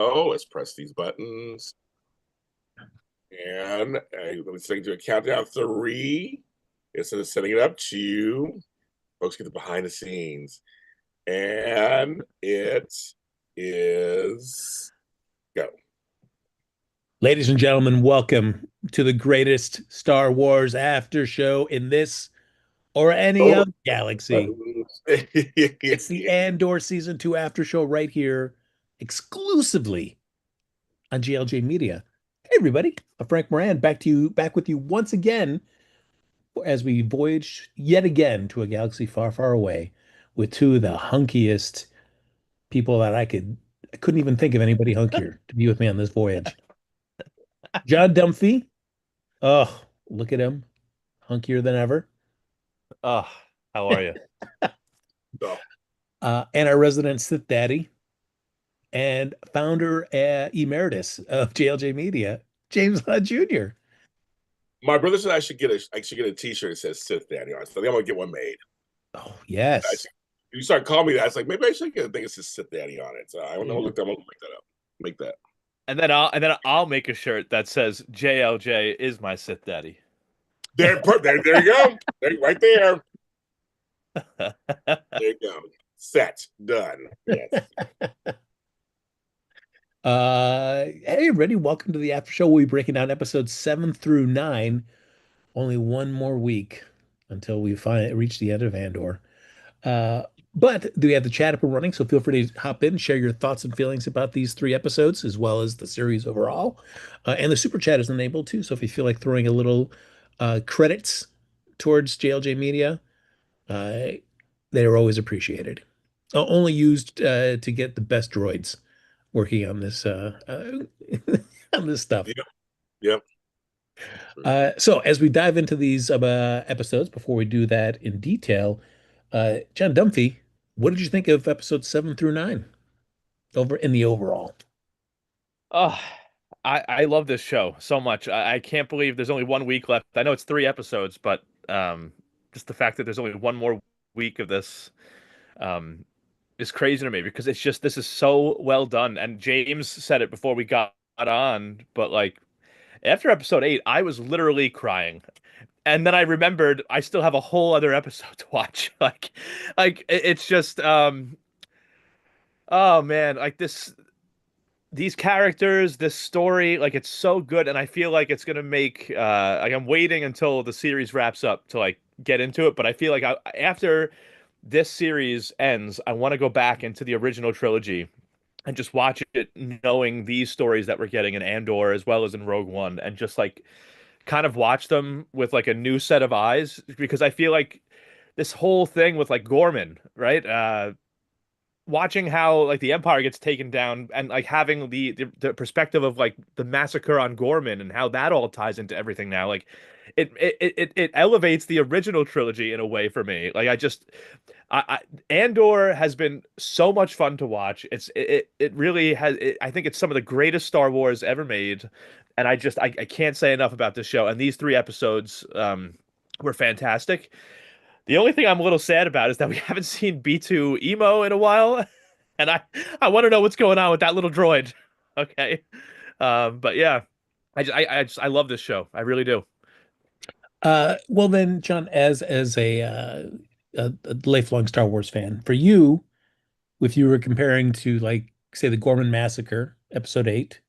Oh, let's press these buttons. And let's take to a countdown three. Instead of setting it up to folks get the behind the scenes. And it is go. Ladies and gentlemen, welcome to the greatest Star Wars after show in this or any Oh, other galaxy. buttons. It's the Andor season 2 after show right here, exclusively on GLJ Media. Hey everybody, I'm Frank Moran, back with you once again as we voyage yet again to a galaxy far, far away with two of the hunkiest people that I couldn't even think of anybody hunkier to be with me on this voyage. John Dumphy. Oh, look at him. Hunkier than ever. Oh, how are you? Oh, And our resident Sith Daddy and founder emeritus of JLJ Media, James Hunt Jr. my brother said I should get a T-shirt that says "Sith Daddy" on it. So I think I'm gonna get one made. Oh, I yes. should, you start calling me that. It's like maybe I should get a thing that says "Sith Daddy" on it. So I don't know. Yeah. Look, I'm gonna make that up. Make that. And then I'll make a shirt that says JLJ is my Sith Daddy. There you go. Right there. There you go. Set. Done. Yes. Hey, everybody, welcome to the after show. We'll be breaking down episodes 7 through 9. Only one more week until we reach the end of Andor. Uh, but we have the chat up and running, so feel free to hop in, share your thoughts and feelings about these three episodes, as well as the series overall. And the super chat is enabled too, so if you feel like throwing a little credits towards JLJ Media, uh, they are always appreciated. Only used to get the best droids working on this on this stuff. Yep. Yep. So as we dive into these episodes, before we do that in detail, John Dumphy, what did you think of episodes 7 through 9 over in the overall? Oh, I love this show so much. I can't believe there's only 1 week left. I know it's 3 episodes, but just the fact that there's only one more week of this um, is crazy to me because it's just this is so well done. And James said it before we got on, but like after episode 8, I was literally crying. And then I remembered I still have a whole other episode to watch. It's just oh man, like these characters, this story, like it's so good, and I feel like it's gonna make like I'm waiting until the series wraps up to like get into it, but I feel like after this series ends, I want to go back into the original trilogy and just watch it knowing these stories that we're getting in Andor as well as in Rogue One and just like kind of watch them with like a new set of eyes because I feel like this whole thing with like Gorman, right? Watching how like the Empire gets taken down and like having the perspective of like the massacre on Gorman and how that all ties into everything now, like it elevates the original trilogy in a way for me. Like I Andor has been so much fun to watch. It really has. I think it's some of the greatest Star Wars ever made, and I can't say enough about this show. And these 3 episodes were fantastic. The only thing I'm a little sad about is that we haven't seen B2 Emo in a while, and I want to know what's going on with that little droid. Okay, but yeah, I love this show. I really do. Well then, John, as a lifelong Star Wars fan, for you, if you were comparing to like say the Gorman Massacre, episode 8,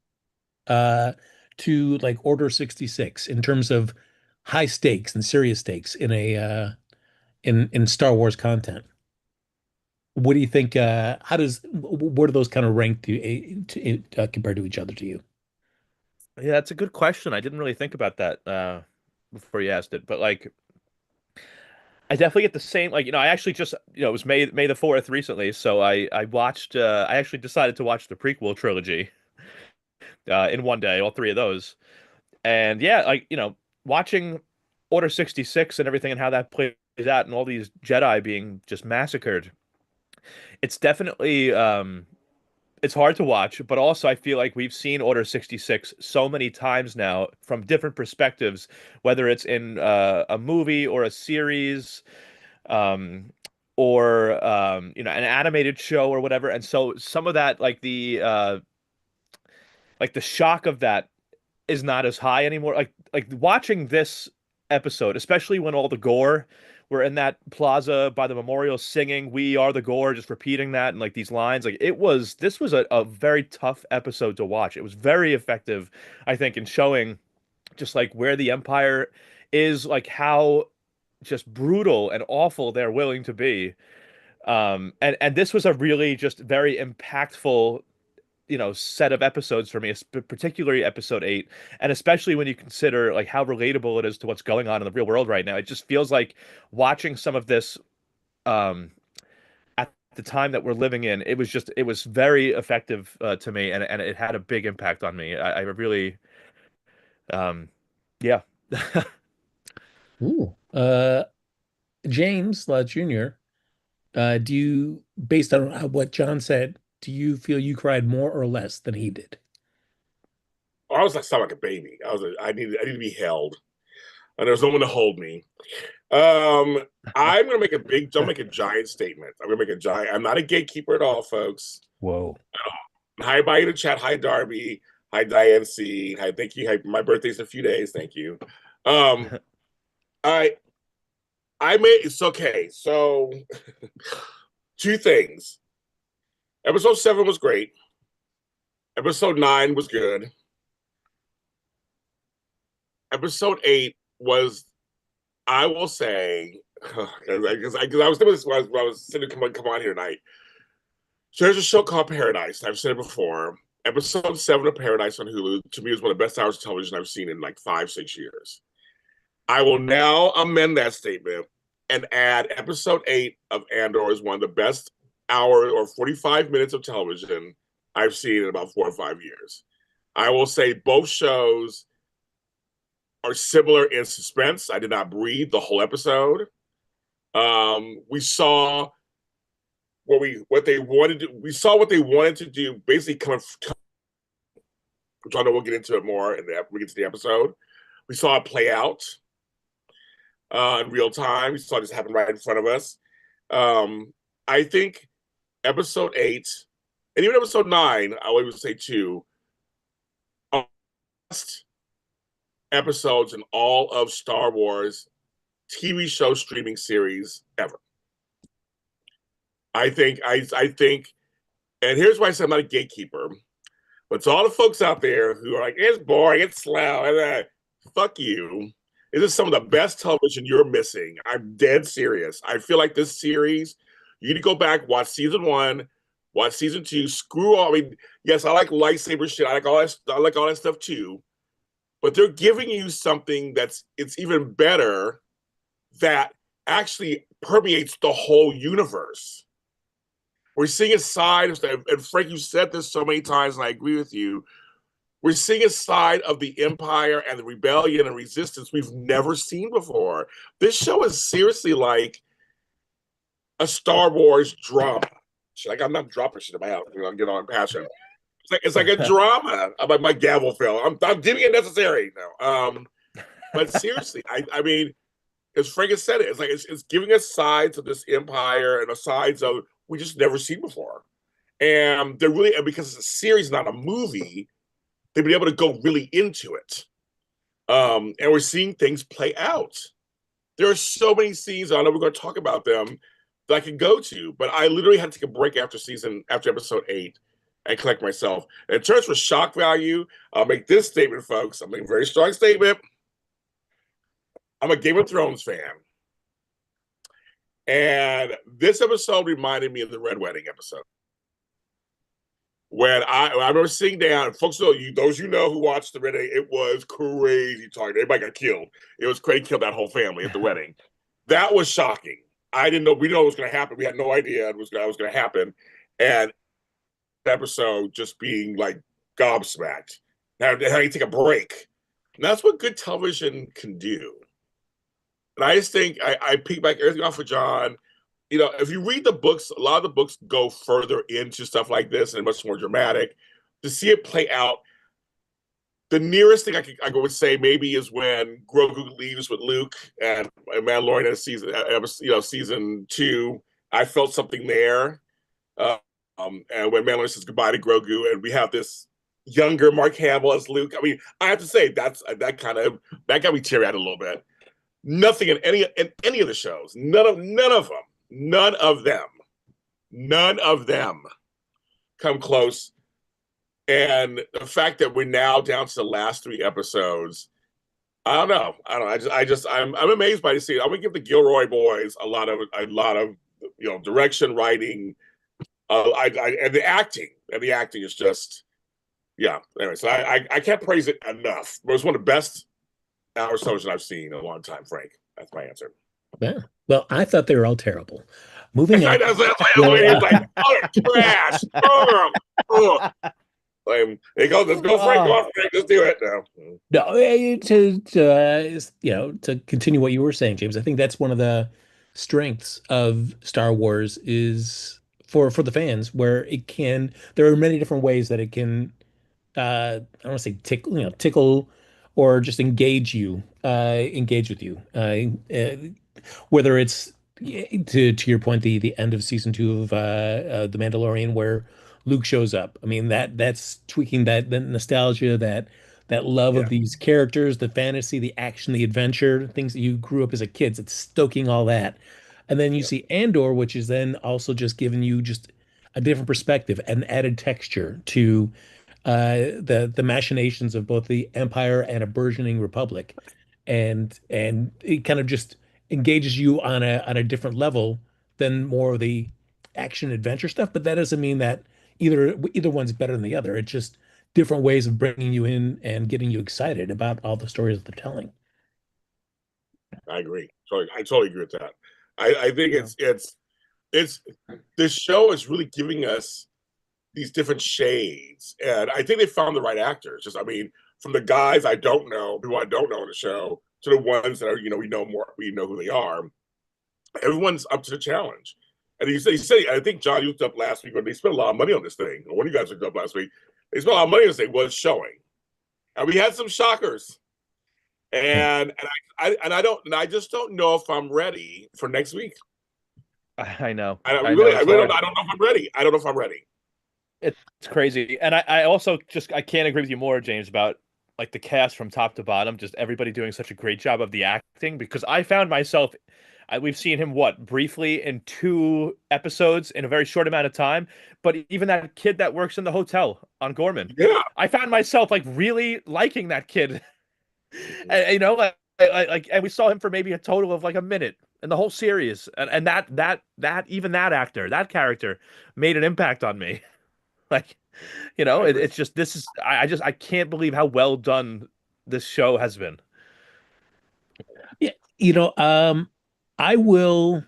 uh, to like Order 66 in terms of high stakes and serious stakes in a in Star Wars content. What do you think? Where do those kind of rank compared to each other to you? Yeah, that's a good question. I didn't really think about that before you asked it, but like I definitely get the same like I actually just it was May the 4th recently, so I watched I actually decided to watch the prequel trilogy in one day, all 3 of those. And yeah, like watching Order 66 and everything and how that plays out and all these Jedi being just massacred. It's definitely it's hard to watch, but also I feel like we've seen Order 66 so many times now from different perspectives, whether it's in a movie or a series, um, or an animated show or whatever. And so some of that, like like the shock of that is not as high anymore. Like watching this episode, especially when all the gore were in that plaza by the memorial singing "We are the gore," just repeating that and like these lines. Like this was a very tough episode to watch. It was very effective, I think, in showing just like where the Empire is, like how just brutal and awful they're willing to be. And this was a really just very impactful, set of episodes for me, particularly episode 8, and especially when you consider like how relatable it is to what's going on in the real world right now. It just feels like watching some of this um at the time that we're living in, it was very effective to me, and it had a big impact on me. I really yeah. Ooh. James Lott Jr., do you, based on what John said, do you feel you cried more or less than he did? I was like, sound like a baby. I need to be held, and there was no one to hold me. Um, I'm gonna make a giant statement. I'm gonna make a giant. I'm not a gatekeeper at all, folks. Whoa. Hi, bye in the chat. Hi, Darby. Hi, Diane C. Hi, thank you. Hi, my birthday's in a few days. Thank you. I I made it's okay. So two things. Episode 7 was great. Episode 9 was good. Episode 8 was, I will say, because I was thinking this when I was sitting come on here tonight. So there's a show called Paradise. I've said it before. Episode 7 of Paradise on Hulu to me is one of the best hours of television I've seen in like 5-6 years. I will now amend that statement and add episode 8 of Andor is one of the best hour or 45 minutes of television I've seen in about 4 or 5 years. I will say both shows are similar in suspense. I did not breathe the whole episode. We saw what they wanted to. We saw what they wanted to do. Basically, which I know we'll get into it more in we get to the episode. We saw it play out in real time. We saw this happen right in front of us. I think episode 8 and even episode 9, I would say too, are the best episodes in all of Star Wars TV show streaming series ever. I think, and here's why I say I'm not a gatekeeper. But to all the folks out there who are like, it's boring, it's slow, and fuck you. This is some of the best television you're missing. I'm dead serious. I feel like this series, you need to go back, watch season 1, watch season 2. Screw all. I mean, yes, I like lightsaber shit. I like all that stuff too. But they're giving you something it's even better that actually permeates the whole universe. We're seeing a side of stuff, and Frank, you said this so many times, and I agree with you. We're seeing a side of the Empire and the rebellion and resistance we've never seen before. This show is seriously like a Star Wars drama. Like, I'm not dropping shit in my house. I'm getting on passion. It's like a drama. My gavel fell. I'm deeming it necessary now. But seriously, I mean, as Frank has said it's like it's giving us sides of this Empire and the sides of we just never seen before. And they're really, because it's a series, not a movie, they've been able to go really into it. And we're seeing things play out. There are so many scenes, I know we're going to talk about them, that I can go to, but I literally had to take a break after episode 8 and collect myself. And in terms of shock value, I'll make this statement, folks. I'll make a very strong statement. I'm a Game of Thrones fan. And this episode reminded me of the Red Wedding episode. When I remember sitting down, folks know those who watched the Red Wedding, it was crazy talking. Everybody got killed. It was crazy, killed that whole family at the wedding. That was shocking. I didn't know. We didn't know it was going to happen. We had no idea it was going to happen. And the episode just being like gobsmacked. Now you take a break. And that's what good television can do. And I just think I piggyback everything off of John. If you read the books, a lot of the books go further into stuff like this and much more dramatic. To see it play out, the nearest thing I would say maybe is when Grogu leaves with Luke and Mandalorian in season 2. I felt something there. And when Mandalorian says goodbye to Grogu, and we have this younger Mark Hamill as Luke. I mean, I have to say that got me teary eyed a little bit. Nothing in any of the shows. None of them come close. And the fact that we're now down to the last three episodes, I don't know. I don't know. I'm amazed by this scene. I'm gonna give the Gilroy boys a lot of direction, writing, and the acting is just yeah. Anyway, so I can't praise it enough. It was one of the best hour television I've seen in a long time, Frank. That's my answer. Yeah. Well, I thought they were all terrible. Moving on. That's why it's like utter trash. They go, let's go, Frank. Go on, Frank. Let's do it now. No, to continue what you were saying, James, I think that's one of the strengths of Star Wars is for the fans, where there are many different ways that it can I don't want to say tickle or just engage with you. Whether it's to your point, the end of season two of The Mandalorian, where Luke shows up. I mean, that's tweaking the nostalgia, that love Yeah, of these characters, the fantasy, the action, the adventure, things that you grew up as a kid. It's stoking all that. And then you yeah, see Andor, which is then also just giving you just a different perspective, an added texture to the machinations of both the Empire and a burgeoning Republic, and it kind of just engages you on a different level than more of the action adventure stuff. But that doesn't mean that either one's better than the other. It's just different ways of bringing you in and getting you excited about all the stories that they're telling. I agree. I totally agree with that. I think Yeah. it's this show is really giving us these different shades, and I think they found the right actors. Just I mean, from the guys I don't know, who I don't know in the show, to the ones that are we know who they are. Everyone's up to the challenge. And I think John looked up last week, but they spent a lot of money on this thing. One of you guys looked up last week. They spent a lot of money on this thing. Was showing, and we had some shockers. And I just don't know if I'm ready for next week. I know. I I know really, I it's really don't. hard. I don't know if I'm ready. I don't know if I'm ready. It's crazy. And I also just I can't agree with you more, James, about like the cast from top to bottom, just everybody doing such a great job of the acting because I found myself we've seen him what briefly in two episodes in a very short amount of time, but even that kid that works in the hotel on Gorman, Yeah, I found myself like really liking that kid. And, and we saw him for maybe a total of like a minute in the whole series, and that even that actor, that character, made an impact on me. Like, I agree. it's just this is I can't believe how well done this show has been. Yeah, I will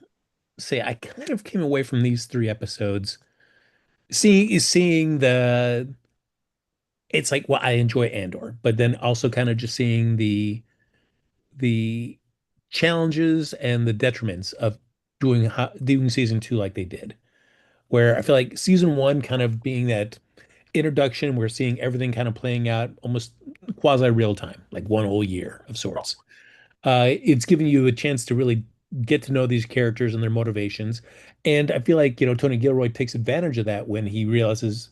say I kind of came away from these three episodes seeing the it's like well I enjoy Andor, but then also kind of just seeing the challenges and the detriments of doing season two like they did, where I feel like season one kind of being that introduction, we're seeing everything kind of playing out almost quasi real time, like one whole year of sorts. It's giving you a chance to really get to know these characters and their motivations. And I feel like, Tony Gilroy takes advantage of that when he realizes,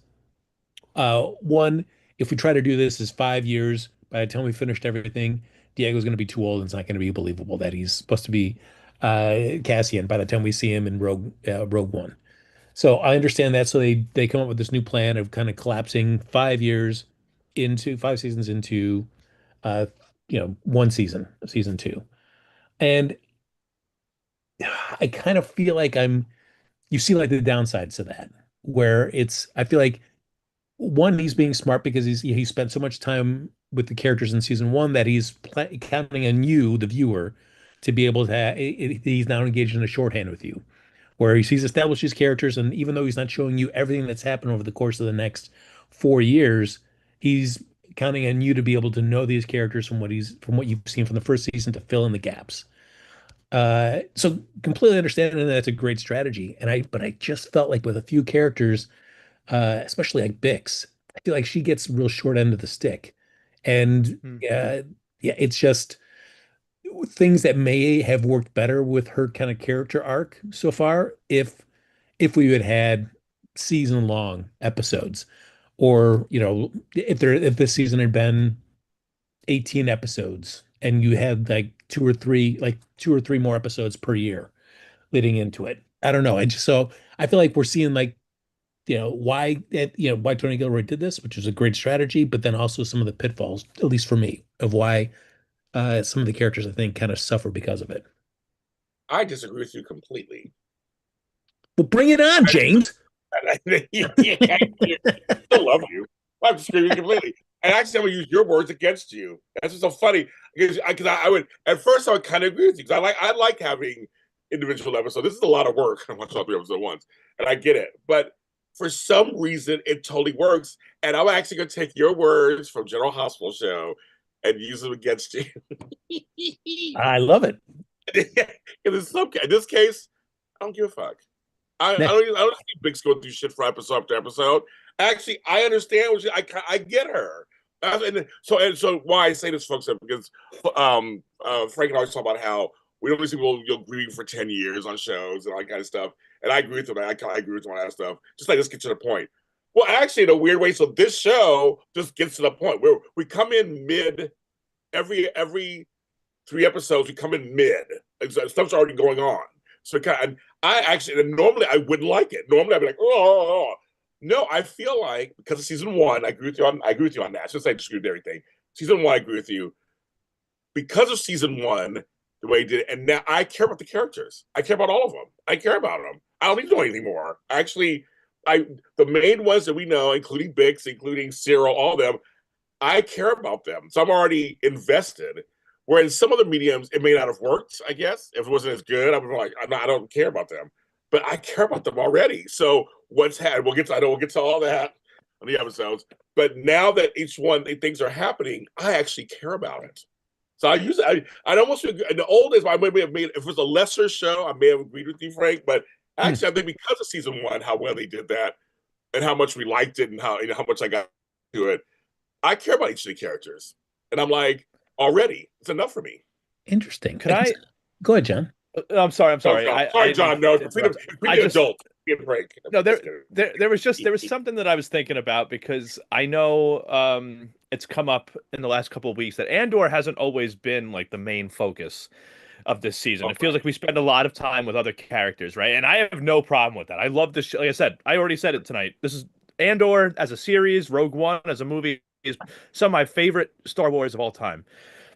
one, if we try to do this as 5 years, by the time we finished everything, Diego's going to be too old and it's not going to be believable that he's supposed to be Cassian by the time we see him in Rogue One. So I understand that. So they come up with this new plan of kind of collapsing 5 years into 5 seasons into uh, one season two. And I kind of feel like you see like the downsides to that, where I feel like one, he's being smart because he spent so much time with the characters in season one that he's counting on you, the viewer, to be able to, he's now engaged in a shorthand with you, where he's established these characters, and even though he's not showing you everything that's happened over the course of the next 4 years, he's counting on you to be able to know these characters from what you've seen from the first season to fill in the gaps. So completely understand and that's a great strategy. But I just felt like with a few characters, especially like Bix, I feel like she gets real short end of the stick. And Hmm. yeah, it's just things that may have worked better with her kind of character arc so far if we had had season long episodes or if this season had been 18 episodes and you had like two or three more episodes per year leading into it. I don't know. I feel like we're seeing like why Tony Gilroy did this, which is a great strategy, but then also some of the pitfalls, at least for me, of why some of the characters I think kind of suffer because of it. I disagree with you completely. Well, bring it on, James. I still love you. I'm screaming completely. And actually, I'm gonna use your words against you. That's what's so funny because I would at first I would kind of agree with you because I like having individual episodes. This is a lot of work. I watch all 3 episodes at once, and I get it. But for some reason, it totally works. And I'm actually gonna take your words from General Hospital Show and use them against you. I love it. In this case, I don't give a fuck. I don't see Biggs going through shit for episode after episode. Actually, I understand what I get her. So why I say this, folks, is because Frank and I always talk about how we don't see people grieving for 10 years on shows and all that kind of stuff. And I agree with him. I agree with him on that stuff. Just like, let's get to the point. Well, actually, in a weird way, so this show just gets to the point where we come in mid every 3 episodes. We come in mid. Stuff's already going on. So I actually, and normally I wouldn't like it. Normally I'd be like, oh. No, I feel like because of season 1, I agree with you on that. Just like disagree with everything. Season 1, I agree with you. Because of season 1, the way he did it, and now I care about the characters. I care about all of them. I care about them. I don't need to know anything more. Actually, the main ones that we know, including Bix, including Cyril, all of them, I care about them. So I'm already invested. Where in some other mediums, it may not have worked, I guess. If it wasn't as good, I was like, I don't care about them. But I care about them already. So we'll get to all that on the episodes. But now that each one things are happening, I actually care about it. So I'd almost in the old days I may have made if it was a lesser show, I may have agreed with you, Frank. But actually, I think because of season 1, how well they did that, and how much we liked it, and how much I got to it, I care about each of the characters, and I'm like, already, it's enough for me. Interesting. Could I go ahead, John? I'm sorry. Sorry, John. No, pretty adult. Give a break. No, there was something that I was thinking about because I know it's come up in the last couple of weeks that Andor hasn't always been like the main focus of this season. It feels like we spend a lot of time with other characters, right? And I have no problem with that. I love this show. Like I said, I already said it tonight. This is Andor as a series, Rogue One as a movie is some of my favorite Star Wars of all time.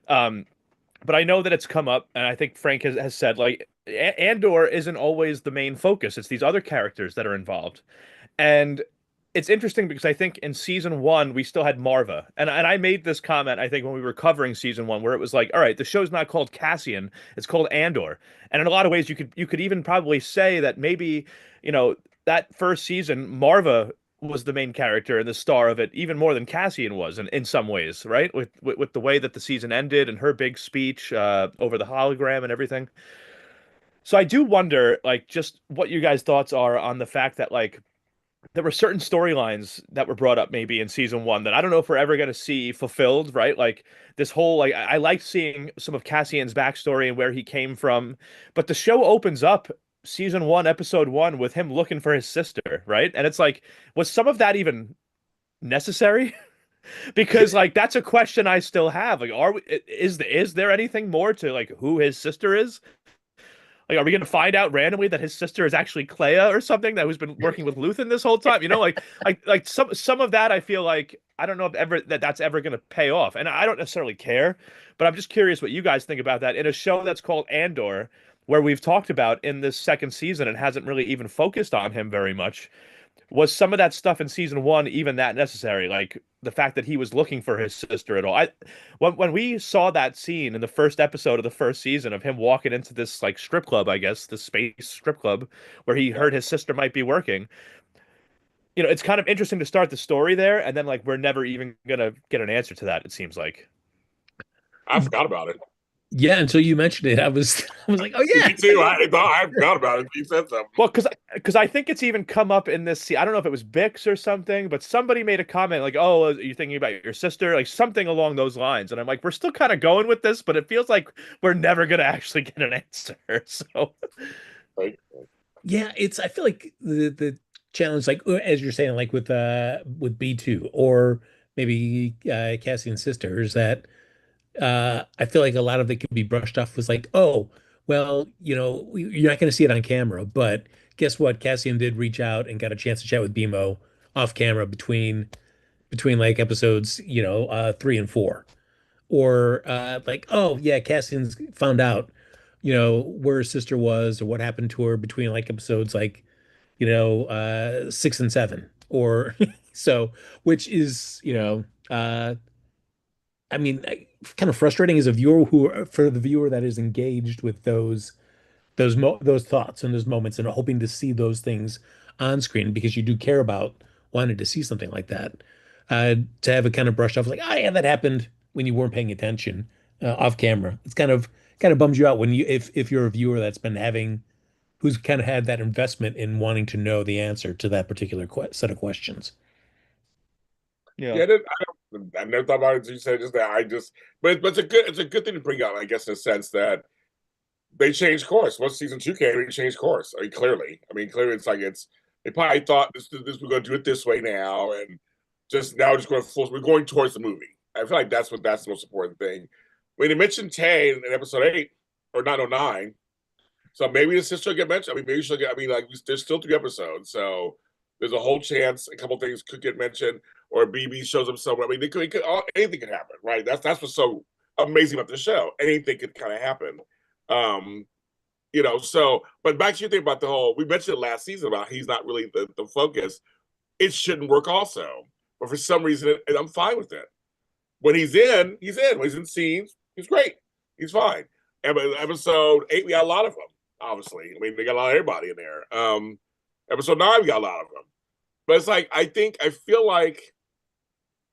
But I know that it's come up, and I think Frank has said, like, Andor isn't always the main focus. It's these other characters that are involved. And it's interesting because I think in season 1, we still had Marva. And I made this comment, I think, when we were covering season 1, where it was like, all right, the show's not called Cassian, it's called Andor. And in a lot of ways, you could even probably say that maybe, that first season, Marva was the main character and the star of it even more than Cassian was in some ways, right? With the way that the season ended and her big speech over the hologram and everything. So I do wonder, like, just what you guys' thoughts are on the fact that, like, there were certain storylines that were brought up maybe in season 1 that I don't know if we're ever going to see fulfilled, right? Like this whole, like, I liked seeing some of Cassian's backstory and where he came from, but the show opens up season 1, episode 1 with him looking for his sister, right? And it's like, was some of that even necessary? Because like that's a question I still have. Like, is there anything more to like who his sister is? Like, are we going to find out randomly that his sister is actually Clea or something that who's been working with Luthen this whole time? Like some of that I feel like I don't know if ever that's ever going to pay off, and I don't necessarily care, but I'm just curious what you guys think about that in a show that's called Andor, where we've talked about in this second season and hasn't really even focused on him very much. Was some of that stuff in season 1 even that necessary? Like the fact that he was looking for his sister at all. When we saw that scene in the first episode of the first season of him walking into this like strip club, I guess, the space strip club, where he heard his sister might be working. It's kind of interesting to start the story there, and then like we're never even gonna get an answer to that, it seems like. I forgot about it. Yeah, until you mentioned it, I was like, oh yeah. Me too. I forgot about it. You said something. Well, because I think it's even come up in this. I don't know if it was Bix or something, but somebody made a comment like, "Oh, are you thinking about your sister?" Like something along those lines. And I'm like, we're still kind of going with this, but it feels like we're never gonna actually get an answer. So, Right. Yeah, I feel like the challenge, like as you're saying, like with B2 or maybe Cassian's sister, is that I feel like a lot of it can be brushed off as like, oh, well, you're not going to see it on camera, but guess what? Cassian did reach out and got a chance to chat with BMO off camera between like episodes, 3 and 4, or like, oh yeah, Cassian's found out, where her sister was or what happened to her between like episodes like 6 and 7, or so, which is I mean, kind of frustrating as a viewer for the viewer that is engaged with those thoughts and those moments and hoping to see those things on screen because you do care about wanting to see something like that. To have it kind of brushed off like, oh yeah, that happened when you weren't paying attention off camera. It's kind of bums you out when if you're a viewer that's been having who's kind of had that investment in wanting to know the answer to that particular set of questions. Yeah. Yeah, I never thought about it until you said just that. But it's a good thing to bring out, I guess, in the sense that they changed course. Once season 2 came, they changed course. Clearly, it's like they probably thought this we're going to do it this way now, and just now just going full. We're going towards the movie. I feel like that's the most important thing. When they mentioned Tay in episode 8 or 909, so maybe the sister will get mentioned. Maybe she'll get. There's still 3 episodes, so there's a whole chance a couple things could get mentioned, or BB shows up somewhere. Anything could happen, right? That's what's so amazing about the show. Anything could kind of happen. Um, but back to your thing about the whole, we mentioned it last season about he's not really the focus. It shouldn't work also. But for some reason, and I'm fine with it. When he's in, he's in. When he's in scenes, he's great. He's fine. And episode 8, we got a lot of them, obviously. They got a lot of everybody in there. Episode 9, we got a lot of them. But it's like, I feel like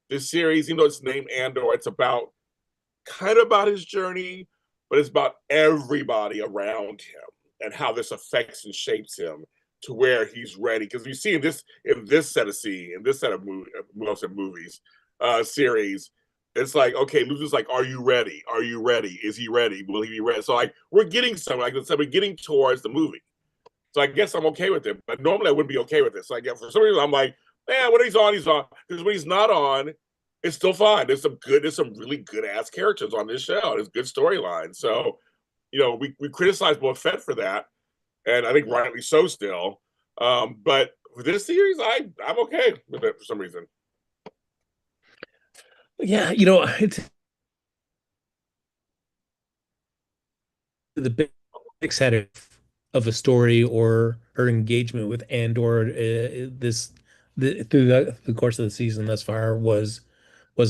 this series, even though it's named Andor, it's kind of about his journey, but it's about everybody around him and how this affects and shapes him to where he's ready. Because you see in this set of movies, series, it's like, okay, Luke's like, are you ready? Are you ready? Is he ready? Will he be ready? So like, we're getting somewhere. Like I said, we're getting towards the movie. So I guess I'm okay with it. But normally I wouldn't be okay with it. So I guess for some reason I'm like, when he's on, he's on. Because when he's not on, it's still fine. There's some really good ass characters on this show. There's good storyline. So, we criticize Boba Fett for that, and I think rightly so still. But for this series, I'm okay with it for some reason. Yeah, it's the big set of a story or her engagement with Andor through the course of the season thus far was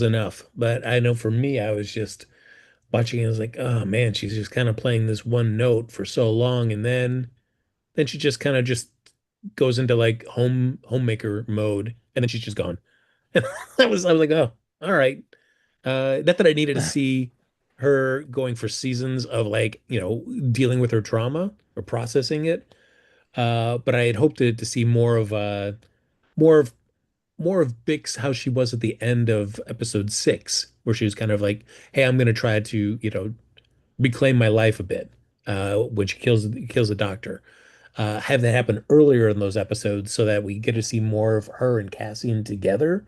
enough. But I know for me, I was just watching it. I was like, oh man, she's just kind of playing this one note for so long, and then she just kind of just goes into like homemaker mode, and then she's just gone. And I was like, oh, all right. Not that I needed to see her going for seasons of like, dealing with her trauma or processing it. But I had hoped to see more of more of Bix how she was at the end of episode 6, where she was kind of like, hey, I'm gonna try to, reclaim my life a bit, when she kills the doctor. Have that happen earlier in those episodes so that we get to see more of her and Cassian together,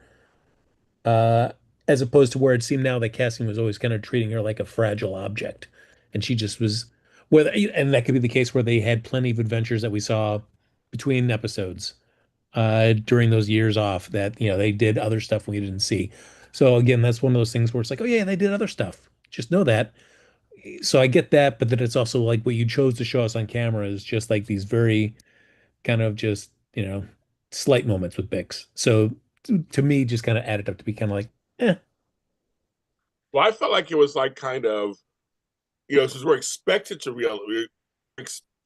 uh, as opposed to where it seemed now that Cassian was always kind of treating her like a fragile object, and she just was. Whether and that could be the case where they had plenty of adventures that we saw between episodes during those years off that they did other stuff we didn't see. So again, that's one of those things where it's like, oh yeah, they did other stuff. Just know that. So I get that, but then it's also like what you chose to show us on camera is just like these very kind of just, slight moments with Bix. So to me, just kind of added up to be kind of like, eh. Well, I felt like it was like kind of, since we're expected to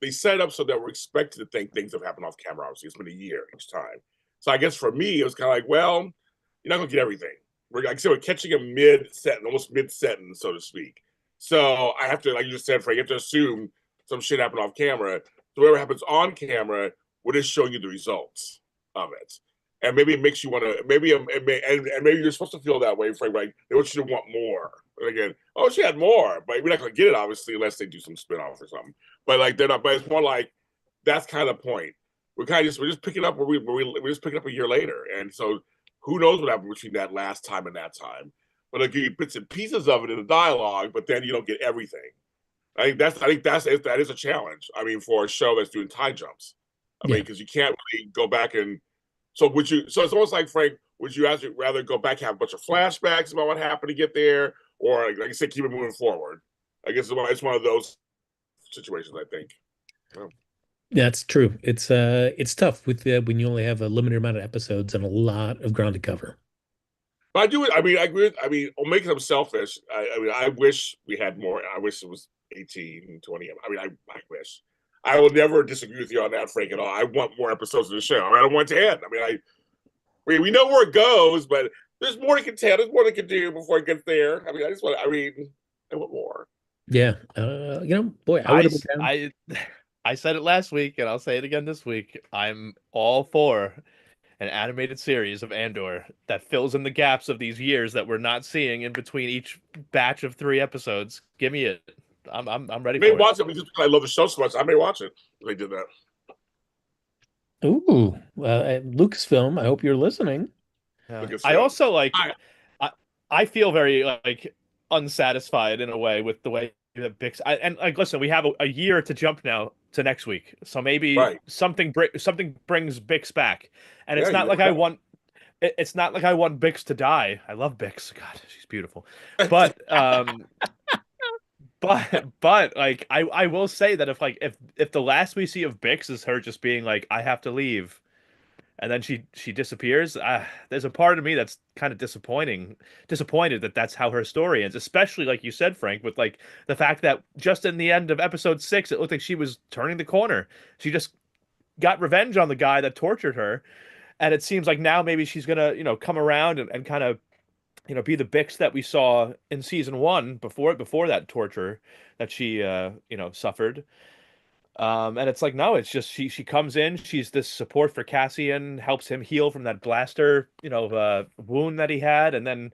they set it up so that we're expected to think things have happened off camera. Obviously, it's been a year each time. So I guess for me, it was kind of like, well, you're not going to get everything. We're catching a mid-sentence, almost mid-sentence, so to speak. So I have to, like you just said, Frank, you have to assume some shit happened off camera. So whatever happens on camera, we're just showing you the results of it. And maybe it makes you want to, and maybe you're supposed to feel that way, Frank, right? They want you to want more. And again, oh, she had more, but we're not going to get it, obviously, unless they do some spinoff or something. But like, they're not, but it's more like, that's kind of the point. we're just picking up we're just picking up a year later, and so who knows what happened between that last time and that time. But like you bits and pieces of it in the dialogue, but then you don't get everything. That is a challenge. I mean, for a show that's doing time jumps. I mean, Yeah. because you can't really go back and so would you? So it's almost like Frank. Would you actually rather go back and have a bunch of flashbacks about what happened to get there, or like I said, keep it moving forward? I guess it's one of those situations. I think. Well, That's true. It's tough with when you only have a limited amount of episodes and a lot of ground to cover. but I do. I mean, I agree. I mean, I'm making them selfish. I mean, I wish we had more. I wish it was 18, 20. I mean, I wish. I will never disagree with you on that, Frank, at all. I want more episodes of the show. I, mean, I don't want it to end. I mean, we know where it goes, but there's more they can tell. There's more they can do before it gets there. I mean, I just want. I mean, I want more. Yeah. Boy, I would have been down. I I said it last week and I'll say it again this week. I'm all for an animated series of Andor that fills in the gaps of these years that we're not seeing in between each batch of 3 episodes. Give me it. I'm ready I may for it. watch it because I love the show so much. I may watch it. If they did that. Ooh, Lucasfilm, I hope you're listening. I Lucasfilm. also like I, I I feel very like unsatisfied in a way with the way that Bix and like listen, we have a year to jump now to next week. So maybe right. something brings Bix back. And Yeah, it's you not like never I know. want it's not like I want Bix to die. I love Bix. God, she's beautiful. But but like I will say that if the last we see of Bix is her just being like I have to leave and then she disappears, there's a part of me that's kind of disappointed that that's how her story ends, especially like you said, Frank, with like the fact that just in the end of episode 6 it looked like she was turning the corner. She just got revenge on the guy that tortured her, and it seems like now maybe she's gonna come around and kind of be the Bix that we saw in season 1 before that torture that she suffered. And it's like, no, it's just she comes in, she's this support for Cassian, helps him heal from that blaster, wound that he had, and then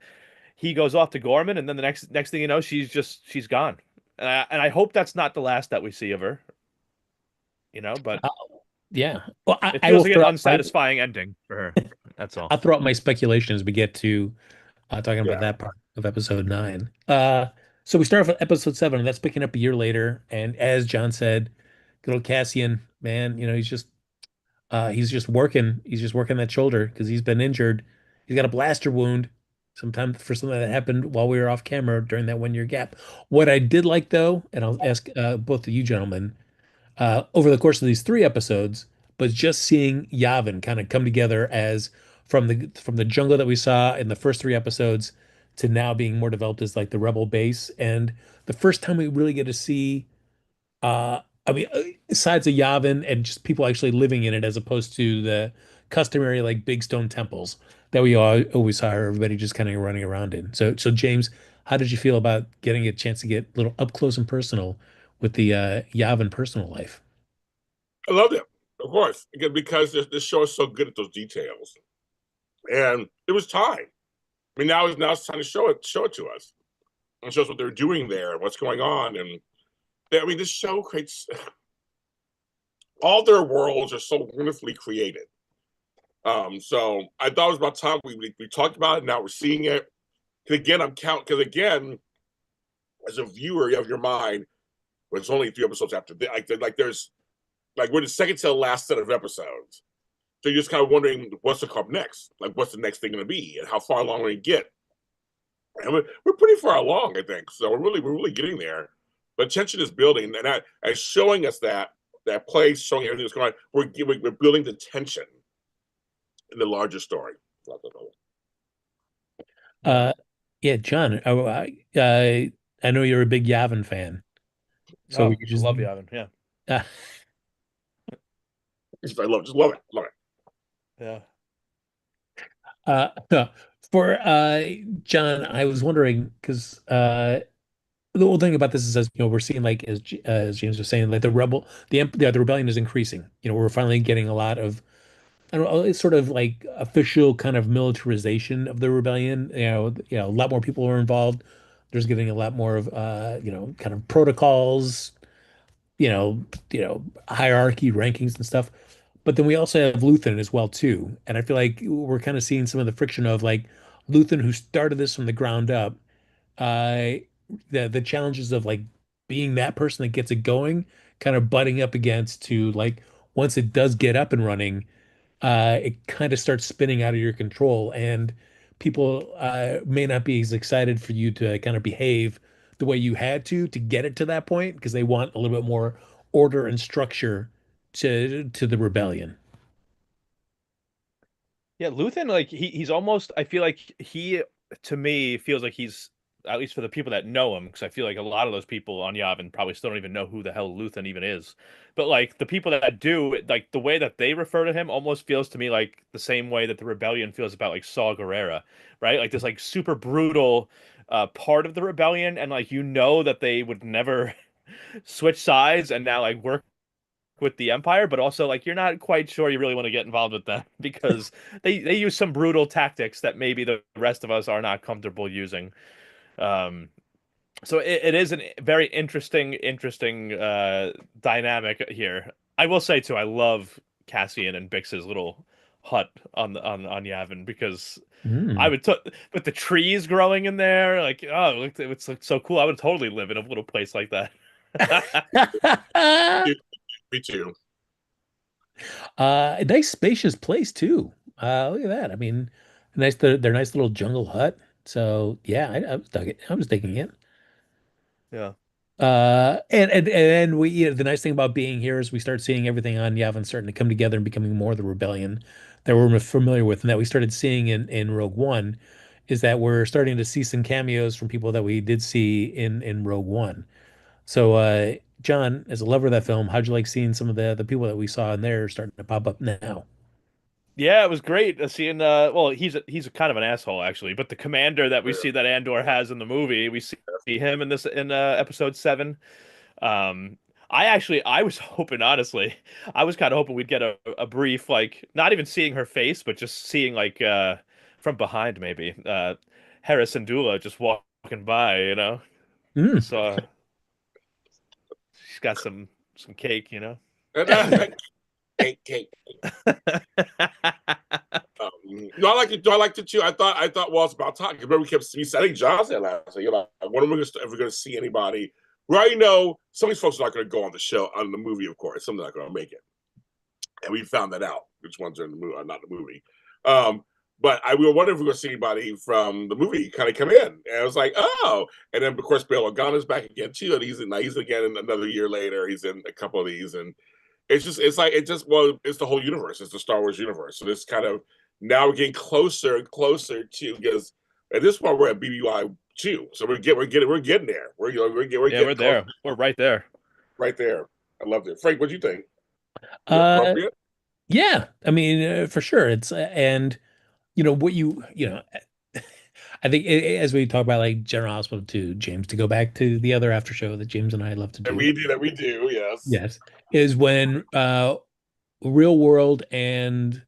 he goes off to Gorman, and then the next thing you know, she's gone. And I hope that's not the last that we see of her, but Uh, yeah. Well, it I will feels like an throw out unsatisfying ending for her. That's all. I'll throw out my speculation as we get to talking about Yeah. that part of episode 9. So we start off with episode 7, and that's picking up a year later. And as John said, good old Cassian, man, he's just working that shoulder because he's been injured. He's got a blaster wound sometime for something that happened while we were off camera during that 1 year gap. What I did like though, and I'll ask both of you gentlemen, over the course of these 3 episodes, but just seeing Yavin kind of come together as from the jungle that we saw in the first 3 episodes to now being more developed as like the rebel base, and the first time we really get to see I mean, besides of Yavin and just people actually living in it, as opposed to the customary like big stone temples that we always saw everybody just kind of running around in. So James, how did you feel about getting a chance to get a little up close and personal with the Yavin personal life? I loved it, of course, again, because this show is so good at those details, and it was time. I mean, now it's time to show it to us and show us what they're doing there and what's going on. And I mean, this show creates all their worlds are so wonderfully created. So I thought it was about time we talked about it. Now we're seeing it. Because again, as a viewer, you have your mind. But it's only 3 episodes after this. Like there's like we're the second to the last set of episodes. So you're just kind of wondering what's to come next. Like what's the next thing going to be, and how far along we get. And we're pretty far along, I think. So we're really getting there. But tension is building, and showing us that place, showing everything that's going on. We're building the tension in the larger story. Uh, yeah, John, I know you're a big Yavin fan, so we Oh, could I just love Yavin. Yeah. uh, Just love it, love it. Yeah. uh, for John, I was wondering because the whole thing about this is, as we're seeing, like as James was saying, like the rebellion is increasing. We're finally getting a lot of, I don't know, it's sort of like official kind of militarization of the rebellion. A lot more people are involved. There's getting a lot more of kind of protocols, hierarchy, rankings and stuff. But then we also have Luthen as well too. And I feel like we're kind of seeing some of the friction of like Luthen, who started this from the ground up, uh the challenges of like being that person that gets it going, kind of butting up against to like once it does get up and running, it kind of starts spinning out of your control, and people may not be as excited for you to kind of behave the way you had to get it to that point because they want a little bit more order and structure to the rebellion. Yeah, Luthen, like he's almost. I feel like he, to me, feels like he's at least for the people that know him, because I feel like a lot of those people on Yavin probably still don't even know who the hell Luthen even is. But like the people that do, like the way that they refer to him, almost feels to me like the same way that the rebellion feels about like Saw Gerrera, right? Like this like super brutal part of the rebellion, and like that they would never switch sides and now like work with the Empire, but also like you're not quite sure you really want to get involved with them because they use some brutal tactics that maybe the rest of us are not comfortable using. Um, so it is a very interesting dynamic here. I will say too, I love Cassian and Bix's little hut on Yavin because I Mm. would with the trees growing in there, like oh, it looked so cool. I would totally live in a little place like that. Me too. A nice spacious place too. Look at that. I mean, nice their nice little jungle hut. So yeah, I was dug it. I was digging it. Yeah. And we, the nice thing about being here is we start seeing everything on Yavin starting to come together and becoming more of the rebellion that we're familiar with, and that we started seeing in Rogue One, is that we're starting to see some cameos from people that we did see in Rogue One. So, John, as a lover of that film, how'd you like seeing some of the people that we saw in there starting to pop up now? Yeah, it was great seeing. Well, he's a kind of an asshole actually, but the commander that we see that Andor has in the movie, we see him in this in episode 7. Um, I was hoping honestly, I was kind of hoping we'd get a brief like not even seeing her face, but just seeing like from behind maybe Hera Syndulla just walking by, Mm. just she's got some cake, And cake. No, I like it. I liked it too. I thought well, it's about time. Remember, we kept setting John said last. You're like, when are we ever going to see anybody? Well, I know some of these folks are not going to go on the show on the movie, of course. Some are not going to make it, and we found that out. Which ones are in the movie, are not the movie. But we were wondering if we were going to see anybody from the movie kind of come in, and I was like, oh. And then of course Bail Organa's back again too, and he's again in another year later. He's in a couple of these, and it's the whole universe. It's the Star Wars universe. So this kind of now we're getting closer and closer to, because at this point we're at BBY 2, so we're getting there. We're Yeah, we're getting close, there. We're right there. right there. I loved it. Frank, what do you think? Is it Uh, appropriate? yeah, I mean, for sure. It's and what I think as we talk about like General Hospital 2, James, to go back to the other after show that James and I love to And do. we do. Yes. Yes, is when real world and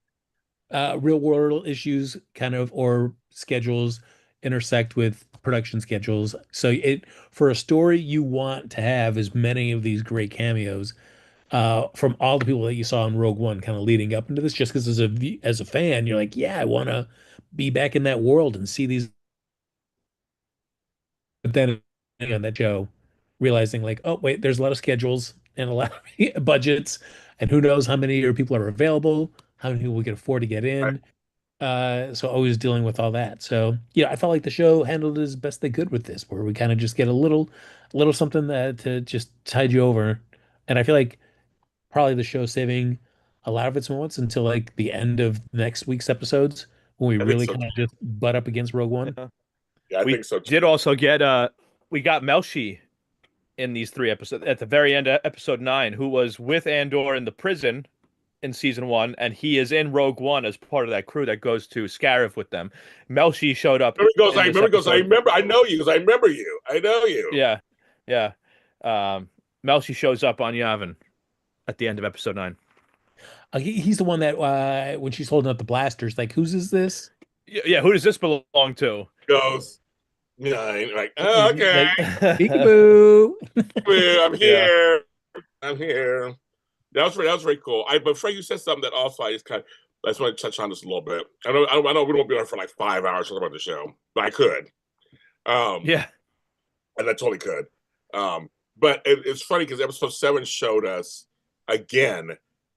real world issues kind of or schedules intersect with production schedules. So it for a story you want to have as many of these great cameos from all the people that you saw in Rogue One kind of leading up into this, just because as a fan, you're like, yeah, I want to be back in that world and see these. But then on that show, realizing like, oh wait, there's a lot of schedules and a lot of budgets, and who knows how many people are available, how many people we can afford to get Right. in. So always dealing with all that. So yeah, I felt like the show handled it as best they could with this, where we kind of just get a little something that to just tide you over. And I feel like probably the show saving a lot of its moments until like the end of next week's episodes when we I think really so kind too. of just butt up against Rogue One. Yeah. Yeah, I We think so did too. also get we got Melshi in these 3 episodes at the very end of episode 9, who was with Andor in the prison in season 1, and he is in Rogue One as part of that crew that goes to Scarif with them. Melshi showed up Remember he goes, in I this remember he goes, I episode. remember, I know you, because I remember you. I know you. Yeah, yeah. Melshi shows up on Yavin at the end of episode 9. He's the one that when she's holding up the blasters, like, whose is this? Yeah, who does this belong to? Goes, nine, like, oh, He's okay, like, peekaboo. I'm Yeah. here. I'm here. that was very cool. But Frank, you said something that also I just want to touch on this a little bit. I know we won't be on for like 5 hours talking about the show, but I could. Um, Yeah. and I totally could. Um, but it's funny because episode 7 showed us again,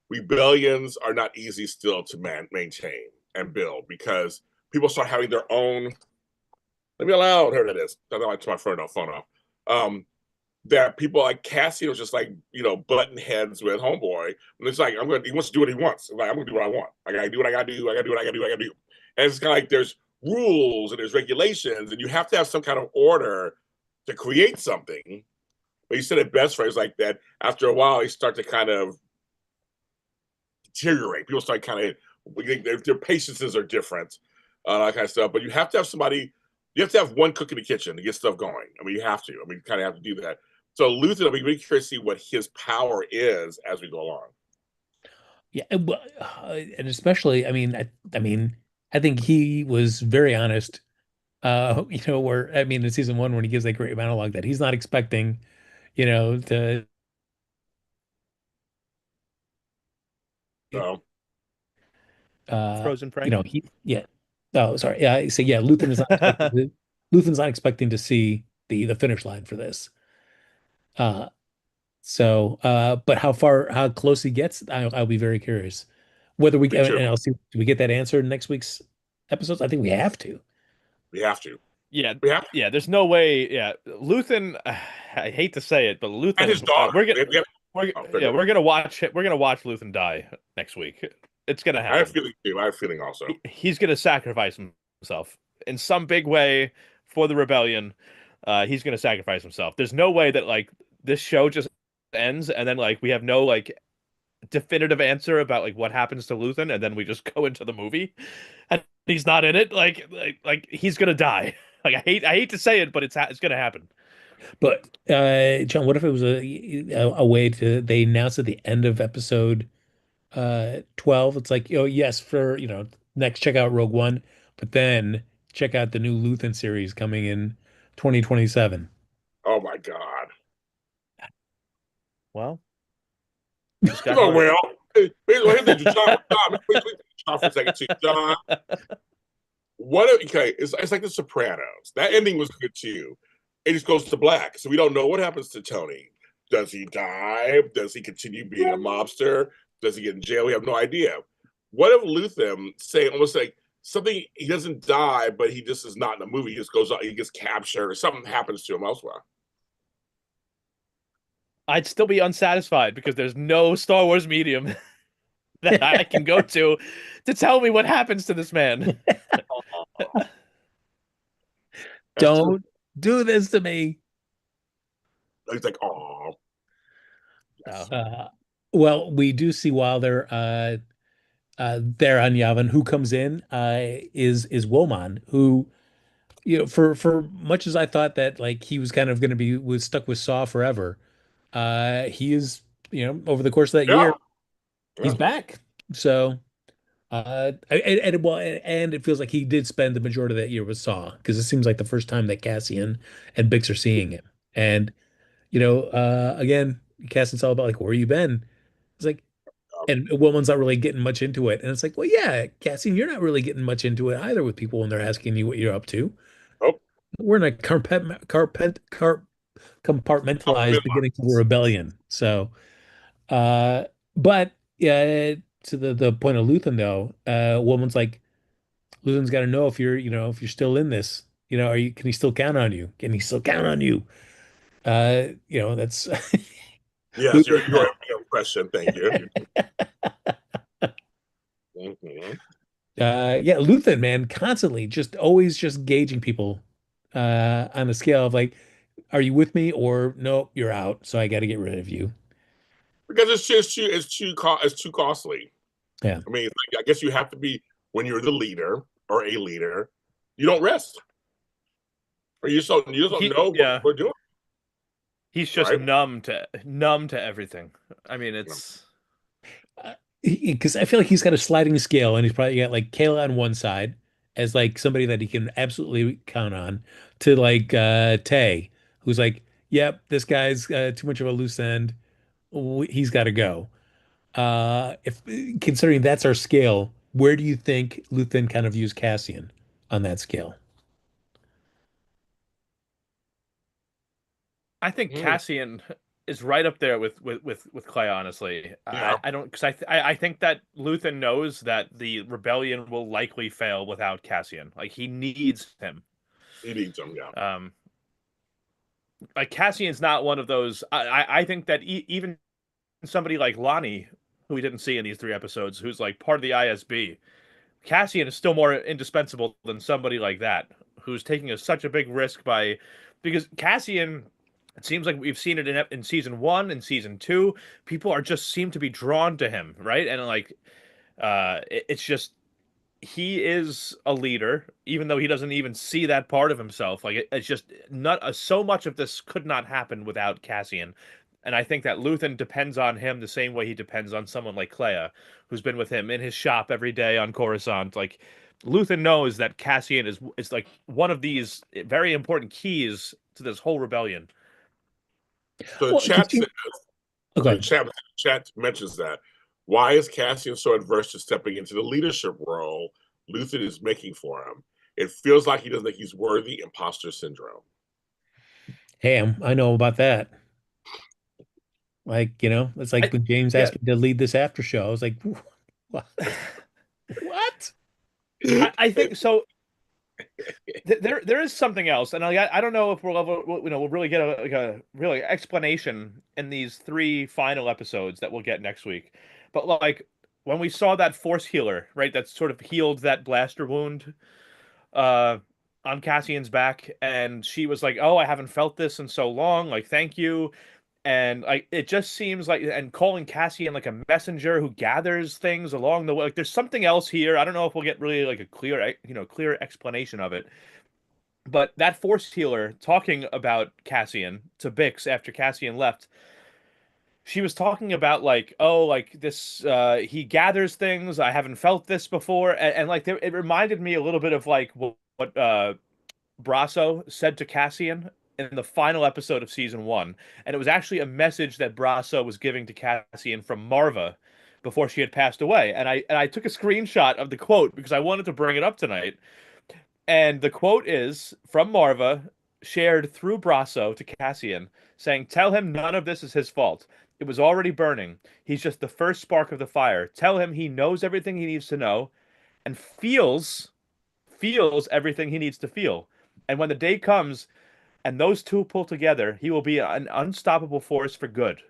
rebellions are not easy still to maintain and build because people start having their own. Let me allow. Here it is. I know I turn my phone off. That people like Cassian was just like, button heads with homeboy. And it's like, he wants to do what he wants. Like, I'm gonna do what I want. I gotta do what I gotta do. I gotta do what I gotta do. I gotta do. And it's kind of like there's rules and there's regulations, and you have to have some kind of order to create something. But you said it best, phrase like that. After a while, you start to kind of deteriorate. People start kind of their patiences are different, that kind of stuff. But you have to have somebody. You have to have one cook in the kitchen to get stuff going. I mean, you have to. I mean, you kind of have to do that. So Luther, I'll be really curious to see what his power is as we go along. Yeah, and especially, I think he was very honest. Where in season 1 when he gives that great monologue that he's not expecting, to So, Frozen Frank. he yeah. Oh, sorry. Yeah, so yeah, Luthen's not expecting to see the finish line for this. Uh, but how close he gets, I'll be very curious. Whether we me too. and I'll see, do we get that answer in next week's episodes? I think we have to. We have to. Yeah, We have to. yeah. There's no way. Yeah, Luthen. I hate to say it, but Luthen And his is. daughter. We're Oh, yeah, we're gonna watch it. We're gonna watch Luthen die next week. It's gonna I have a happen. feeling too. I have a feeling also. He's gonna sacrifice himself in some big way for the rebellion. He's gonna sacrifice himself. There's no way that like this show just ends and then like we have no like definitive answer about like what happens to Luthen, and then we just go into the movie and he's not in it. Like he's gonna die. Like I hate to say it, but it's gonna happen. But John, what if it was a way to they announce at the end of episode 12? It's like, yes, for next check out Rogue One, but then check out the new Luthen series coming in 2027. Oh my God. Well, Oh well. Here's John for a second too. John, okay, it's like The Sopranos. That ending was good too. It just goes to black. So we don't know what happens to Tony. Does he die? Does he continue being a mobster? Does he get in jail? We have no idea. What if Lutham say almost like something he doesn't die, but he just is not in the movie. He just goes out, he gets captured, or something happens to him elsewhere. I'd still be unsatisfied because there's no Star Wars medium that I can go to tell me what happens to this man. Don't do this to me. He's like, oh. Yes. Well, we do see while they're there on Yavin, who comes in is Woman, who for much as I thought that like he was kind of going to be was stuck with Saw forever, he is over the course of that Yeah. year he's back. So and it feels like he did spend the majority of that year with Saw because it seems like the first time that Cassian and Bix are seeing him. And again, Cassian's all about like, where you been? It's like, and Woman's not really getting much into it. And it's like, well, yeah, Cassian, you're not really getting much into it either with people when they're asking you what you're up to. Oh. We're in a compartmentalized beginning of a rebellion. So, but yeah, to the point of Luthen though, Woman's like, Luthen's got to know if you're still in this. Can he still count on you? Can he still count on you? That's Yes, you're a question. Thank you. Mm-hmm. Yeah, Luthen, man, constantly just always just gauging people on a scale of like, are you with me or no, you're out, so I got to get rid of you. Because it's too costly. Yeah. I mean, like, I guess you have to be when you're the leader or a leader, you don't rest, or you just don't know what we're doing. He's just numb to everything. I mean, it's because I feel like he's got a sliding scale, and he's probably got like Kayla on one side as like somebody that he can absolutely count on, to like Tay, who's like, yep, this guy's too much of a loose end. He's got to go. If considering that's our scale, where do you think Luthen kind of views Cassian on that scale? I think Hmm. Cassian is right up there with Clay. Honestly, Yeah, I don't because I think that Luthen knows that the rebellion will likely fail without Cassian. Like he needs him. he needs him. Yeah, Um, like Cassian's not one of those. I think that even somebody like Lonnie, who we didn't see in these three episodes, who's like part of the ISB, Cassian is still more indispensable than somebody like that, who's taking such a big risk by because Cassian. It seems like we've seen it in season one and season two. People are just seem to be drawn to him, right? And like, it's just he is a leader, even though he doesn't even see that part of himself. Like it's just not so much of this could not happen without Cassian. And I think that Luthen depends on him the same way he depends on someone like Clea, who's been with him in his shop every day on Coruscant. Like Luthen knows that Cassian is like one of these very important keys to this whole rebellion. so the Well, chat says, okay. the chat mentions that. Why is Cassian so adverse to stepping into the leadership role Luthen is making for him? It feels like he doesn't think he's worthy. Imposter syndrome. Hey, I know about that. Like, it's like I, when James yeah, asked me to lead this after show. I was like, what? What? I think so. There is something else, and I don't know if we'll really get a really explanation in these three final episodes that we'll get next week. But like when we saw that force healer, right, that sort of healed that blaster wound uh on Cassian's back, and she was like, "Oh, I haven't felt this in so long. Like, thank you." And like it just seems like and calling Cassian like a messenger who gathers things along the way. Like there's something else here. I don't know if we'll get really like a clear explanation of it, but that force healer talking about Cassian to Bix after Cassian left, she was talking about like, oh, like this, he gathers things. I haven't felt this before, and like it reminded me a little bit of like what Brasso said to Cassian in the final episode of season one, and it was actually a message that Brasso was giving to Cassian from Marva before she had passed away, and I took a screenshot of the quote because I wanted to bring it up tonight. And the quote is from Marva, shared through Brasso to Cassian, saying, "Tell him none of this is his fault. It was already burning. He's just the first spark of the fire. Tell him he knows everything he needs to know and feels everything he needs to feel. And when the day comes and those two pull together, he will be an unstoppable force for good."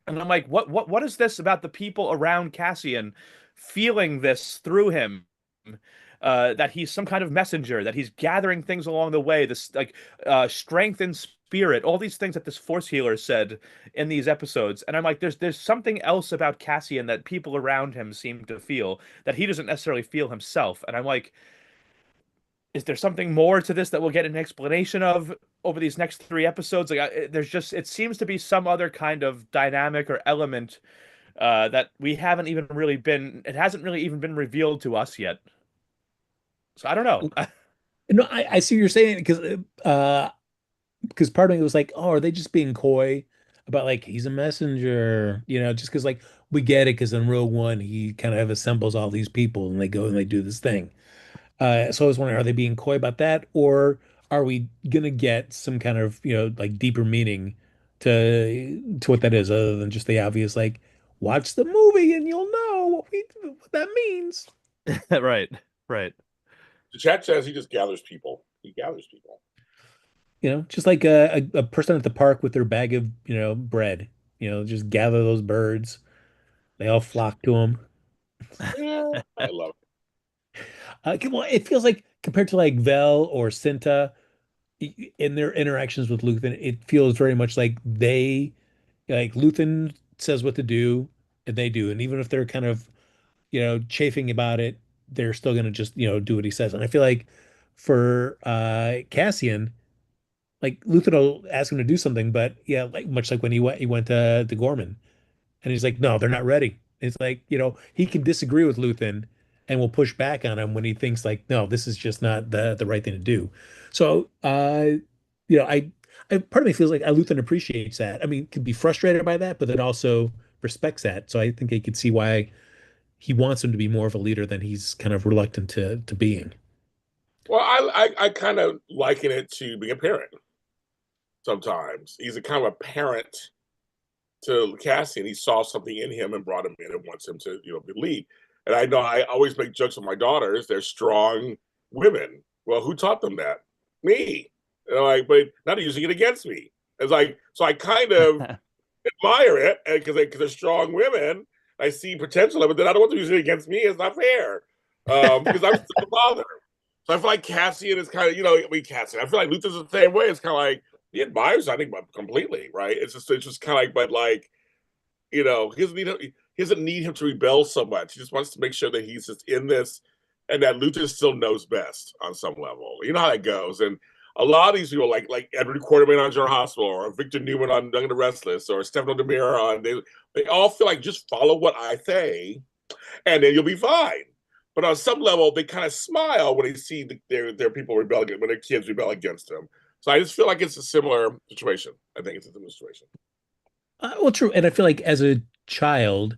And I'm like, what is this about the people around Cassian feeling this through him? That he's some kind of messenger, that he's gathering things along the way, this like strength and spirit, all these things that this force healer said in these episodes. And I'm like, there's something else about Cassian that people around him seem to feel that he doesn't necessarily feel himself. And I'm like, is there something more to this that we'll get an explanation of over these next three episodes? Like, there's just it seems to be some other kind of dynamic or element that we haven't even really been. It hasn't really even been revealed to us yet. So I don't know. No, I see what you're saying because part of me was like, oh, are they just being coy about like he's a messenger, just because like we get it because in Rogue One he kind of assembles all these people and they go and they do this thing. So I was wondering, are they being coy about that, or are we gonna get some kind of like deeper meaning to what that is, other than just the obvious like watch the movie and you'll know what that means. Right, right. The chat says he just gathers people. He gathers people. Just like a person at the park with their bag of bread. Just gather those birds. They all flock to him. Yeah, I love it. Well, it feels like compared to like Vel or Cinta in their interactions with Luthen, it feels very much like like Luthen says what to do and they do. And even if they're kind of, chafing about it, they're still gonna just, do what he says. And I feel like for Cassian, like Luthen will ask him to do something, but yeah, like much like when he went to Gorman. And he's like, no, they're not ready. It's like, he can disagree with Luthen and will push back on him when he thinks like, no, this is just not the right thing to do. So, I part of me feels like Luthen appreciates that. I mean, can be frustrated by that, but then also respects that. So I think I could see why he wants him to be more of a leader than he's kind of reluctant to being. Well, I kind of liken it to being a parent. Sometimes he's a kind of a parent to Cassian. He saw something in him and brought him in and wants him to, lead. And I know I always make jokes with my daughters. They're strong women. Well, who taught them that? Me. Like, but not using it against me. It's like, so I kind of admire it because they're strong women. I see potential of it. Then I don't want them to use it against me. It's not fair because I'm still a father. So I feel like Cassian is kind of, Cassian. I feel like Luther's the same way. It's kind of like he admires, I think, completely, right? It's just kind of like, but like, he doesn't need him to rebel so much. He just wants to make sure that he's just in this, and that Luther still knows best on some level. You know how that goes, and a lot of these people, like Edward Quartermain on General Hospital, or Victor Newman on Young and the Restless, or Stefano Demira on, they all feel like just follow what I say, and then you'll be fine. But on some level, they kind of smile when they see their people rebel when their kids rebel against them. So I just feel like it's a similar situation. I think it's a similar situation. Well, true. And I feel like as a child,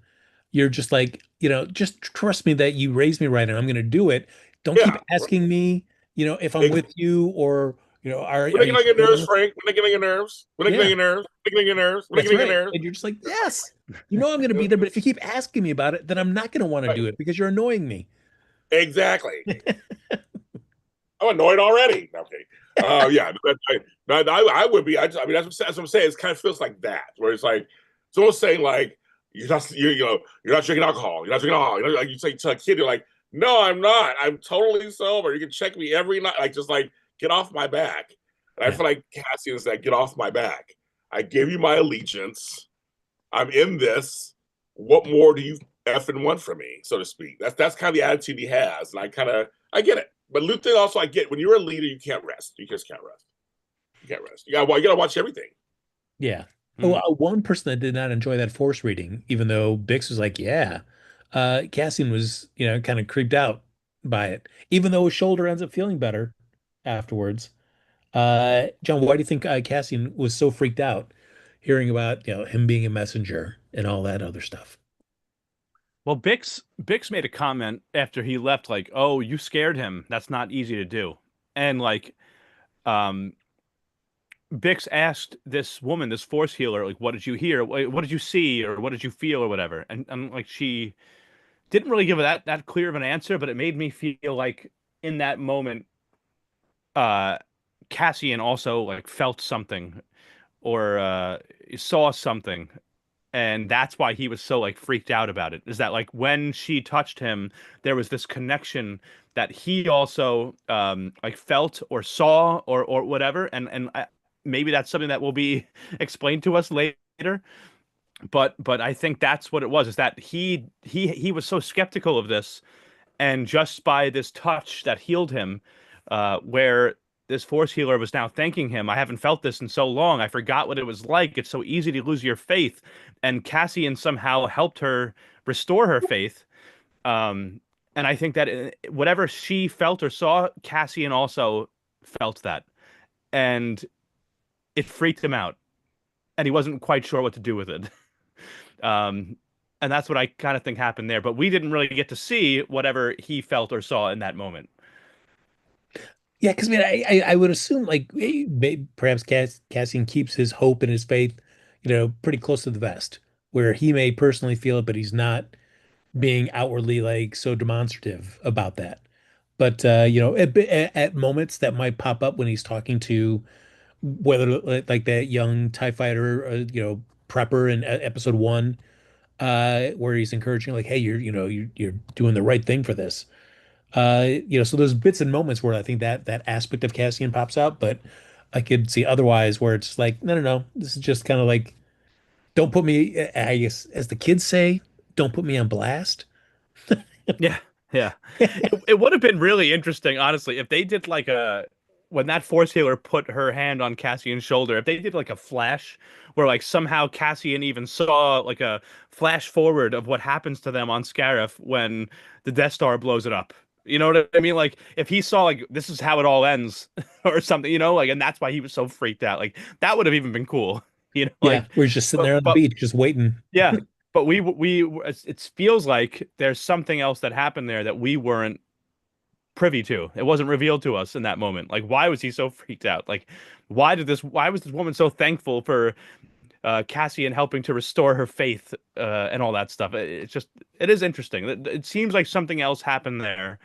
you're just like, just trust me that you raised me right and I'm going to do it. Don't keep Yeah. asking me, if I'm with you or, are When they you get on your nerves, sure? Frank? When they get on your nerves? When they get on Yeah, your nerves? When they get on your nerves? When they that's get on your right. nerves? And you're just like, yes, I'm going to be there. But if you keep asking me about it, then I'm not going to want to Right. do it because you're annoying me. Exactly. I'm annoyed already. Okay. Yeah. I would be. That's what I'm saying. It kind of feels like that, where it's like someone's saying like you're not drinking alcohol. You're not drinking alcohol. Like you say to a kid, you're like, no, I'm not. I'm totally sober. You can check me every night. Like just like get off my back. And I Yeah. feel like Cassian is that get off my back. I gave you my allegiance. I'm in this. What more do you effing want from me, so to speak? That's kind of the attitude he has, and I get it. But Luther also I get when you're a leader, you can't rest. You just can't rest. You can't rest. You gotta watch everything. Yeah. Well, one person that did not enjoy that force reading, even though Bix was like, yeah, Cassian was, kind of creeped out by it, even though his shoulder ends up feeling better afterwards. John, why do you think Cassian was so freaked out hearing about, him being a messenger and all that other stuff? Well, Bix made a comment after he left, like, "Oh, you scared him. That's not easy to do." And like, um, Bix asked this woman, this force healer, like, "What did you hear? What did you see, or what did you feel, or whatever?" And like, she didn't really give that clear of an answer, but it made me feel like in that moment, uh, Cassian also like felt something or saw something, and that's why he was so like freaked out about it. Is that like when she touched him, there was this connection that he also like felt or saw or whatever, and maybe that's something that will be explained to us later. But I think that's what it was. Is that he was so skeptical of this, and just by this touch that healed him, where this force healer was now thanking him. I haven't felt this in so long. I forgot what it was like. It's so easy to lose your faith. And Cassian somehow helped her restore her faith. Um, and I think that whatever she felt or saw, Cassian also felt that. And it freaked him out. And he wasn't quite sure what to do with it. Um, and that's what I kind of think happened there. But we didn't really get to see whatever he felt or saw in that moment. Yeah, because I mean, I would assume like perhaps Cassian keeps his hope and his faith, pretty close to the vest, where he may personally feel it, but he's not being outwardly like so demonstrative about that. But at moments that might pop up when he's talking to whether like that young TIE fighter, prepper in episode one, where he's encouraging like, hey, you're doing the right thing for this. So there's bits and moments where I think that aspect of Cassian pops out, but I could see otherwise where it's like, no, no, no, this is just kind of like, don't put me, I guess, as the kids say, don't put me on blast. Yeah, yeah. It would have been really interesting, honestly, if they did like a when that force healer put her hand on Cassian's shoulder, if they did like a flash where like somehow Cassian even saw like a flash forward of what happens to them on Scarif when the Death Star blows it up. You know what I mean? Like if he saw like this is how it all ends or something, like and that's why he was so freaked out. Like that would have even been cool. Yeah, Like we're just sitting but there on the but beach, just waiting. yeah. but it feels like there's something else that happened there that we weren't privy to. It wasn't revealed to us in that moment. Like, why was he so freaked out? Like, why was this woman so thankful for Cassian helping to restore her faith and all that stuff? It is interesting. It seems like something else happened there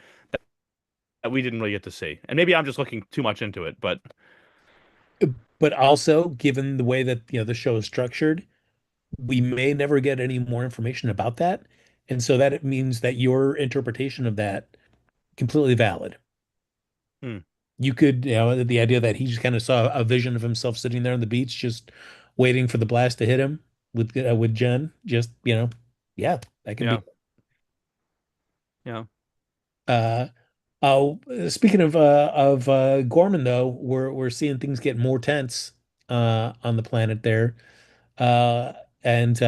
that we didn't really get to see. And maybe I'm just looking too much into it, but But also, given the way that the show is structured, we may never get any more information about that. And so that it means that your interpretation of that completely valid. hmm, You could, the idea that he just kind of saw a vision of himself sitting there on the beach, just waiting for the blast to hit him with Jen. Just, yeah, that can yeah, be. yeah. Uh, oh, speaking of Gorman though, we're seeing things get more tense on the planet there. Uh, and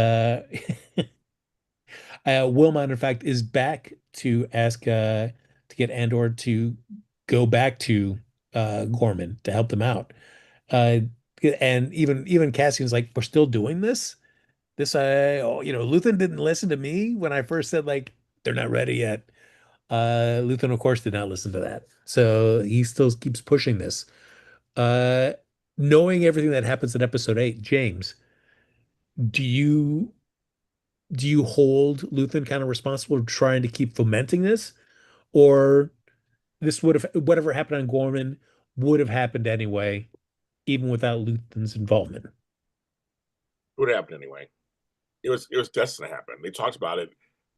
Wilmot, in fact, is back to ask to get Andor to go back to Gorman to help them out. Uh, and even Cassian's like, we're still doing this. Luthen didn't listen to me when I first said like they're not ready yet. Luthen, of course, did not listen to that. So he still keeps pushing this. Uh, Knowing everything that happens in episode 8, James, do you do you hold Luthen kind of responsible for trying to keep fomenting this? Or this would have whatever happened on Gorman would have happened anyway, even without Luthen's involvement? It would happen anyway. It was destined to happen. They talked about it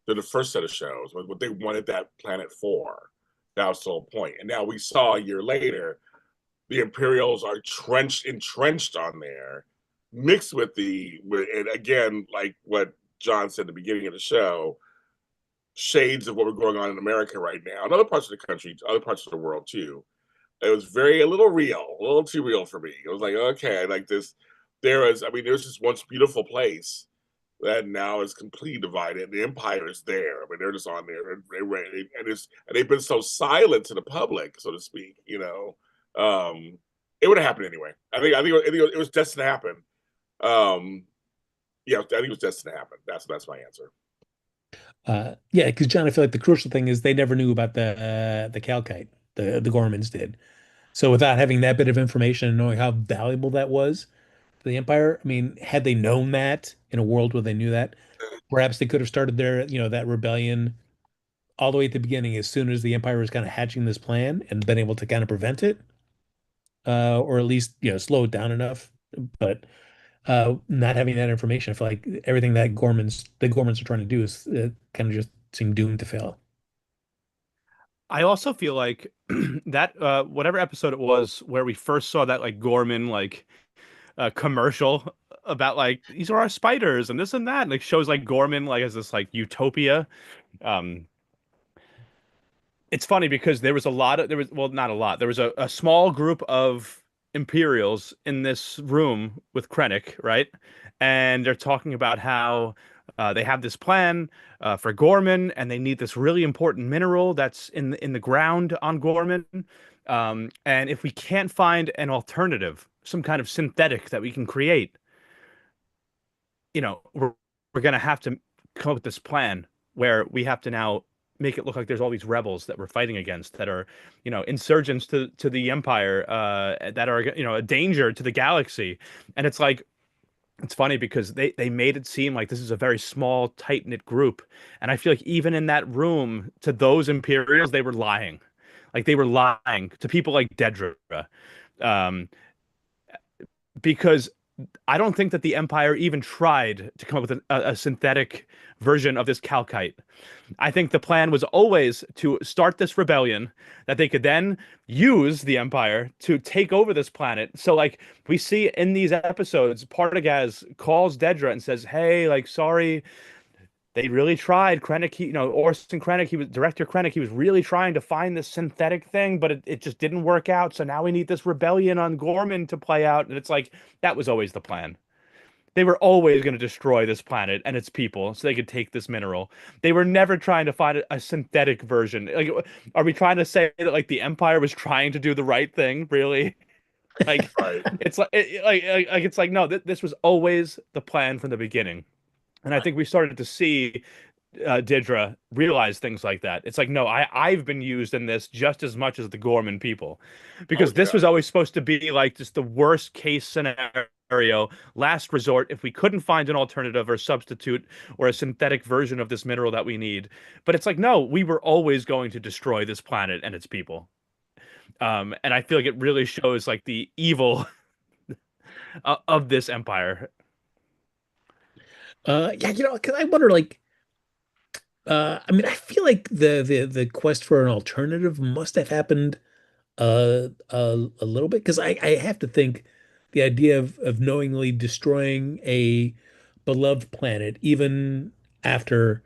in the first set of shows, what they wanted that planet for. That was the whole point. And now we saw a year later, the Imperials are entrenched on there, mixed with and again, like what John said at the beginning of the show, shades of what we're going on in America right now, and other parts of the country, other parts of the world too. It was a little real, a little too real for me. It was like, okay, like this. There's this once beautiful place that now is completely divided. The empire is there. I mean, they're just on there. And they've been so silent to the public, so to speak. It would have happened anyway. I think it was destined to happen. Yeah, I think it was destined to happen. That's my answer. Yeah, because John, I feel like the crucial thing is they never knew about the Calkite. The Gormans did. So without having that bit of information and knowing how valuable that was to the Empire, I mean, had they known that in a world where they knew that, perhaps they could have started that rebellion all the way at the beginning as soon as the Empire was kind of hatching this plan and been able to kind of prevent it, or at least, slow it down enough. But not having that information, I feel like everything that the Gormans are trying to do is kind of just seem doomed to fail. I also feel like that whatever episode it was where we first saw that like Gorman like commercial about like these are our spiders and this and that, and like shows like Gorman like as this like utopia. Um, it's funny because there was well not a lot there was a small group of Imperials in this room with Krennic, right? And they're talking about how they have this plan for Gorman, and they need this really important mineral that's in the ground on Gorman. And if we can't find an alternative, some kind of synthetic that we can create, we're gonna have to come up with this plan where we have to now make it look like there's all these rebels that we're fighting against that are, insurgents to the Empire, that are, a danger to the galaxy. And it's like it's funny because they made it seem like this is a very small, tight-knit group. And I feel like even in that room, to those Imperials, they were lying. Like they were lying to people like Dedra. Um, because I don't think that the Empire even tried to come up with a synthetic version of this calcite. I think the plan was always to start this rebellion that they could then use the Empire to take over this planet. So, like, we see in these episodes, Partagaz calls Dedra and says, "Hey, like, sorry, they really tried. Krennic, Orson Krennic, Director Krennic, he was really trying to find this synthetic thing, but it just didn't work out. So now we need this rebellion on Gorman to play out." And it's like, that was always the plan. They were always going to destroy this planet and its people so they could take this mineral. They were never trying to find a synthetic version. Like, are we trying to say that like the Empire was trying to do the right thing? Really? Like, Right. it's like, it's like no, this was always the plan from the beginning. And I think we started to see Didra realize things like that. It's like, no, I've been used in this just as much as the Gorman people, Oh because this yeah. was always supposed to be like just the worst case scenario, last resort if we couldn't find an alternative or substitute or a synthetic version of this mineral that we need. But it's like, no, we were always going to destroy this planet and its people. And I feel like it really shows like the evil of this empire. Yeah, because I wonder, like, I mean, I feel like the quest for an alternative must have happened a little bit because I have to think the idea of knowingly destroying a beloved planet, even after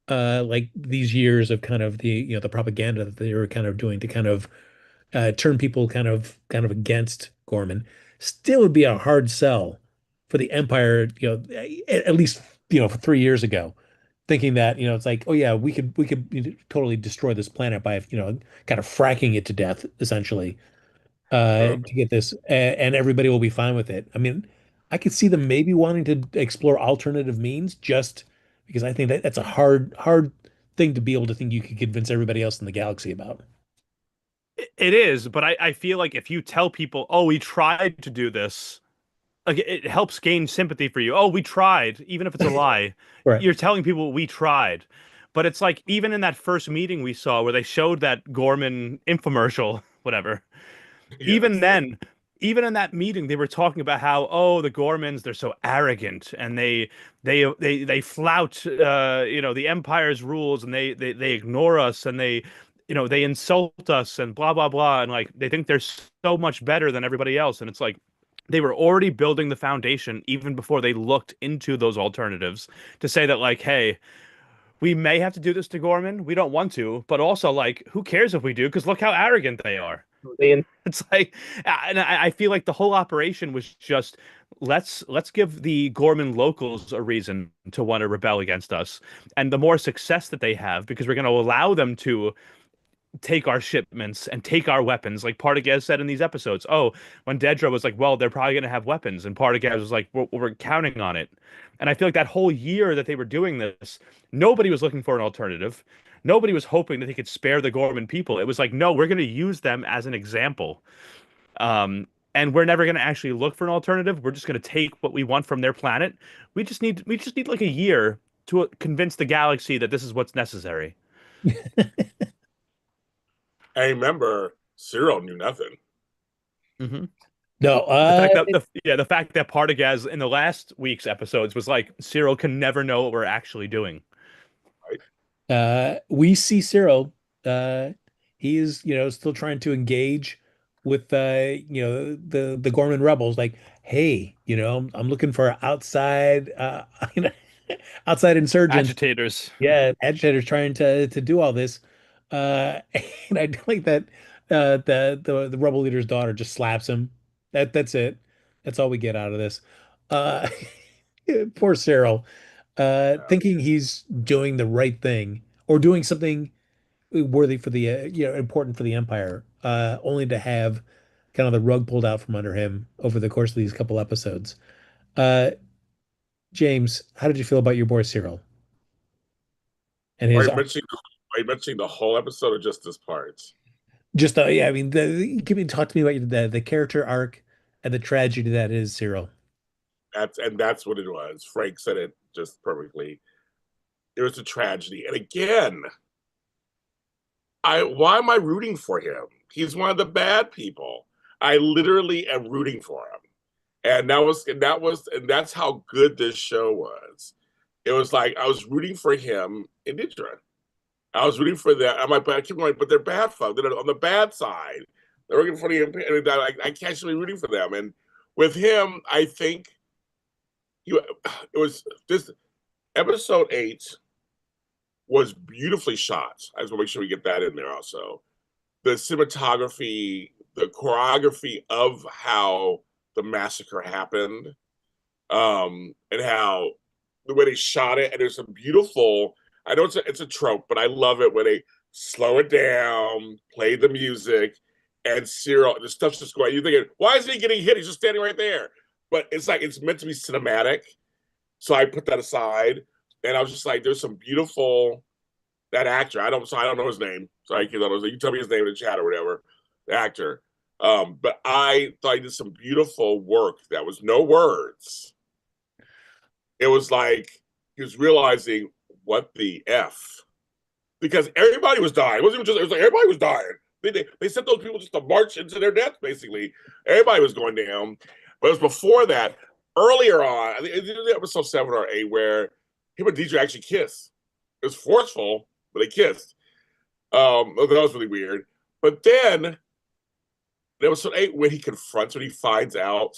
like these years of kind of the propaganda that they were kind of doing to kind of turn people kind of against Gorman, still would be a hard sell for the Empire, at least for 3 years ago, thinking that it's like, oh yeah, we could totally destroy this planet by kind of fracking it to death essentially to get this, and everybody will be fine with it. I mean, I could see them maybe wanting to explore alternative means just because I think that that's a hard thing to be able to think you could convince everybody else in the galaxy about. It is, but I feel like if you tell people, oh, we tried to do this, like it helps gain sympathy for you. Oh, we tried, even if it's a lie. Right. You're telling people we tried. But it's like even in that first meeting we saw where they showed that Gorman infomercial, whatever, even Yes. then, even in that meeting, they were talking about how, oh, the Gormans, they're so arrogant and they flout the Empire's rules, and they ignore us, and they insult us and blah blah blah, and like they think they're so much better than everybody else. And it's like they were already building the foundation even before they looked into those alternatives to say that, like, hey, we may have to do this to Gorman. We don't want to, but also, like, who cares if we do? Because look how arrogant they are. It's like, and I feel like the whole operation was just let's give the Gorman locals a reason to want to rebel against us, and the more success that they have, because we're going to allow them to take our shipments and take our weapons. Like Partagaz said in these episodes, oh, when Dedra was like, well, they're probably going to have weapons. And Partagaz was like, we're counting on it. And I feel like that whole year that they were doing this, nobody was looking for an alternative. Nobody was hoping that they could spare the Gorman people. It was like, no, we're going to use them as an example. And we're never going to actually look for an alternative. We're just going to take what we want from their planet. We just need like a year to convince the galaxy that this is what's necessary. I remember Cyril knew nothing. Mm-hmm. No, The fact that the fact that Partagaz in the last week's episodes was like, Cyril can never know what we're actually doing. Right? we see Cyril. He is, still trying to engage with the Gorman rebels. Like, hey, I'm looking for outside outside insurgents. Agitators. Yeah, agitators trying to do all this. Uh, and I do like that the rebel leader's daughter just slaps him. That's it. That's all we get out of this. Uh, poor Cyril, Yeah. thinking he's doing the right thing or doing something worthy for the important for the Empire, only to have kind of the rug pulled out from under him over the course of these couple episodes. Uh, James, how did you feel about your boy Cyril and Are his you mentioning the whole episode or just this part? just yeah, I mean, talk to me about the character arc and the tragedy that is Cyril. That's what it was. Frank said it just perfectly. It was a tragedy. And again, why am I rooting for him? He's one of the bad people. I literally am rooting for him. And that's how good this show was. It was like I was rooting for him in Nidra. I was rooting for them. I'm like, but I keep going, but they're bad folks. They're on the bad side. They're working for the and I can't actually rooting for them. And with him, I think it was this episode 8 was beautifully shot. I just want to make sure we get that in there also. The cinematography, the choreography of how the massacre happened, and how the way they shot it, and there's some beautiful. I know it's a trope, but I love it when they slow it down, play the music, and Cyril, the stuff's just going. You're thinking, why is he getting hit? He's just standing right there. But it's like it's meant to be cinematic, So I put that aside, and I was just like, there's some beautiful that actor. I don't know his name. Sorry, kids. You tell me his name in the chat or whatever. The actor. But I thought he did some beautiful work. That was no words. It was like he was realizing what the f, because everybody was dying. It wasn't even just. It was like everybody was dying. They sent those people just to march into their death. Basically, everybody was going down. But it was before that. Earlier on, I think it was episode 7 or 8 where him and Deidre actually kiss. It was forceful, but they kissed. That was really weird. But then there was 8 when he confronts her, he finds out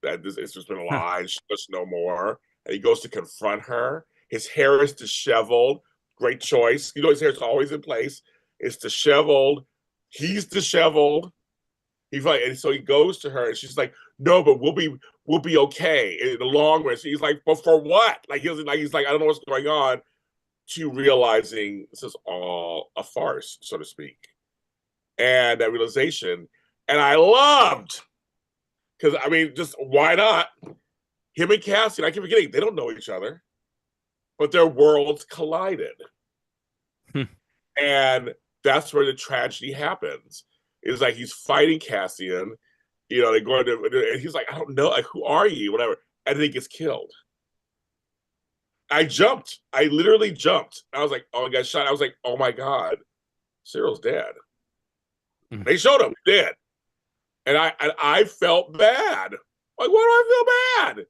that it's just been a lie, she does no more. And he goes to confront her. His hair is disheveled. Great choice. You know, his hair's always in place. It's disheveled. He's disheveled. And so he goes to her, and she's like, "No, but we'll be okay in the long run." So he's like, "But for what?" Like he's like, "I don't know what's going on." To realizing this is all a farce, so to speak, and that realization, and I loved, because I mean, just why not? Him and Cassie, I keep forgetting they don't know each other, but their worlds collided, and that's where the tragedy happens. It's like he's fighting Cassian, you know, they're going to, and he's like, "I don't know, like, who are you?" Whatever, and then he gets killed. I jumped. I literally jumped. I was like, "Oh, I got shot." I was like, "Oh my God, Cyril's dead." They showed him dead, and I felt bad. Like, why do I feel bad?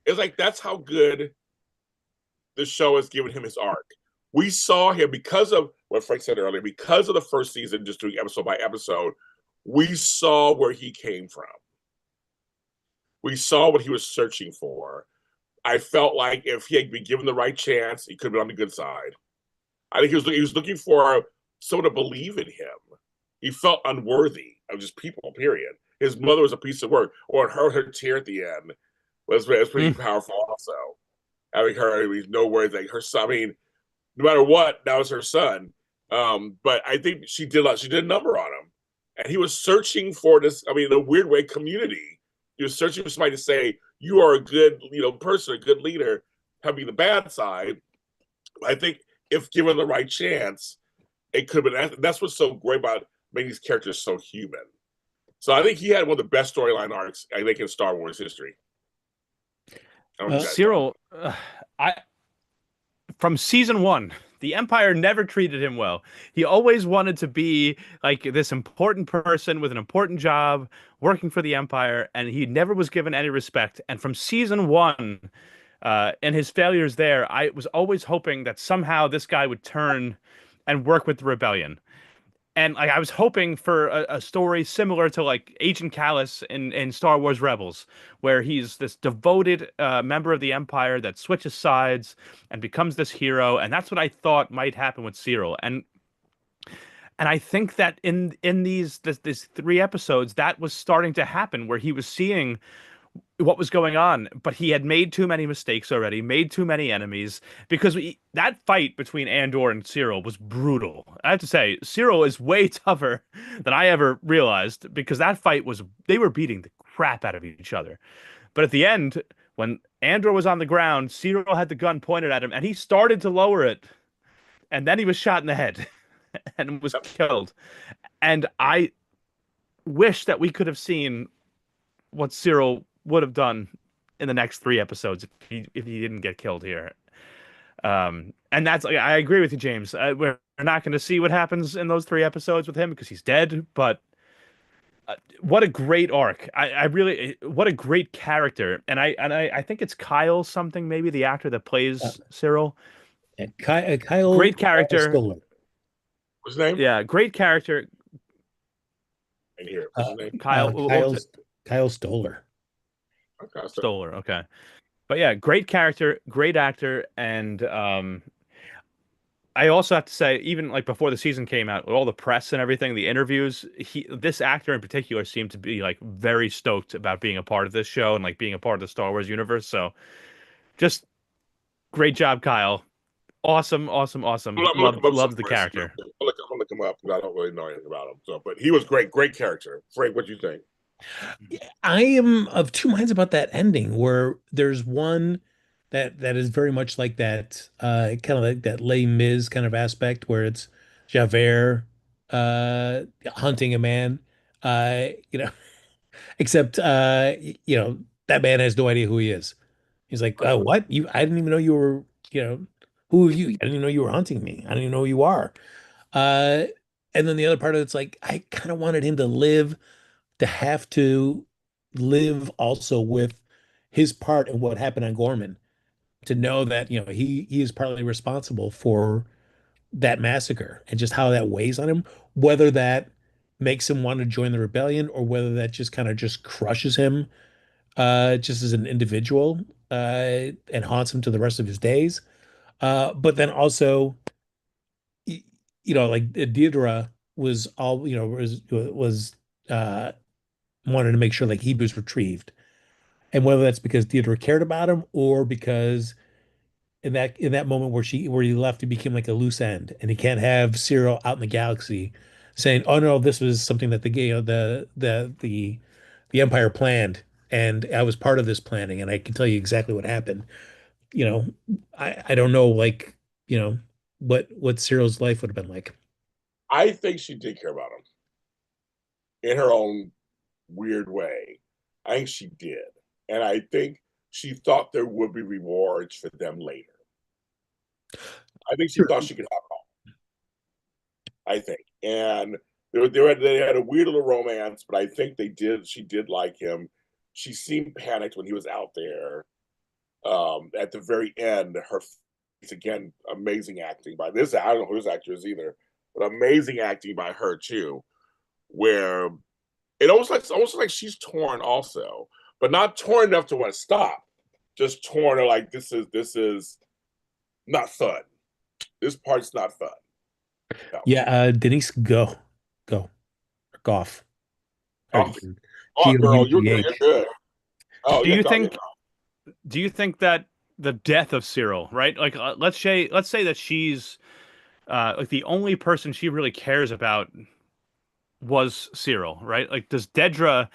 It's like that's how good the show has given him his arc. We saw him because of what Frank said earlier, because of the first season, just doing episode by episode. We saw where he came from. We saw what he was searching for. I felt like if he had been given the right chance, he could have been on the good side. I think he was looking for someone to believe in him. He felt unworthy of just people, period. His mother was a piece of work, or her tear at the end was pretty powerful also. Having her, no words, like her son, I mean, no matter what, that was her son. But I think she did a number on him. And he was searching for this, I mean, in a weird way, community. He was searching for somebody to say, you are a good, person, a good leader, having the bad side. I think if given the right chance, it could have been. That's what's so great about making these characters so human. So I think he had one of the best storyline arcs, I think, in Star Wars history. Cyril, from season 1, the Empire never treated him well. He always wanted to be like this important person with an important job, working for the Empire, and he never was given any respect. And from season 1, and his failures there, I was always hoping that somehow this guy would turn and work with the rebellion. And like I was hoping for a story similar to like Agent Callus in Star Wars Rebels, where he's this devoted member of the Empire that switches sides and becomes this hero. And that's what I thought might happen with Cyril. And I think that in these 3 episodes, that was starting to happen, where he was seeing what was going on, but he had made too many mistakes already, made too many enemies, because that fight between Andor and Cyril was brutal. I have to say, Cyril is way tougher than I ever realized, because that fight they were beating the crap out of each other. But at the end, when Andor was on the ground, Cyril had the gun pointed at him, and he started to lower it, and then he was shot in the head and was killed. And I wish that we could have seen what Cyril would have done in the next 3 episodes if he didn't get killed here. And that's like, I agree with you, James. We're not going to see what happens in those 3 episodes with him because he's dead. But what a great arc! I really, what a great character. And I think it's Kyle something, maybe the actor that plays Cyril. Kyle, great character. Stoller. What's his name? Yeah, great character. And here, what's his name? Kyle Stoller. Okay, Stoller. Okay. But yeah, great character, great actor, and I also have to say, even like before the season came out, with all the press and everything, the interviews, this actor in particular seemed to be like very stoked about being a part of this show and like being a part of the Star Wars universe. So, just great job, Kyle. Awesome. Love the character. I'll look him up because I don't really know anything about him. So, but he was great character. Frank, what do you think? I am of 2 minds about that ending, where there's one that is very much like that kind of like that Les Mis kind of aspect where it's Javert hunting a man. You know, except that man has no idea who he is. He's like, Right. what? I didn't even know you were, who are you? I didn't even know you were hunting me. I didn't even know who you are. Uh, and then the other part of it's like, I kind of wanted him to have to live also with his part in what happened on Gorman, to know that, he is partly responsible for that massacre and just how that weighs on him, whether that makes him want to join the rebellion or whether that just kind of just crushes him just as an individual and haunts him to the rest of his days. But then also, like Deirdre was all, was uh, wanted to make sure like he was retrieved, and whether that's because Deirdre cared about him or because in that moment where he left, he became like a loose end, and he can't have Cyril out in the galaxy saying, "Oh no, this was something that the Empire planned, and I was part of this planning, and I can tell you exactly what happened." You know, I don't know, like, what Cyril's life would have been like. I think she did care about him in her own weird way. I think she did. And I think she thought there would be rewards for them later. I think she Sure. thought she could have it all. I think. And they had a weird little romance, but I think she did like him. She seemed panicked when he was out there. At the very end, her face, again, amazing acting by this. I don't know who this actor is either, but amazing acting by her too, where it's almost like she's torn also, but not torn enough to want to stop. Just torn to like this is not fun. This part's not fun. No. Yeah, Denise, go, or Goff, or Oh, oh girl, you're Gough. good. Oh Do yeah, you go, yeah. think do you think that the death of Cyril, right? Like let's say that she's like the only person she really cares about was Cyril, right? Like does Dedra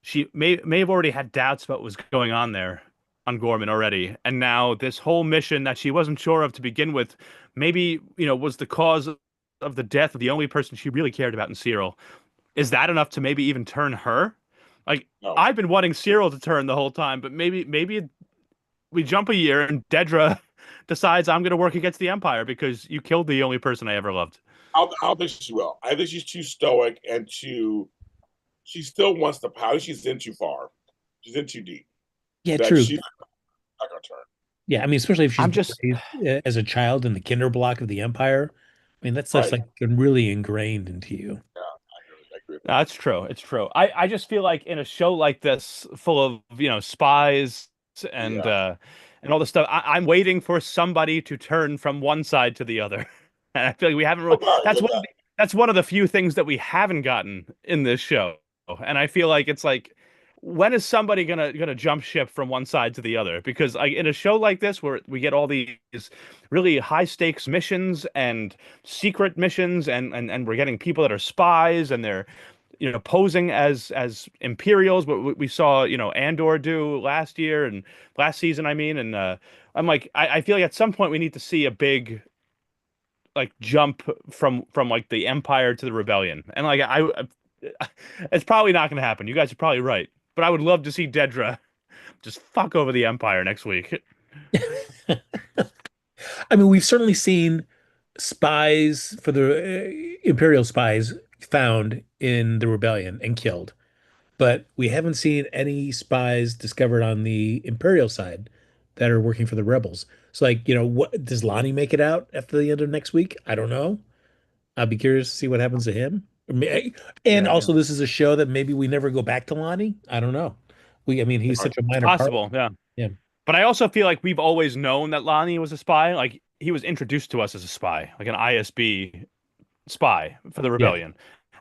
she may have already had doubts about what was going on there on Gorman already, and now this whole mission that she wasn't sure of to begin with, maybe was the cause of the death of the only person she really cared about in Cyril. Is that enough to maybe even turn her? Like No, I've been wanting Cyril to turn the whole time, but maybe we jump a year and Dedra decides I'm going to work against the Empire because you killed the only person I ever loved. I don't think she will. I think she's too stoic and too. She still wants the power. She's in too far. She's in too deep. Yeah, That true. she's not gonna turn. Yeah, I mean, especially if she's I'm been just raised as a child in the kinder block of the Empire. I mean, that stuff's Right. like really ingrained into you. Yeah, I agree with No, that. it's true. It's true. I just feel like in a show like this, full of spies and Yeah. uh, and all this stuff, I'm waiting for somebody to turn from one side to the other, and I feel like we haven't really. Oh, God, That's yeah, one. yeah. That's one of the few things that we haven't gotten in this show, and I feel like it's like, when is somebody gonna jump ship from one side to the other? Because like in a show like this, where we get all these really high stakes missions and secret missions, and we're getting people that are spies and they're posing as Imperials, what we saw, Andor do last year and last season, I mean, and I'm like, I feel like at some point we need to see a big like jump from like the Empire to the Rebellion, and like it's probably not going to happen. You guys are probably right, but I would love to see Dedra just fuck over the Empire next week. I mean, we've certainly seen spies for the Imperial spies found in the rebellion and killed, but we haven't seen any spies discovered on the Imperial side that are working for the rebels. So, like, what does Lonnie make it out after the end of next week? I don't know. I'll be curious to see what happens to him. And Yeah, yeah. also, this is a show that maybe we never go back to Lonnie. I don't know. I mean, he's Right. such a It's minor part. possible, yeah. Yeah. But I also feel like we've always known that Lonnie was a spy. Like he was introduced to us as a spy, like an ISB spy for the Yeah. rebellion.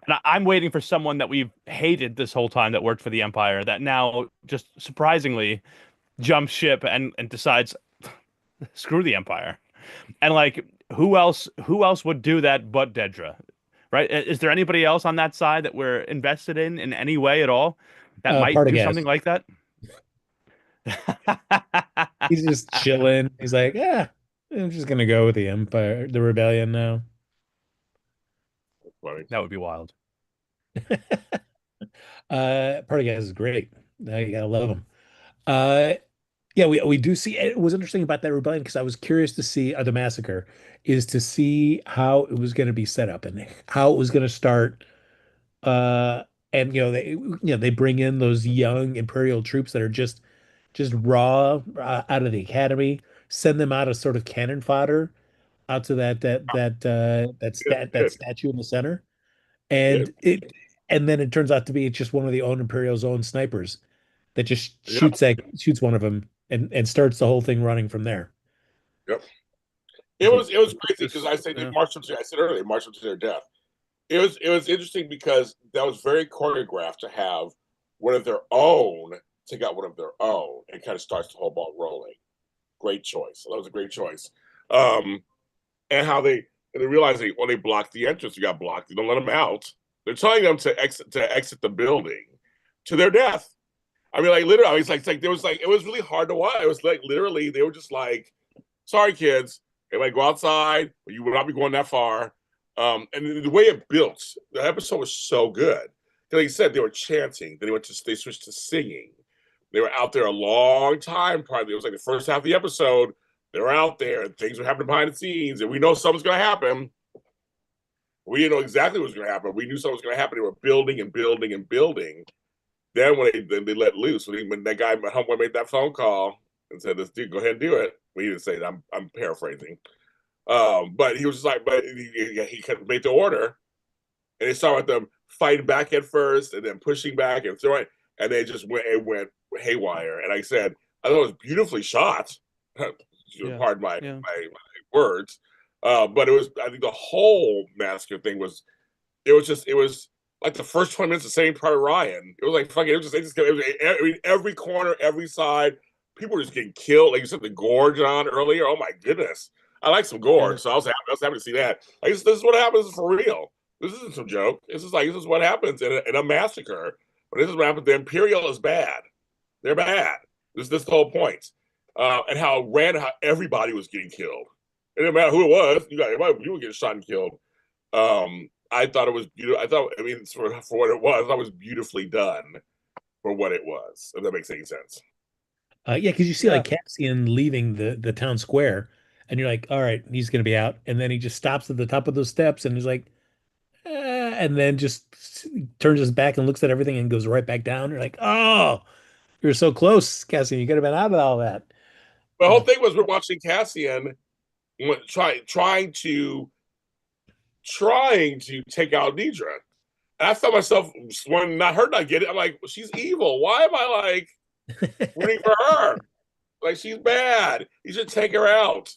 And I'm waiting for someone that we've hated this whole time that worked for the Empire that now just surprisingly jumps ship and decides screw the Empire. And like who else would do that but Dedra? Right? Is there anybody else on that side that we're invested in any way at all that might do something Partagaz. like that? He's just chilling. He's like, yeah, I'm just gonna go with the Empire, the rebellion now. Funny. That would be wild. Party guys is great. You gotta love him. Uh, yeah, we do see. It was interesting about that rebellion because I was curious to see the massacre is to see how it was going to be set up and how it was going to start. Uh, and they bring in those young Imperial troops that are just raw out of the academy, send them out as sort of cannon fodder out to Good, that good. statue in the center, They did. and then it turns out to be just one of the own Imperial's own snipers that just Yeah. shoots one of them and starts the whole thing running from there. Yep. Is it It was crazy because this? I said they Yeah. marched them to. I said earlier, they marched them to their death. It was interesting because that was very choreographed to have one of their own take out one of their own and kind of starts the whole ball rolling. Great choice. That was a great choice. Um, and how they realize they blocked the entrance. You got blocked. You don't let them out. They're telling them to exit the building to their death. I mean, like literally, it's like there was like it was really hard to watch. It was like literally they were just like, "Sorry, kids, everybody go outside. You will not be going that far." And the way it built, the episode was so good. Like you said, they were chanting. Then they switched to singing. They were out there a long time. Probably it was like the first half of the episode. They were out there, and things were happening behind the scenes, and we know something's going to happen. We didn't know exactly what was going to happen. We knew something was going to happen. They were building and building and building. Then they let loose, when that guy, my homeboy, made that phone call and said, "Let's go ahead and do it." Well, he didn't say that. I'm paraphrasing. But he was just like, but he made the order, and they started them fighting back at first, and then pushing back and throwing, and they just went haywire. And like I said, I thought it was beautifully shot. Yeah. Pardon Yeah. my words, but it was. I think the whole massacre thing was. It was like the first 20 minutes of Saving Private Ryan. It was like fucking. It was I mean, every corner, every side. People were just getting killed. Like you said, the gorge on earlier. Oh my goodness. I like some gore, Yeah. so I was happy to see that. Like, this is what happens for real. This isn't some joke. This is what happens in a massacre. But this is what happens. The Imperial is bad. They're bad. This is the whole point. And how everybody was getting killed. It didn't matter who it was. You were getting shot and killed. I thought it was beautiful. I mean, for what it was, I thought it was beautifully done for what it was. If that makes any sense. Yeah, because you see Yeah. like Cassian leaving the town square, and you're like, all right, he's gonna be out, and then he just stops at the top of those steps, and he's like, and then just turns his back and looks at everything and goes right back down. You're like, oh, you're so close, Cassian. You could have been out of all that. The whole Uh, thing was we're watching Cassian trying to take out Nidra. And I felt myself when not her not get it. I'm like, well, she's evil. Why am I like rooting for her? Like she's bad. You should take her out.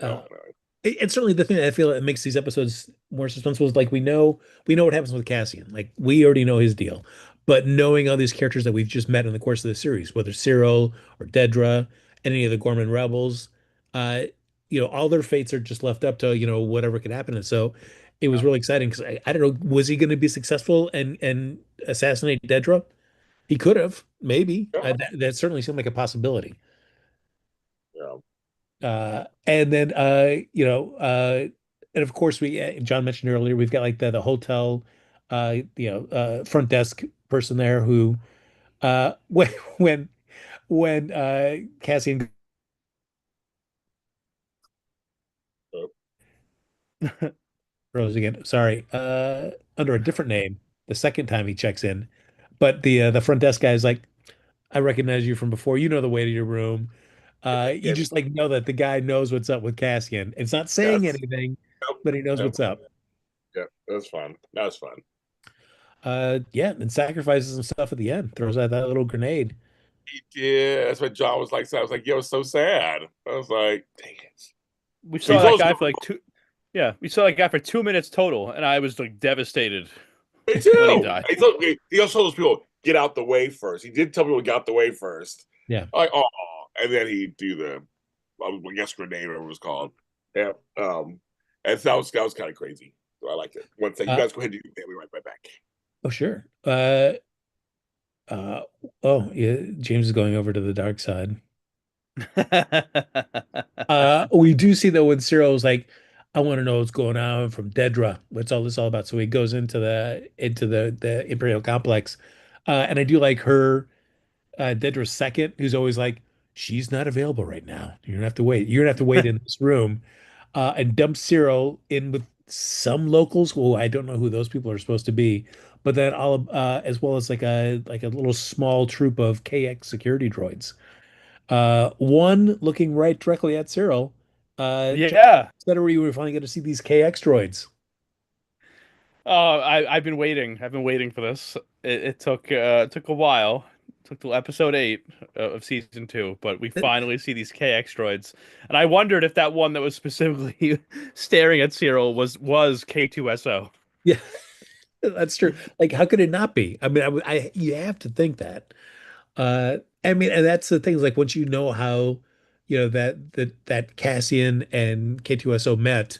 uh, Oh no. and certainly the thing that I feel that makes these episodes more suspenseful is like we know what happens with Cassian. Like we already know his deal. But knowing all these characters that we've just met in the course of the series, whether Cyril or Dedra, any of the Gorman rebels, uh, all their fates are just left up to, whatever could happen. And so it was really exciting because I don't know, was he going to be successful and assassinate Dedra? He could have, maybe. Yeah. That certainly seemed like a possibility. Yeah. And then and of course John mentioned earlier we've got like the hotel front desk person there who when Cassian So, Rose again, sorry, under a different name the second time he checks in, but the front desk guy is like, I recognize you from before. You know the way to your room. You yeah. just like know that the guy knows what's up with Cassian. It's not saying Yes. anything, Yep. but he knows Yep. what's up. Yeah. That was fun. That was fun. Yeah, and sacrifices some stuff at the end. Throws out that little grenade. He did. That's what John was like. So I was like, yo, it's so sad. I was like, dang it. We But saw he's that always guy for like two. Yeah, we saw that guy for 2 minutes total, and I was like devastated me when he too. died. He also told those people, get out the way first. He did tell people to get out the way first. Yeah. Like, oh, and then he do the I guess grenade, whatever it was called. Yeah. And so that was kind of crazy. So I liked it. One thing, you Uh, guys go ahead and do that. We'll be right back. oh, sure. Uh, oh, yeah, James is going over to the dark side. We do see though when Cyril's like, I want to know what's going on from Dedra. What's all this all about? So he goes into the Imperial complex, and I do like her, Dedra's second, who's always like, she's not available right now. You're gonna have to wait. You're gonna have to wait in this room, and dump Cyril in with some locals who I don't know who those people are supposed to be, but then all as well as like a little small troop of KX security droids. One looking right directly at Cyril. Just Yeah. said we were finally going to see these KX droids. Oh, I've been waiting. I've been waiting for this. It took a while. It took till episode 8 of season 2, but we finally see these KX droids. And I wondered if that one that was specifically staring at Cyril was K2SO. Yeah, that's true. Like, how could it not be? I mean, you have to think that. I mean, and that's the thing. Is like once you know how, that Cassian and K2SO met,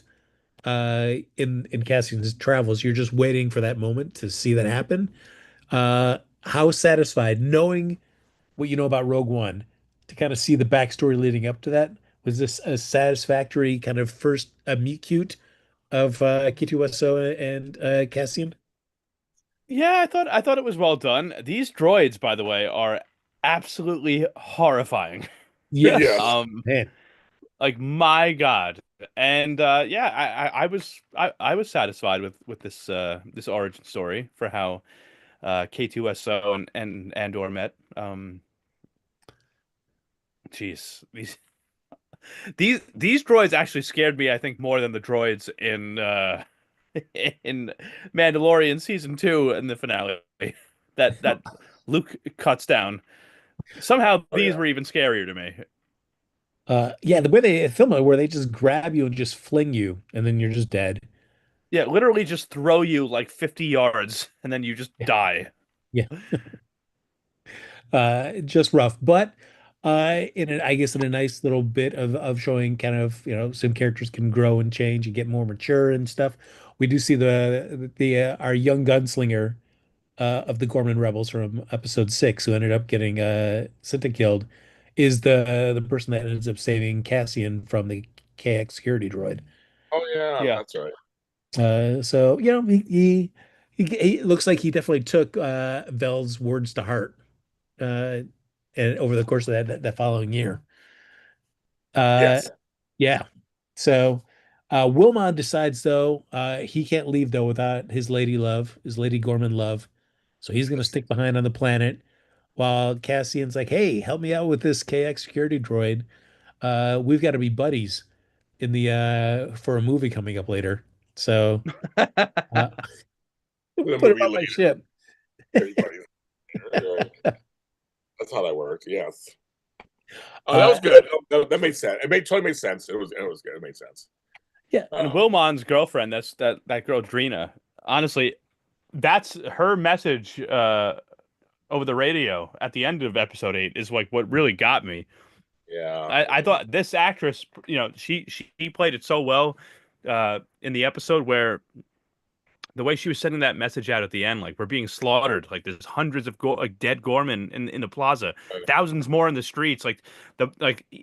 in Cassian's travels, you're just waiting for that moment to see that happen. How satisfied, knowing what you know about Rogue One, to kind of see the backstory leading up to that, was this a satisfactory kind of first meet cute of K2SO and Cassian? Yeah, I thought it was well done. These droids, by the way, are absolutely horrifying. Yes, Yes. man. Like my God. And yeah, I was satisfied with this this origin story for how K2SO and Andor met. Jeez, these droids actually scared me, I think, more than the droids in in Mandalorian season 2 in the finale. That Luke cuts down. Somehow Oh these yeah. were even scarier to me. Yeah, the way they film it, where they just grab you and just fling you, and then you're just dead. Yeah, literally just throw you like 50 yards and then you just Yeah, die. yeah. Just rough, but I guess in a nice little bit of showing kind of, some characters can grow and change and get more mature and stuff. We do see the our young gunslinger of the Gorman Rebels from episode 6, who ended up getting Cinta killed, is the person that ends up saving Cassian from the KX security droid. Oh yeah, Yeah. that's right. So he looks like he definitely took Vel's words to heart, uh, and over the course of that following year. Uh, Yes. yeah. So Wilmot decides though he can't leave though without his lady love, his Lady Gorman love. So he's gonna stick behind on the planet while Cassian's like, "Hey, help me out with this KX security droid. We've got to be buddies in the for a movie coming up later." So uh, The put him movie on my later. ship. Everybody's there. Right. That's how that works. Yes. Oh, that Uh, was good. That made sense. Totally made sense. It was good. It made sense. yeah, And Um, Wilmon's girlfriend, that girl Drina. Honestly, that's her message over the radio at the end of episode 8 is like what really got me. yeah. I thought this actress, she played it so well in the episode where the way she was sending that message out at the end, like we're being slaughtered, like there's hundreds of like dead Gorman in the plaza, thousands more in the streets. Like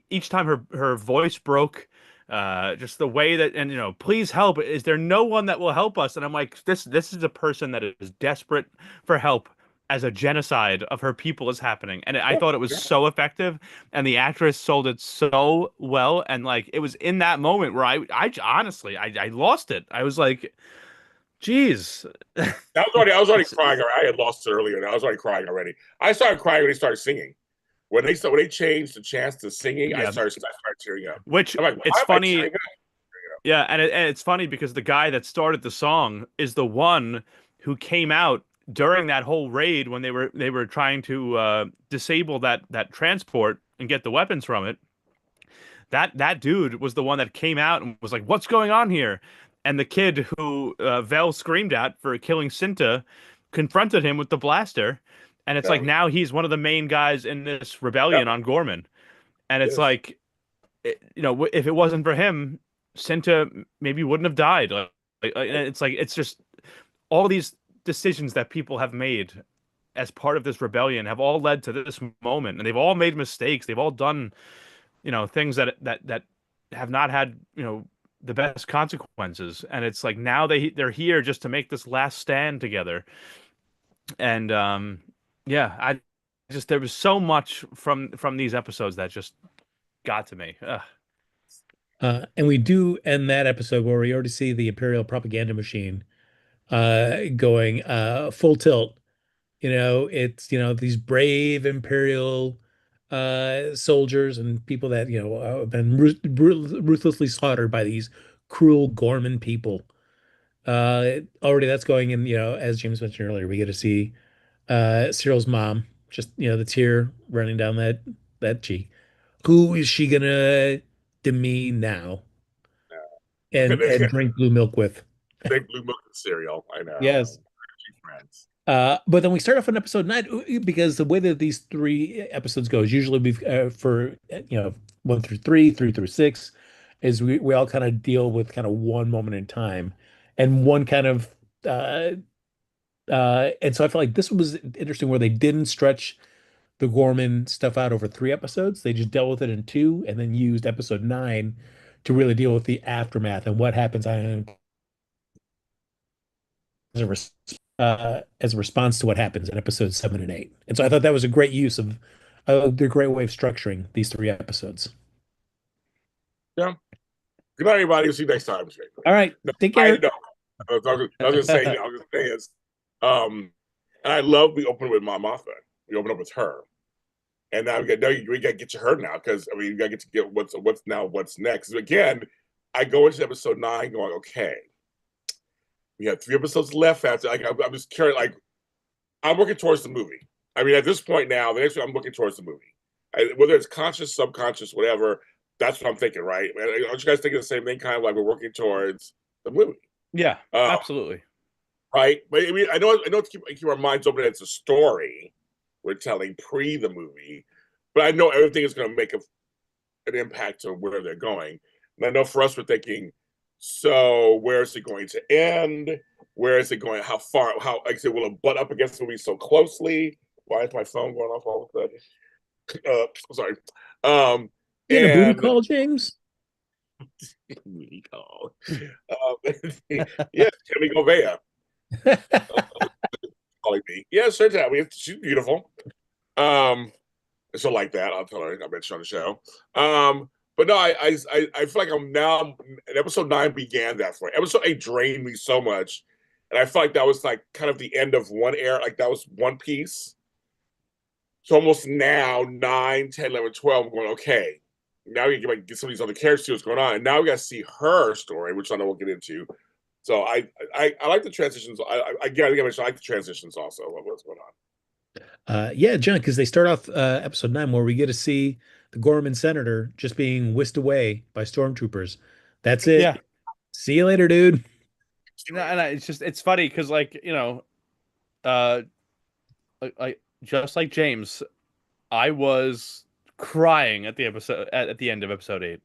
each time her voice broke, just the way that, and please help. Is there no one that will help us? And I'm like, this is a person that is desperate for help as a genocide of her people is happening. And I Yeah, thought it was yeah. so effective, and the actress sold it so well. And like it was in that moment where I honestly I lost it. I was like, Jeez. I was already It's crying. I had lost it earlier, and I was already crying already. I started crying when they started singing. When they changed the chance to singing, I yeah. started tearing up. Which I'm like, it's why am I funny. tearing up? Yeah, and it's funny because the guy that started the song is the one who came out during that whole raid when they were trying to disable that transport and get the weapons from it. That dude was the one that came out and was like, "What's going on here?" And the kid who Vel screamed at for killing Cinta confronted him with the blaster. And it's Yeah, like now he's one of the main guys in this yeah, rebellion on Gorman. And it's yes. like, if it wasn't for him, Cinta maybe wouldn't have died. It's like it's just all these decisions that people have made, as part of this rebellion have all led to this moment, and they've all made mistakes. They've all done, things that have not had, the best consequences. And it's like now they're here just to make this last stand together. And yeah, I just there was so much from these episodes that just got to me. Ugh. And we do end that episode where we already see the Imperial propaganda machine going full tilt. It's these brave Imperial soldiers and people that have been ruthlessly slaughtered by these cruel Gorman people. Already that's going in, as James mentioned earlier, we get to see Cyril's mom, just the tear running down that cheek. Who is she gonna demean now and drink blue milk with? Big blue milk and cereal. I know. Yes. Friends. But then we start off on episode 9 because the way that these 3 episodes go is usually we've for 1 through 3, 3 through 6, is we all kind of deal with kind of one moment in time and one kind of and so I feel like this was interesting where they didn't stretch the Gorman stuff out over 3 episodes. They just dealt with it in 2 and then used episode 9 to really deal with the aftermath and what happens as a response to what happens in episodes 7 and 8. And so I thought that was a great use of the great way of structuring these 3 episodes. Yeah. Good night, everybody. See you next time. All right. No, take care. I was going to say, is, and I love we open with Mom Martha. We open up with her. And now we got to get to her now because, we got to get what's next. Again, I go into episode 9 going, okay, we have 3 episodes left after. I'm just curious, I'm working towards the movie. At this point now, the next one I'm looking towards the movie. Whether it's conscious, subconscious, whatever, that's what I'm thinking, right? Aren't you guys thinking the same thing, kind of like we're working towards the movie? Yeah, absolutely. Right? But I know to keep our minds open. It's a story we're telling pre the movie, but I know everything is going to make an impact to where they're going. And I know for us, we're thinking, so where is it going to end? Where is it going? How far? How, like I said, will it butt up against the movie so closely? Why is my phone going off all of a sudden? Sorry. You had a booty call, James? Booty call. Yes, Tammy Govea. Calling me. Yeah, sure. She's beautiful. So like that, I'll tell her. I mentioned on the show. But no, I feel like I'm now. Episode 9 began that for me. Episode 8 drained me so much, and I felt like that was like kind of the end of one era. Like that was one piece. So almost now 9, 10, 11, 12. I'm going, okay. Now we can get some of these other characters see what's going on, and now we got to see her story, which I know we'll get into. So I like the transitions. I like the transitions also of what's going on. Yeah, John, because they start off episode 9 where we get to see the Gorman senator just being whisked away by stormtroopers. That's it. Yeah. See you later, dude. And it's funny because just like James, I was crying at the episode at the end of episode 8,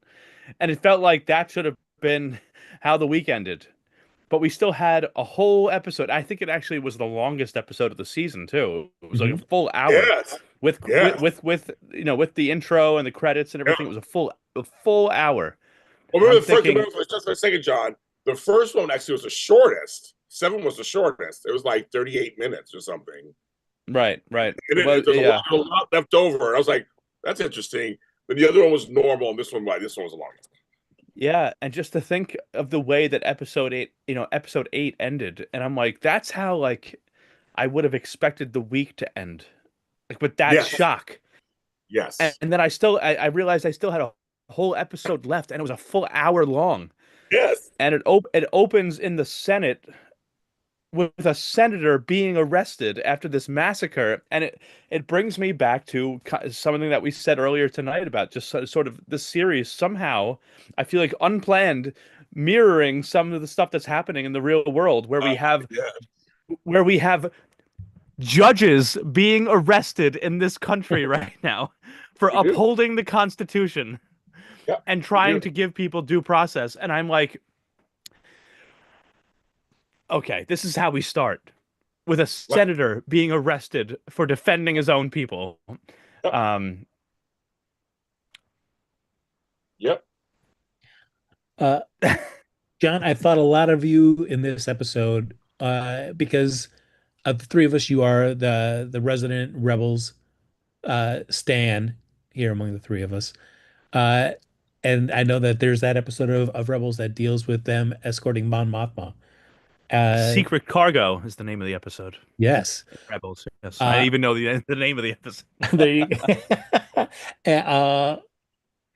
and it felt like that should have been how the week ended. But we still had a whole episode. I think it actually was the longest episode of the season too. It was like a full hour with the intro and the credits and everything. It was a full hour. Well, remember just for a second, John. The first one actually was the shortest. 7 was the shortest. It was like 38 minutes or something. Right. And there's a lot left over. And I was like, that's interesting. But the other one was normal, and this one was the longest. Yeah, and just to think of the way that episode 8 ended, and I'm like, that's how I would have expected the week to end, with that shock. Yes. And then I realized I still had a whole episode left, and it was a full hour long. Yes. And it opens in the Senate with a senator being arrested after this massacre, and it brings me back to something that we said earlier tonight about just sort of the series somehow, I feel like unplanned, mirroring some of the stuff that's happening in the real world where we have judges being arrested in this country right now for upholding the Constitution and trying to give people due process. And I'm like, okay, this is how we start. with a Like, senator being arrested for defending his own people. yep, Um, yep. Uh, John, I thought a lot of you in this episode, because of the three of us, you are the resident rebels, Stan here among the three of us. Uh, and I know that there's that episode of Rebels that deals with them escorting Mon Mothma. Uh, Secret Cargo is the name of the episode. yes. Rebels. Yes, I Uh, even know the name of the episode. there you go. Uh,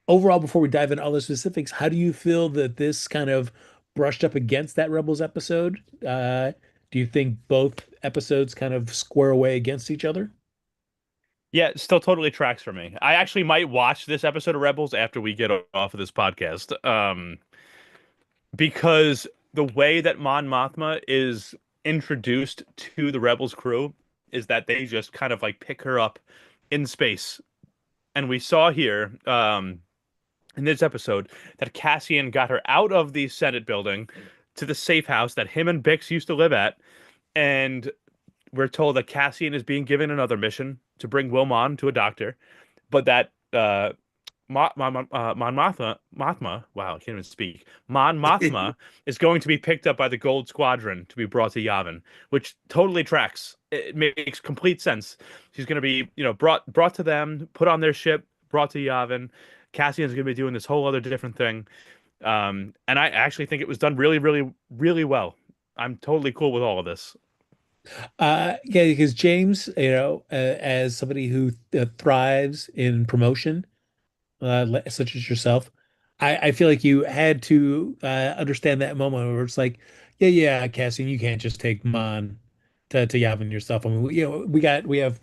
Overall, before we dive into all the specifics, how do you feel that this kind of brushed up against that Rebels episode? Do you think both episodes kind of square away against each other? Yeah, it still totally tracks for me. I actually might watch this episode of Rebels after we get off of this podcast. Because the way that Mon Mothma is introduced to the Rebels crew is that they just kind of like pick her up in space. And we saw here, in this episode, that Cassian got her out of the Senate building to the safe house that him and Bix used to live at. And we're told that Cassian is being given another mission to bring Wilmon to a doctor, but that Mon Mothma, wow, I can't even speak. Mon Mothma is going to be picked up by the Gold Squadron to be brought to Yavin, which totally tracks. It makes complete sense. She's going to be, brought to them, put on their ship, brought to Yavin. Cassian's going to be doing this whole other different thing. And I actually think it was done really, really, really well. I'm totally cool with all of this. Yeah, because James, as somebody who thrives in promotion, such as yourself, I feel like you had to understand that moment where it's like, yeah, yeah, Cassian, you can't just take Mon to Yavin yourself. I mean, we have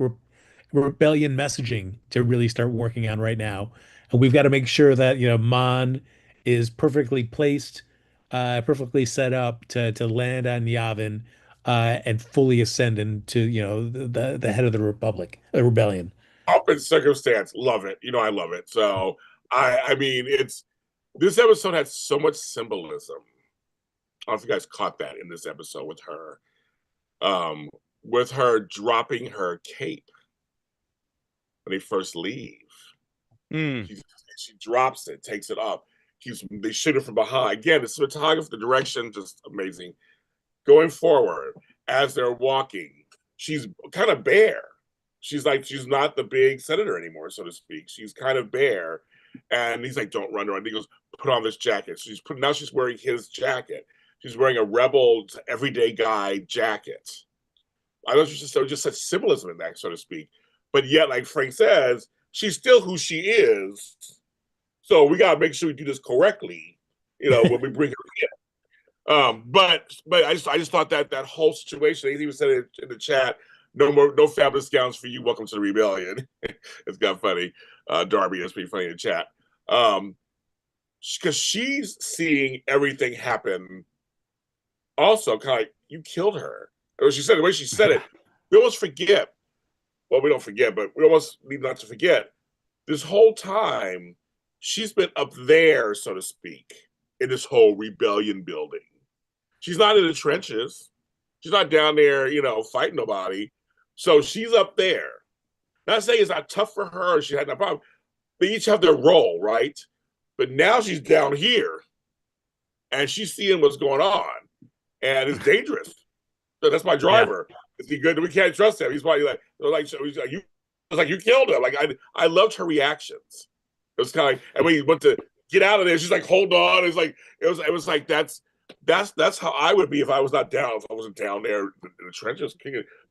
rebellion messaging to really start working on right now, and we've got to make sure that Mon is perfectly placed, perfectly set up to land on Yavin, and fully ascend into the head of the Republic, the rebellion. Up in circumstance, love it. I love it. So I mean, it's this episode had so much symbolism. I don't know if you guys caught that in this episode um, with her dropping her cape when they first leave. Mm. She drops it, takes it up. They shoot her from behind. Again, the cinematography, the direction, just amazing. Going forward, as they're walking, she's kind of bare. She's not the big senator anymore, so to speak. She's kind of bare. And he's like, don't run around. He goes, put on this jacket. Now she's wearing his jacket. She's wearing a rebel everyday guy jacket. I know just such symbolism in that, so to speak. But yet, like Frank says, she's still who she is. So we gotta make sure we do this correctly, when we bring her in. But I just thought that whole situation. They even said it in the chat. No fabulous gowns for you. Welcome to the rebellion. It's got funny. Darby, that's pretty funny in the chat. Because she's seeing everything happen. Also, kind of like you killed her. Or she said the way she said it. We almost forget. Well, we don't forget, but we almost need not to forget. This whole time, she's been up there, so to speak, in this whole rebellion building. She's not in the trenches. She's not down there, fighting nobody. So she's up there. Not saying it's not tough for her or she had no problem. They each have their role, right? But now she's down here and she's seeing what's going on. And it's dangerous. So that's my Yeah. driver. Is he good? We can't trust him. He's probably you killed him. Like I loved her reactions. It was kind of like, and when he went to get out of there, she's like, hold on. It was like that's how I would be if I was not down, if I wasn't down there in the trenches.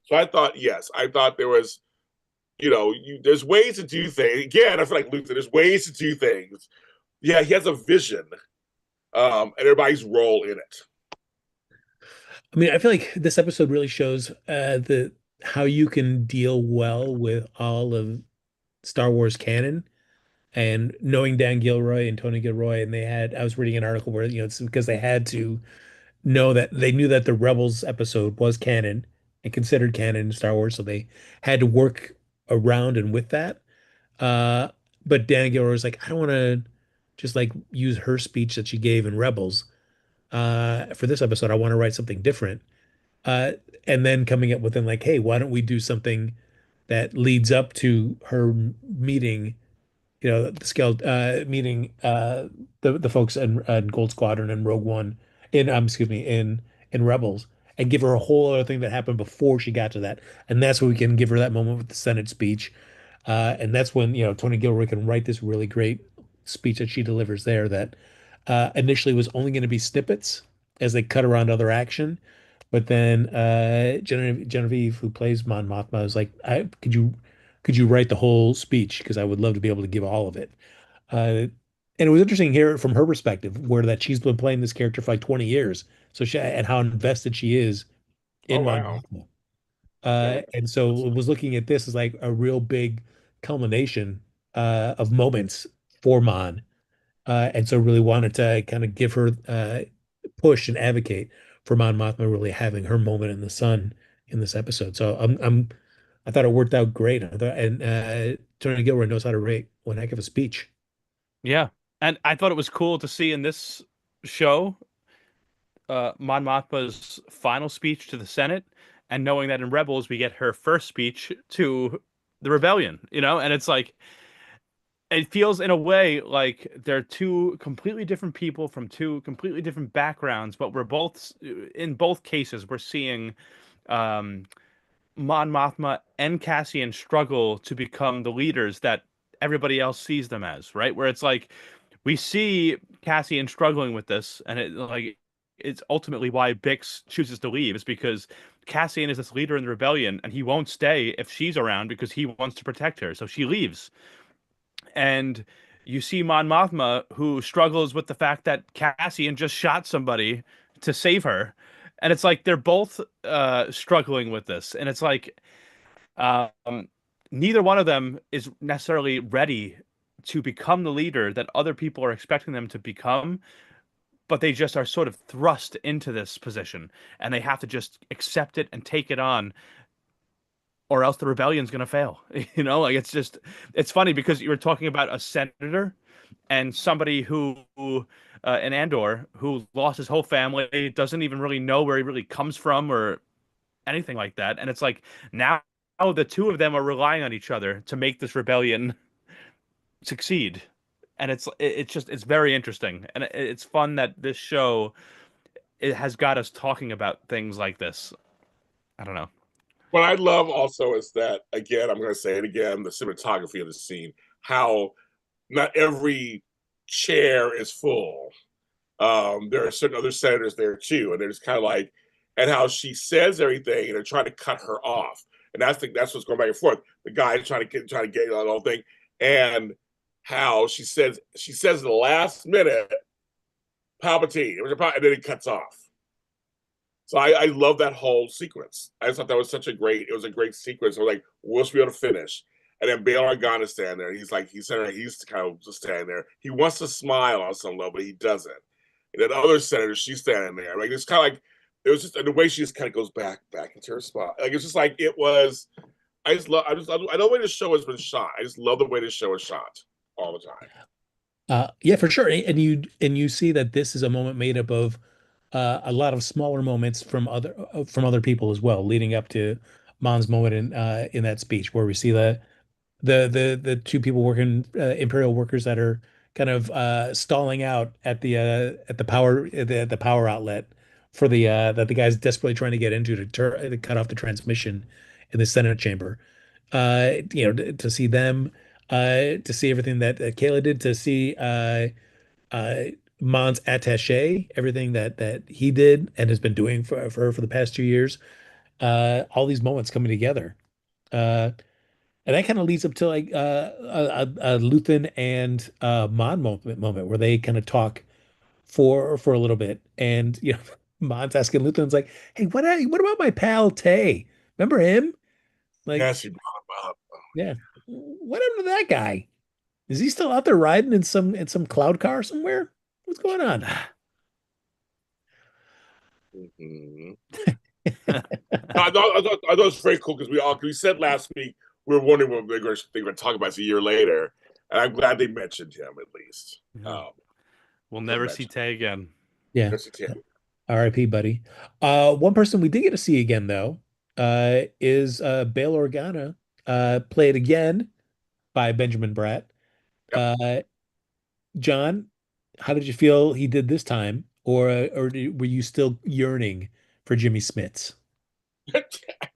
So I thought there was, there's ways to do things. Again, I feel like Luther, there's ways to do things. Yeah, he has a vision, and everybody's role in it. I mean, I feel like this episode really shows the how you can deal well with all of Star Wars canon. And knowing Dan Gilroy and Tony Gilroy, and I was reading an article where, it's because they had to know that they knew that the Rebels episode was canon and considered canon in Star Wars, so they had to work around and with that. Uh, but Dan Gilroy was like, I don't want to just like use her speech that she gave in Rebels for this episode. I want to write something different. Uh, and then coming up with them like, hey, why don't we do something that leads up to her meeting, the scale meeting the folks in Gold Squadron and Rogue One in excuse me in Rebels, and give her a whole other thing that happened before she got to that, and that's when we can give her that moment with the Senate speech, and that's when Tony Gilroy can write this really great speech that she delivers there that initially was only going to be snippets as they cut around other action. But then Genevieve, who plays Mon Mothma, was like, could you write the whole speech? Because I would love to be able to give all of it. And it was interesting to hear it from her perspective, where that she's been playing this character for like 20 years. So and how invested she is Oh in Mon wow. Mothma. Very And so it was looking at this as like a real big culmination of moments for Mon. And so really wanted to kind of give her push and advocate for Mon Mothma really having her moment in the sun in this episode. So I thought it worked out great. And Tony Gilroy knows how to write one heck of a speech. Yeah. And I thought it was cool to see in this show Mon Mothma's final speech to the Senate, and knowing that in Rebels we get her first speech to the rebellion, and it's like it feels in a way like they're two completely different people from two completely different backgrounds, but we're both in both cases we're seeing um, Mon Mothma and Cassian struggle to become the leaders that everybody else sees them as, right? Where it's like we see Cassian struggling with this, and it's ultimately why Bix chooses to leave, is because Cassian is this leader in the rebellion, and he won't stay if she's around because he wants to protect her. So she leaves, and you see Mon Mothma, who struggles with the fact that Cassian just shot somebody to save her, and it's like they're both struggling with this, and it's like um, neither one of them is necessarily ready to become the leader that other people are expecting them to become, but they just are sort of thrust into this position, and they have to just accept it and take it on, or else the rebellion's going to fail. Like it's funny because you were talking about a senator and somebody who in Andor, who lost his whole family, doesn't even really know where he really comes from or anything like that. And it's like now the two of them are relying on each other to make this rebellion succeed. And it's very interesting, and it's fun that this show it has got us talking about things like this. I don't know. What I love also is that, again, I'm going to say it again, the cinematography of the scene, how not every chair is full. There are certain other senators there too, and they're just kind of like, and how she says everything, and they're trying to cut her off, and that's what's going back and forth. The guy trying to get the whole thing, and how she says in the last minute, Palpatine, and then it cuts off. So I love that whole sequence. I just thought that was it was a great sequence. I was like, we'll be able to finish. And then Bail Organa is standing there. He's kind of just standing there. He wants to smile on some level, but he doesn't. And then other senator, she's standing there. Like it's kind of like it was just the way she just kind of goes back into her spot. Like it's just like it was. I know the way the show has been shot. I just love the way the show is shot all the time. Yeah, for sure. And you see that this is a moment made up of a lot of smaller moments from other people as well, leading up to Mon's moment in that speech, where we see the two people working Imperial workers that are kind of stalling out at the power outlet for the that the guy's desperately trying to get into to cut off the transmission in the Senate chamber. To see them, to see everything that Kayla did, to see uh, Mon's attaché, everything that he did and has been doing for her for the past 2 years. All these moments coming together. And that kind of leads up to like a Luthen and Mon moment where they kind of talk for a little bit, and Mon's asking Luthen's like, "Hey, what about my pal Tay? Remember him? Like, Yes, you brought him up. yeah, what happened to that guy? Is he still out there riding in some cloud car somewhere? What's going on?" Mm-hmm. I thought it was very cool because we said last week we were wondering what they were going to talk about a year later, and I'm glad they mentioned him at least. Yeah. We'll They never see mentioned Tay again. Yeah. Jesse Tam. R.I.P., buddy. One person we did get to see again though, is Bail Organa, played again by Benjamin Bratt. Yep. Uh, John, how did you feel he did this time, or were you still yearning for Jimmy Smits?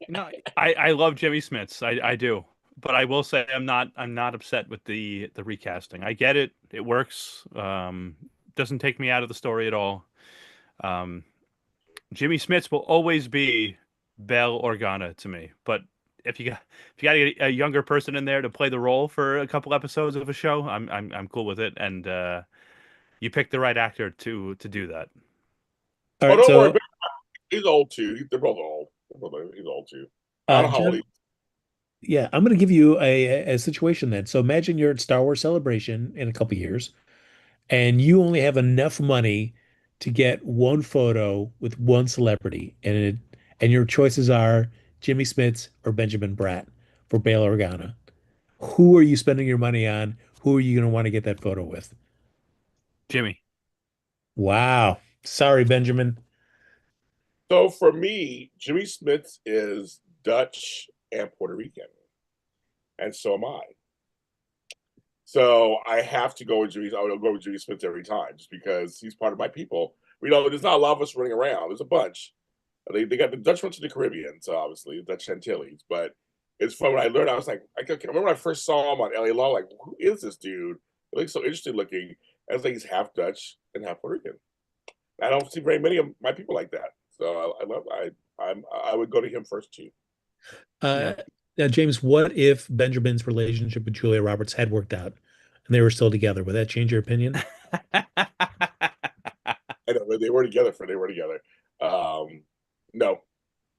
No, I love Jimmy Smits. I do. But I will say I'm not upset with the recasting. I get it. It works. Doesn't take me out of the story at all. Um, Jimmy Smits will always be Bell Organa to me. But if you got a younger person in there to play the role for a couple episodes of a show, I'm cool with it. And you picked the right actor to do that. All Oh, right, don't worry. so He's old too. They're both old. He's old too. I don't know how old John, he. yeah, I'm going to give you a situation then. So imagine you're at Star Wars Celebration in a couple years, and you only have enough money to get one photo with one celebrity, and your choices are Jimmy Smits or Benjamin Bratt for Bail Organa. Who are you spending your money on? Who are you going to want to get that photo with? Jimmy. Wow. Sorry, Benjamin. So for me, Jimmy Smith is Dutch and Puerto Rican, and so am I. So I have to go with Jimmy. I would go with Jimmy Smith every time, just because he's part of my people. There's not a lot of us running around. There's a bunch. They got the Dutch ones in the Caribbean, so obviously the Dutch Antilles. But it's fun when I learned. I was like, I remember when I first saw him on LA Law. Like, who is this dude? He looks so interesting looking. I was like, he's half Dutch and half Puerto Rican. I don't see very many of my people like that. So I would go to him first too. Uh, Yeah. Now, James, what if Benjamin's relationship with Julia Roberts had worked out and they were still together? Would that change your opinion? I know they were together they were together. No,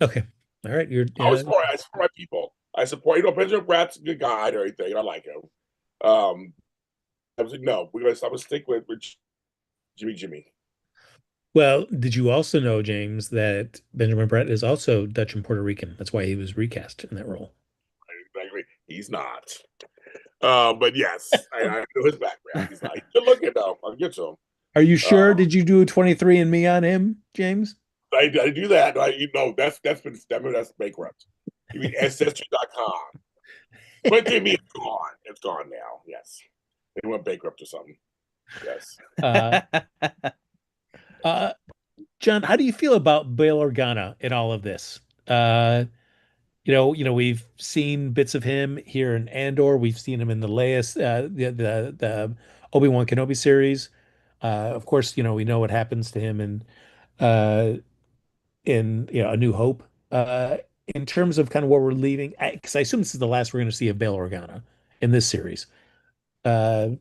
Okay. All right. I support my people. I support Benjamin Bratt's a good guy and everything. And I like him. I was like, no, I'm gonna stick with Jimmy. Well, did you also know, James, that Benjamin Bratt is also Dutch and Puerto Rican? That's why he was recast in that role. I agree. He's not. But yes, I know his background. He's not. He's good looking though. I'll get to him. Are you Uh, sure? Did you do a 23 and Me on him, James? I do that. That's bankrupt. You mean ancestry.com. 23andMe is gone. It's gone now. Yes. They went bankrupt or something. Yes. Uh, uh, John, how do you feel about Bail Organa in all of this? We've seen bits of him here in Andor. We've seen him in the latest, the Obi-Wan Kenobi series. Of course, we know what happens to him uh, in A New Hope. In terms of kind of what we're leaving, because I assume this is the last we're going to see of Bail Organa in this series. Uh,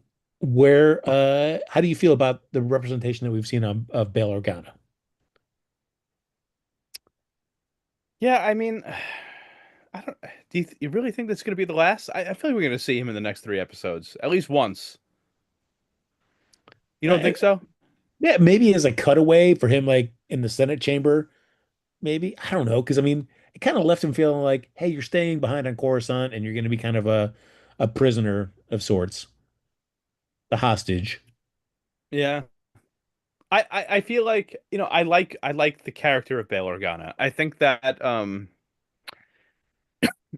how do you feel about the representation that we've seen of Bail Organa? Yeah, I mean, I don't. You really think that's going to be the last? I feel like we're going to see him in the next three episodes, at least once. You don't Uh, think so? yeah, maybe as a cutaway for him, like in the Senate chamber. Maybe I don't know, because I mean, it kind of left him feeling like, hey, you're staying behind on Coruscant, and you're going to be kind of a prisoner of sorts, a hostage. Yeah. I feel like I like the character of Bail Organa. I think that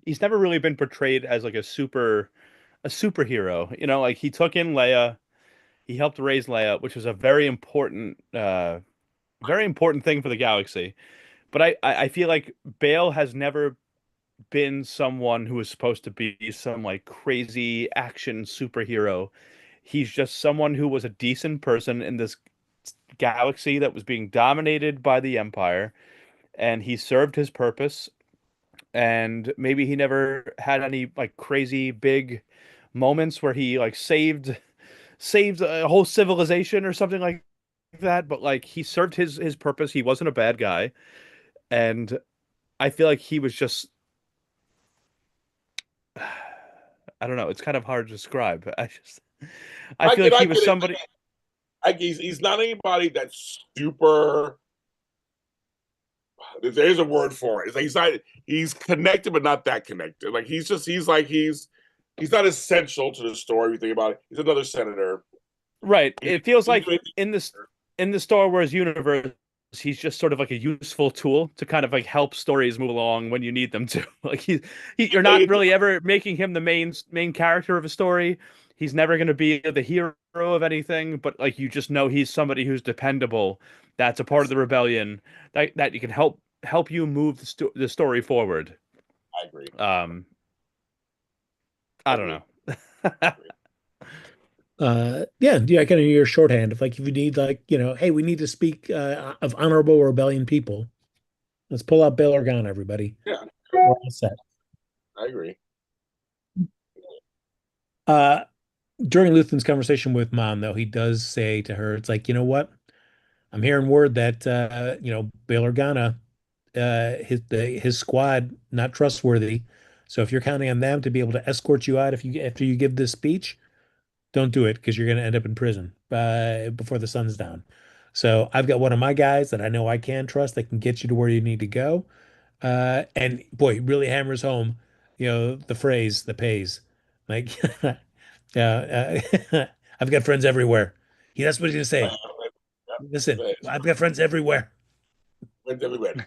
he's never really been portrayed as like a superhero. Like he took in Leia, he helped raise Leia, which was a very important thing for the galaxy. But I feel like Bale has never been someone who is supposed to be some like crazy action superhero. He's just someone who was a decent person in this galaxy that was being dominated by the Empire, and he served his purpose. And maybe he never had any like crazy big moments where he like saved a whole civilization or something like that, but like he served his purpose. He wasn't a bad guy, and I feel like he was just I don't know. It's kind of hard to describe. I feel like I he get was it. somebody. He's not anybody that's super. There's a word for it. It's like he's connected, but not that connected. Like he's not essential to the story. You think about it. He's another senator. Right. He, It feels he like in the Star Wars universe, he's just sort of like a useful tool to kind of like help stories move along when you need them to. Like you're not really ever making him the main character of a story. He's never going to be the hero of anything, but like you just know he's somebody who's dependable. That's a part of the rebellion that you can help you move the story forward. I agree. I don't know. Yeah, kind of your shorthand of like if you need like, hey, we need to speak of honorable rebellion people. Let's pull out Bail Organa, everybody. Yeah, We're all set. I agree. Uh, During Luthen's conversation with Mom, though, he does say to her, it's like, you know what? I'm hearing word that Bail Organa, his squad not trustworthy. So if you're counting on them to be able to escort you out after you give this speech, don't do it because you're going to end up in prison before the sun's down. So I've got one of my guys that I know I can trust that can get you to where you need to go. And boy, he really hammers home, the phrase that pays. Like, yeah, I've got friends everywhere. That's what he's gonna say. Listen, I've got friends everywhere. Went everywhere.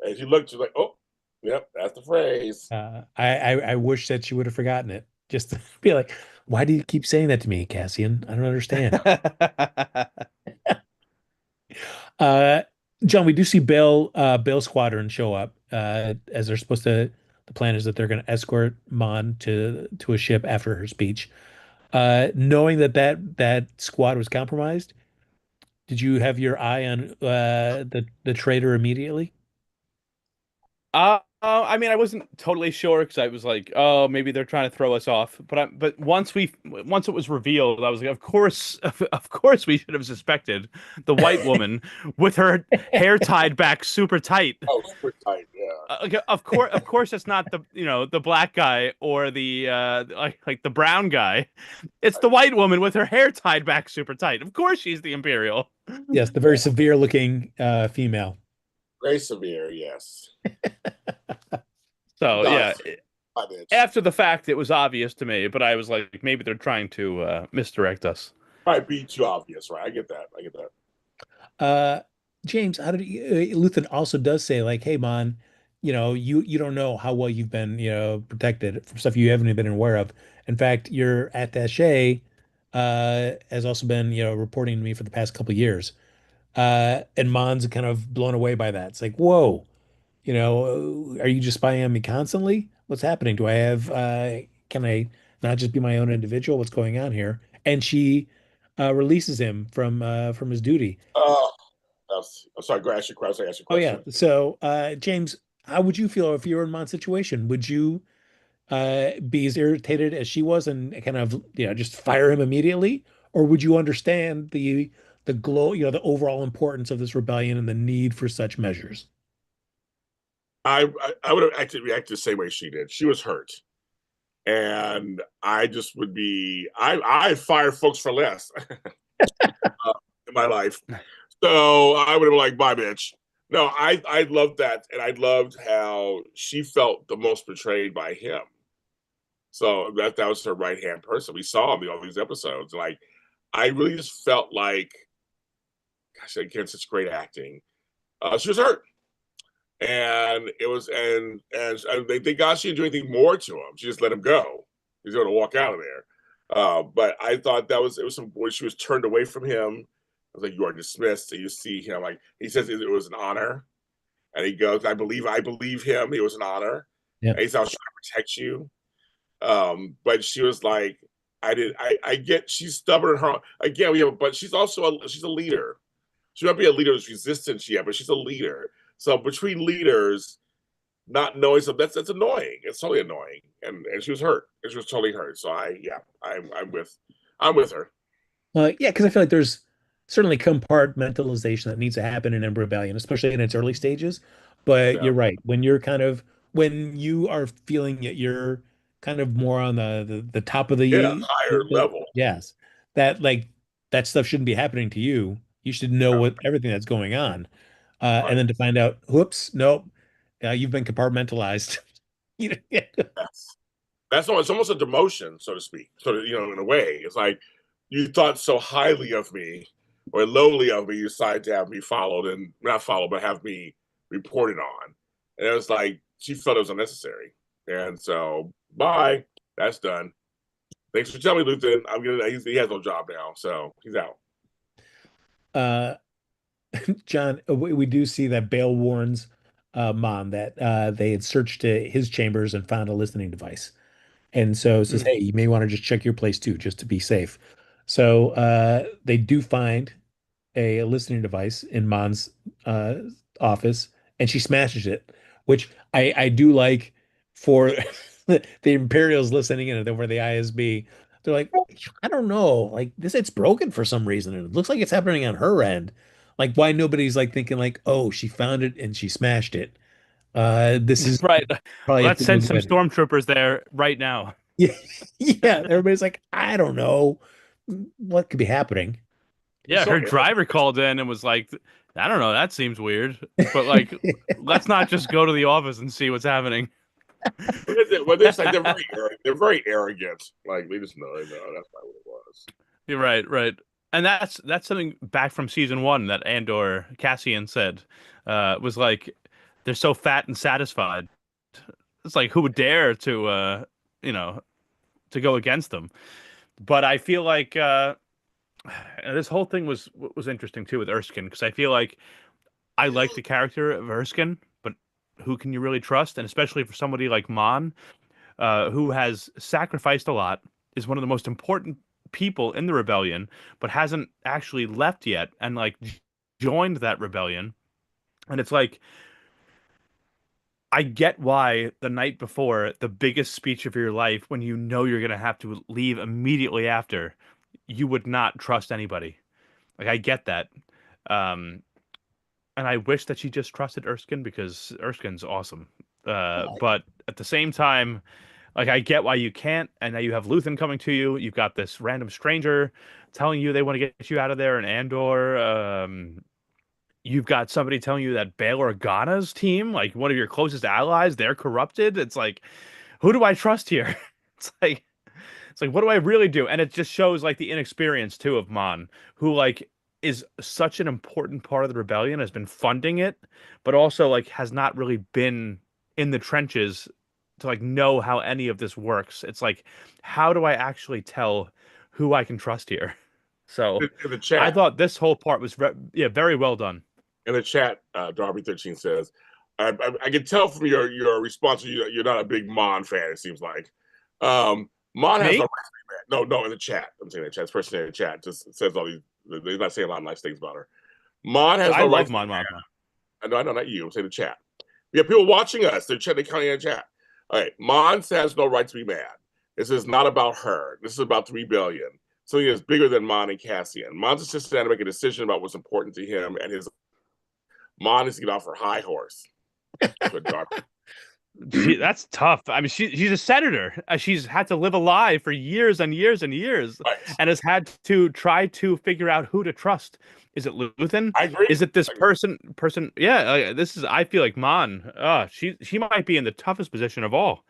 And she looked, she's like, oh, yep, that's the phrase. I wish that she would have forgotten it. Just to be like, why do you keep saying that to me, Cassian? I don't understand. Uh, John, we do see Bail Squadron show up as they're supposed to. The plan is that they're going to escort Mon to a ship after her speech. Knowing that squad was compromised, did you have your eye on the traitor immediately? I mean, I wasn't totally sure because I was like, oh, maybe they're trying to throw us off. But once it was revealed, I was like, of course, we should have suspected the white woman with her hair tied back super tight. Oh, super tight, yeah. Of course, it's not the black guy or the like the brown guy. It's the white woman with her hair tied back super tight. Of course, she's the Imperial. Yes, the very severe looking female. Very severe, yes. So yeah, Bitch. after the fact, it was obvious to me, but I was like, maybe they're trying to misdirect us. Might be too obvious, right? I get that. Uh, James, how did Luthen also does say like, hey, Mon, you don't know how well you've been, protected from stuff you haven't even been aware of. In fact, your attaché has also been, reporting to me for the past couple of years. And Mon's kind of blown away by that. It's like, whoa, are you just spying on me constantly? What's happening? Can I not just be my own individual? What's going on here? And she releases him from his duty. I'm sorry, go ask your question. Ask your Oh yeah. question. So, James, how would you feel if you were in Mon's situation? Would you be as irritated as she was and kind of, just fire him immediately? Or would you understand the overall importance of this rebellion and the need for such measures? I would have actually reacted the same way she did. She was hurt. And I just would be I fire folks for less in my life. So I would have been like, bye, bitch. No, I loved that, and I loved how she felt the most betrayed by him. So that was her right hand person. We saw him in all these episodes. Like, I really just felt like, gosh, again, such great acting. She was hurt, and it was, and they thank God she didn't do anything more to him. She just let him go. He's going to walk out of there. But I thought it was some when she was turned away from him. I was like, you are dismissed. So you see him, like he says it was an honor. And he goes, I believe him. It was an honor. Yeah. And he said, I was trying to protect you. But she was like, I get she's stubborn. Her again, but she's also she's a leader. She might be a leader who's resistant yet, but she's a leader. So between leaders, not knowing something, that's annoying. It's totally annoying. And she was hurt. She was totally hurt. So I'm with her. Yeah, because I feel like there's certainly compartmentalization that needs to happen in Ember Rebellion, especially in its early stages. But Yeah. you're right. When you are feeling that you're kind of more on the top of Yeah, higher level. yes, that like that stuff shouldn't be happening to you. You should know everything that's going on. And then to find out, whoops, nope, you've been compartmentalized. You know, It's almost a demotion, so to speak. So in a way, it's like you thought so highly of me, or lowly of me you decide to have me followed and not followed, but have me reported on. And it was like she felt it was unnecessary. And so bye. That's done. Thanks for telling me, Luthen. I'm gonna he has no job now, so he's out. Uh, John, we do see that Bale warns Mom that they had searched his chambers and found a listening device. And so says, Mm. hey, you may want to just check your place too, just to be safe. So they do find a listening device in Mon's uh, office, and she smashes it, which I do like for the Imperials listening in over the ISB. They're like, I don't know, like this, it's broken for some reason, and it looks like it's happening on her end. Like, why nobody's like thinking like, oh, she found it and she smashed it. This is Right. probably a Let's thing to send some avoid. stormtroopers there right now. Yeah, yeah. Everybody's like, I don't know what could be happening. Yeah, So her driver called in and was like, I don't know, that seems weird. But like, let's not just go to the office and see what's happening. well, they're like they're very arrogant. Like they just know, that's not what it was. You're right, right. And that's something back from season one that Andor Cassian said, was like they're so fat and satisfied. It's like who would dare to you know, to go against them. But I feel like this whole thing was interesting too with Erskine because I feel like I like the character of Erskine, but who can you really trust? And especially for somebody like Mon, who has sacrificed a lot, is one of the most important people in the rebellion, but hasn't actually left yet, and like joined that rebellion. And it's like I get why the night before the biggest speech of your life, when you know you're gonna have to leave immediately after, you would not trust anybody. Like I get that. Um, and I wish that she just trusted Erskine because Erskine's awesome. But at the same time, like I get why you can't, and now you have Luthen coming to you. You've got this random stranger telling you they want to get you out of there in Andor. You've got somebody telling you that Bail Organa's team, like one of your closest allies, they're corrupted. It's like, who do I trust here? It's like what do I really do? And it just shows like the inexperience too of Mon, who like is such an important part of the rebellion, has been funding it, but also like has not really been in the trenches to like know how any of this works. It's like, how do I actually tell who I can trust here? So In the I chat, thought this whole part was yeah, very well done. Darby13 says, I can tell from your response you're not a big Mon fan. It seems like Mon has no Me? right to be mad. No, in the chat. I'm saying in the chat. This person in the chat just says all these. They're not saying a lot of nice things about her. Mon has I no right love to be Mon mad. Mothma. I know, not you. I'm saying the chat. We have people watching us. They're counting in the chat. All right. Mon has no right to be mad. This is not about her. This is about the rebellion. Something that's bigger than Mon and Cassian. Mon's just trying to make a decision about what's important to him, and his Mon is to get off her high horse. That's tough. I mean, she's a senator. She's had to live a lie for years and years and years, Right. and has had to try to figure out who to trust. Is it Luthen? I agree. Is it this person? Yeah, this is. I feel like Mon. She might be in the toughest position of all.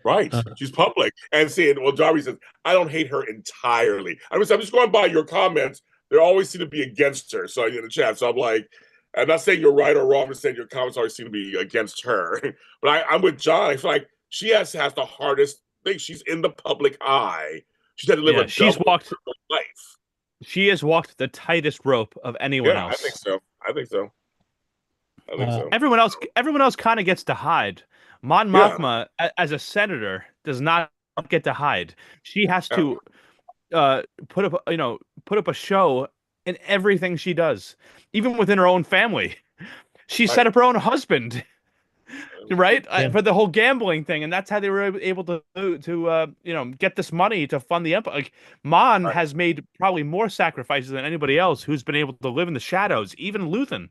Right. She's public. And saying, well, Darby says, I don't hate her entirely. I'm just going by your comments. They always seem to be against her. So in the chat. So I'm like, I'm not saying you're right or wrong. I'm just saying your comments always seem to be against her. But I'm with John. I feel like she has the hardest thing. She's in the public eye. She's had to live Yeah, a double life. She has walked the tightest rope of anyone Yeah, else. I think so. Everyone else kind of gets to hide. Mon Yeah. Mothma, as a senator, does not get to hide. She has Yeah. to put up put up a show in everything she does, even within her own family. She set up her own husband, right, Yeah. for the whole gambling thing, and that's how they were able to get this money to fund the empire. Like Mon has made probably more sacrifices than anybody else who's been able to live in the shadows. Even Luthen,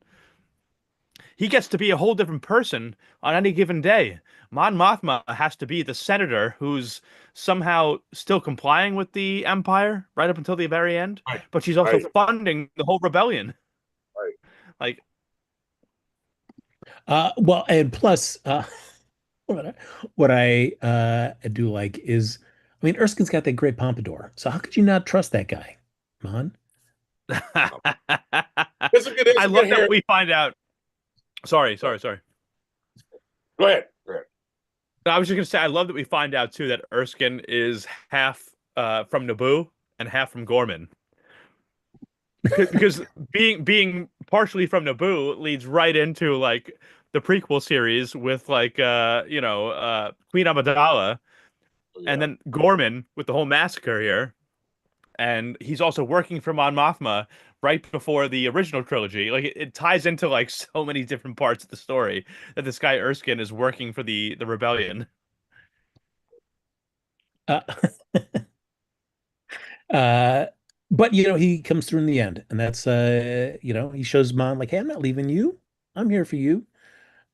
he gets to be a whole different person on any given day. Mon Mothma has to be the senator who's somehow still complying with the Empire right up until the very end, but she's also funding the whole rebellion. Right. Like, well, and plus, what I do like is, I mean, Erskine's got that great pompadour. So how could you not trust that guy, Mon? It's a good. It's I a love good that hair. we find out. Sorry. Go ahead. Go ahead. I was just gonna say, I love that we find out too that Erskine is half from Naboo and half from Gorman. Because being partially from Naboo leads right into like the prequel series with like Queen Amidala, and Yeah. then Gorman with the whole massacre here, and he's also working for Mon Mothma right before the original trilogy. Like it ties into like so many different parts of the story that this guy Erskine is working for the rebellion. Uh, uh, but he comes through in the end, and that's he shows Mom like, hey, I'm not leaving you. I'm here for you.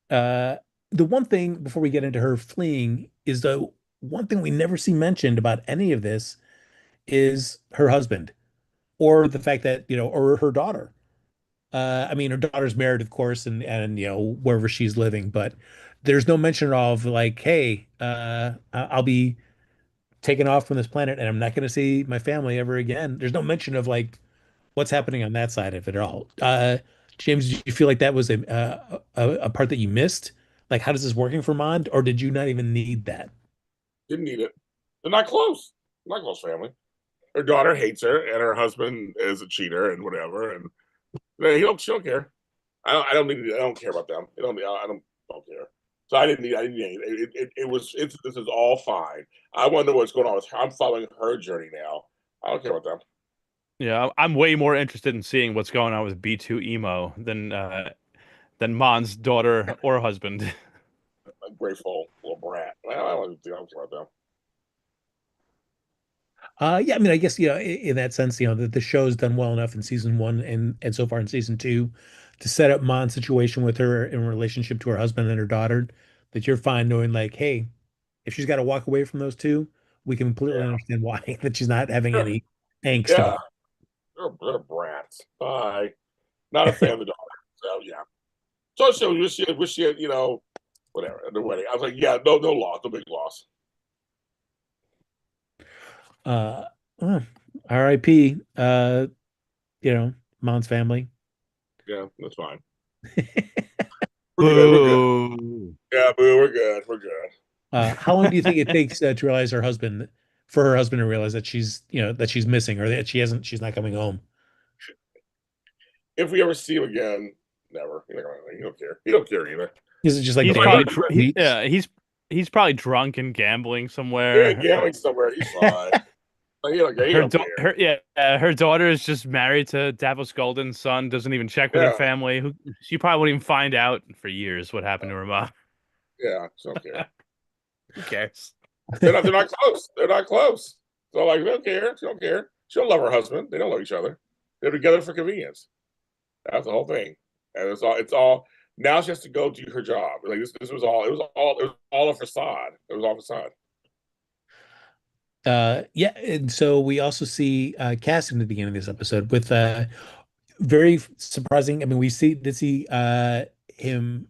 Uh, the one thing before we get into her fleeing is the one thing we never see mentioned about any of this is her husband or the fact that, or her daughter. I mean, her daughter's married, of course, and wherever she's living, but there's no mention of like, hey, I'll be taken off from this planet and I'm not going to see my family ever again. There's no mention of like what's happening on that side of it at all. James, did you feel like that was a part that you missed? Like, how does this working for Mond, or did you not even need that? Didn't need it. They're not close. Not close family. Her daughter hates her, and her husband is a cheater and whatever. And she don't care. I don't need. I don't care about them. I don't care. So I didn't need. I didn't need it was. This is all fine. I want to know what's going on with her. I'm following her journey now. I don't care about them. Yeah, I'm way more interested in seeing what's going on with B2 Emo than Mon's daughter or husband. A grateful little brat. I don't care about them. Yeah, I mean, I guess in that sense, that the show's done well enough in season one and so far in season two to set up Mon's situation with her in relationship to her husband and her daughter, that you're fine knowing like, hey, if she's got to walk away from those two, we can completely Yeah. understand why that she's not having Sure. any angst Yeah. about They're brats. Bye. Not a fan of the daughter. So yeah. So wish she had, whatever at the wedding. I was like, yeah, no loss, no big loss. it. R.I.P. Mon's family. Yeah, that's fine. We're good. We're good. Boo. Yeah, boo. We're good. We're good. How long do you think it takes to realize for her husband to realize that she's missing or that she's not coming home? If we ever see him again, never. He don't care. He don't care either. Is it just like He's days, probably weeks? yeah, he's probably drunk and gambling Yeah, somewhere. gambling somewhere. He's fine. Like, he don't care. He Her don't da care. her yeah, her daughter is just married to Davos Golden's son, doesn't even check with her Yeah, family. Who she probably wouldn't even find out for years what happened to her mom. yeah. She don't care. Who cares? They're not close. They're not close. So like, they don't care. She don't care. She don't love her husband. They don't love each other. They're together for convenience. That's the whole thing. And it's all. It's all. Now she has to go do her job. Like this was all. It was all. It was all a facade. It was all facade. Yeah, and so we also see Cass in the beginning of this episode with very surprising. I mean, we did see him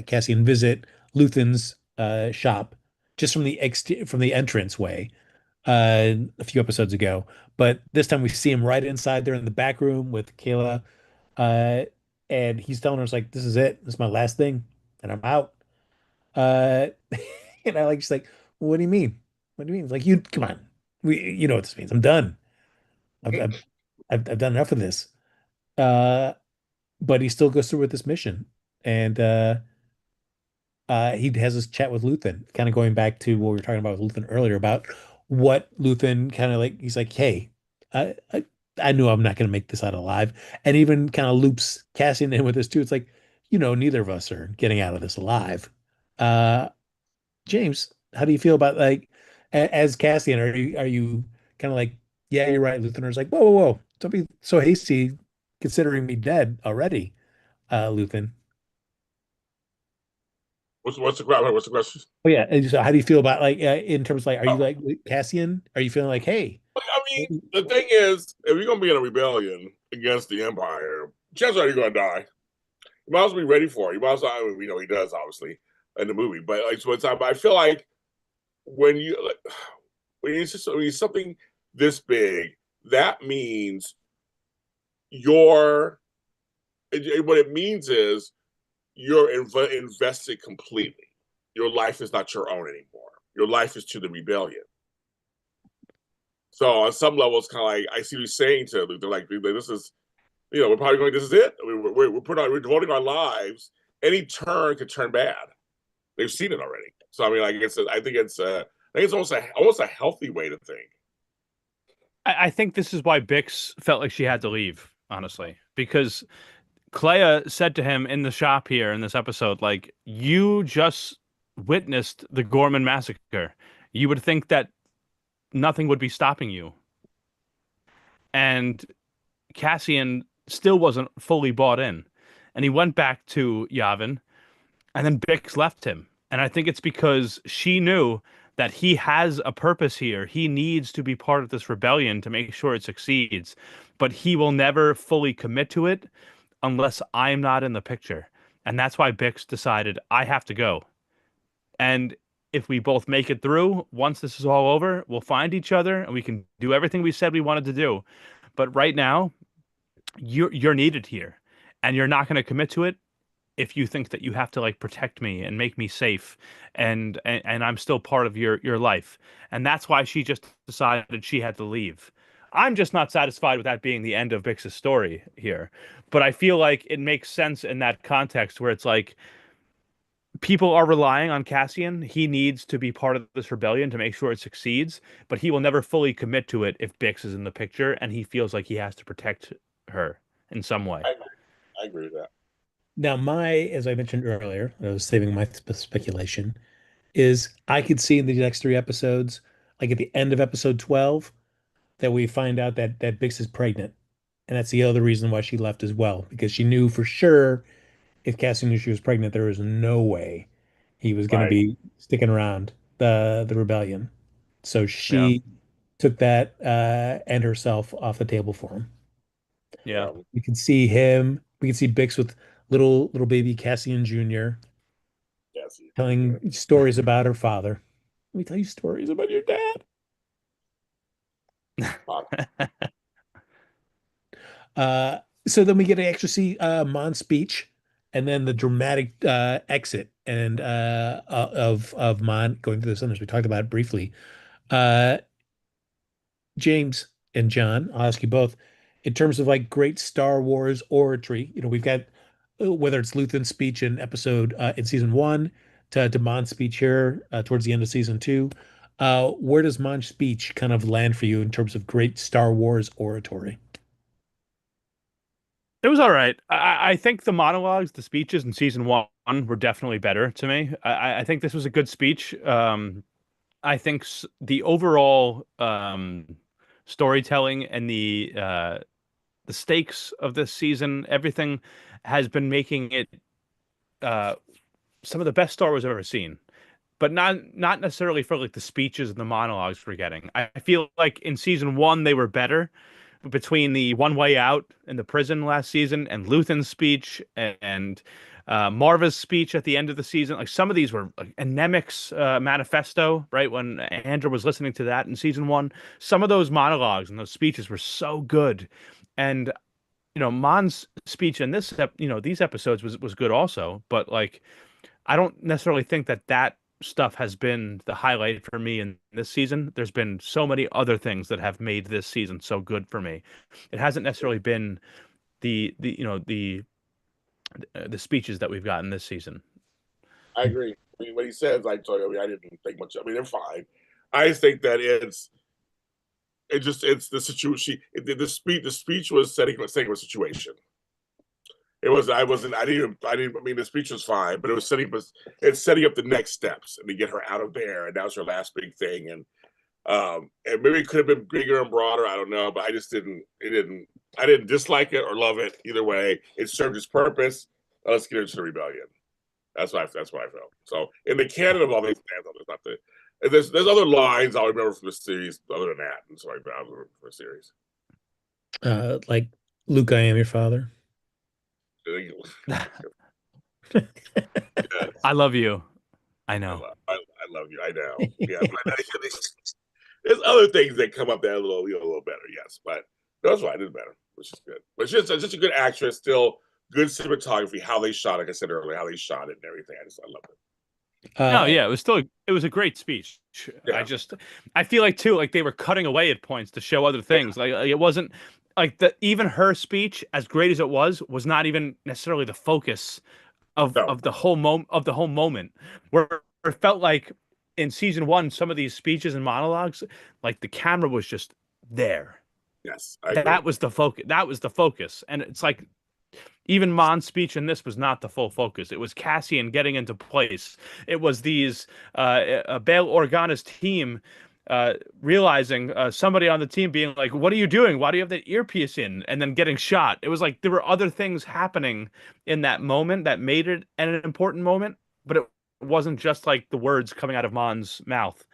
Cassian visit Luthen's shop just from from the entrance way a few episodes ago, but this time we see him right inside there in the back room with Kayla, uh, and he's telling her, "It's like this is it. This is my last thing, and I'm out." Uh, and I like she's like, "What do you mean? What do you mean?" It's like, "You come on, you know what this means. I'm done. I've I've, I've done enough of this." Uh, but he still goes through with this mission, and he has this chat with Luthen, kind of going back to what we were talking about with Luthen earlier about what Luthen kind of like. He's like, "Hey, I I, I knew I'm not going to make this out alive," and even kind of loops Cassian in with this too. It's like, neither of us are getting out of this alive. Uh, James, how do you feel about like as Cassian? Are you kind of like, yeah, you're right, Luthen? Or is like, whoa, whoa, whoa, don't be so hasty, considering me dead already, Luthen. What's the question? What's the question? Oh yeah. And so how do you feel about like in terms of like, are you like Cassian? Are you feeling like, hey, I mean, the thing is, if you're gonna be in a rebellion against the Empire, chances are you're gonna die. You might as well be ready for it. You might as well. I mean, we know he does, obviously, in the movie. But like, so it's, I feel like when you like, when it's something this big, that means you're what it means is you're invested completely. Your life is not your own anymore. Your life is to the rebellion. So on some level, it's kind of like I see you saying to Luke, they're like, this is, we're probably going. This is it. I mean, we're devoting our lives. Any turn could turn bad. They've seen it already. So I mean, like I think it's almost a healthy way to think. I think this is why Bix felt like she had to leave, honestly, because Clea said to him in the shop here in this episode, like, you just witnessed the Gorman massacre. You would think that nothing would be stopping you. And Cassian still wasn't fully bought in. And he went back to Yavin, and then Bix left him. And I think it's because she knew that he has a purpose here. He needs to be part of this rebellion to make sure it succeeds. But he will never fully commit to it unless I'm not in the picture. And that's why Bix decided I have to go. And if we both make it through, once this is all over, we'll find each other and we can do everything we said we wanted to do. But right now, you're needed here, and you're not going to commit to it if you think that you have to like protect me and make me safe, and I'm still part of your life. And that's why she just decided she had to leave. I'm just not satisfied with that being the end of Bix's story here. But I feel like it makes sense in that context where it's like people are relying on Cassian. He needs to be part of this rebellion to make sure it succeeds, but he will never fully commit to it if Bix is in the picture and he feels like he has to protect her in some way. I agree with that. Now, as I mentioned earlier, I was saving my speculation, is I could see in the next three episodes, like at the end of episode 12, that we find out that Bix is pregnant. And that's the other reason why she left as well, because she knew for sure if Cassie knew she was pregnant, there was no way he was going to Right. be sticking around the rebellion. So Yeah. she took that and herself off the table for him. Yeah. We can see him. We can see Bix with little baby Cassian Jr. Yes. telling stories about her father. Let me tell you stories about your dad. So then we get to actually see Mon's speech, and then the dramatic exit and of Mon going through the cinders. We talked about it briefly. Uh, James and John, I'll ask you both, in terms of like great Star Wars oratory. We've got whether it's Luthen's speech in in season one to Mon's speech here towards the end of season two. Where does Mon's speech kind of land for you in terms of great Star Wars oratory? It was all right. I think the monologues, the speeches in season one were definitely better to me. I think this was a good speech. I think the overall storytelling and the stakes of this season, everything has been making it some of the best Star Wars I've ever seen. But not necessarily for like the speeches and the monologues we're getting. I feel like in season one they were better, between the One Way Out in the prison last season and Luthen's speech and Marva's speech at the end of the season. Like some of these were like, and Nemec's manifesto, right? When Andor was listening to that in season one, some of those monologues and those speeches were so good. And Mon's speech in these episodes was good also, but like I don't necessarily think that stuff has been the highlight for me in this season. There's been so many other things that have made this season so good for me. It hasn't necessarily been the speeches that we've gotten this season. I agree. I mean, what he says, I told you, I didn't think much. I mean, they're fine. I just think that it's the situation. The speech was setting a situation. It was. I wasn't. I didn't. I didn't. I mean, the speech was fine, but it was setting up the next steps and to get her out of there. And that was her last big thing. And maybe it could have been bigger and broader. I don't know, but I just didn't. It didn't. I didn't dislike it or love it. Either way, it served its purpose. Let's get into the rebellion. That's what I felt. So in the canon of all these fans, there's not there's other lines I'll remember from the series other than that, and so like that from the series. Like Luke, I am your father. Yes. I love you. I know. I love you. I know. Yeah, but there's other things that come up that a little better. Yes, but that's fine. It's better. which is good. But she's just a good actress, still good cinematography, how they shot it, like I said earlier, how they shot it and everything. I love it. No, yeah, it was a great speech. Yeah. I feel like too, like they were cutting away at points to show other things. Like it wasn't like even her speech, as great as it was not even necessarily the focus No. of the whole moment. Where it felt like in season one, some of these speeches and monologues, like the camera was just there. Yes, I agree. That was the focus. That was the focus, and it's like even Mon's speech in this was not the full focus. It was Cassian getting into place. It was these Bail Organa's team realizing somebody on the team being like, "What are you doing? Why do you have that earpiece in?" And then getting shot. It was like there were other things happening in that moment that made it an important moment, but it wasn't just like the words coming out of Mon's mouth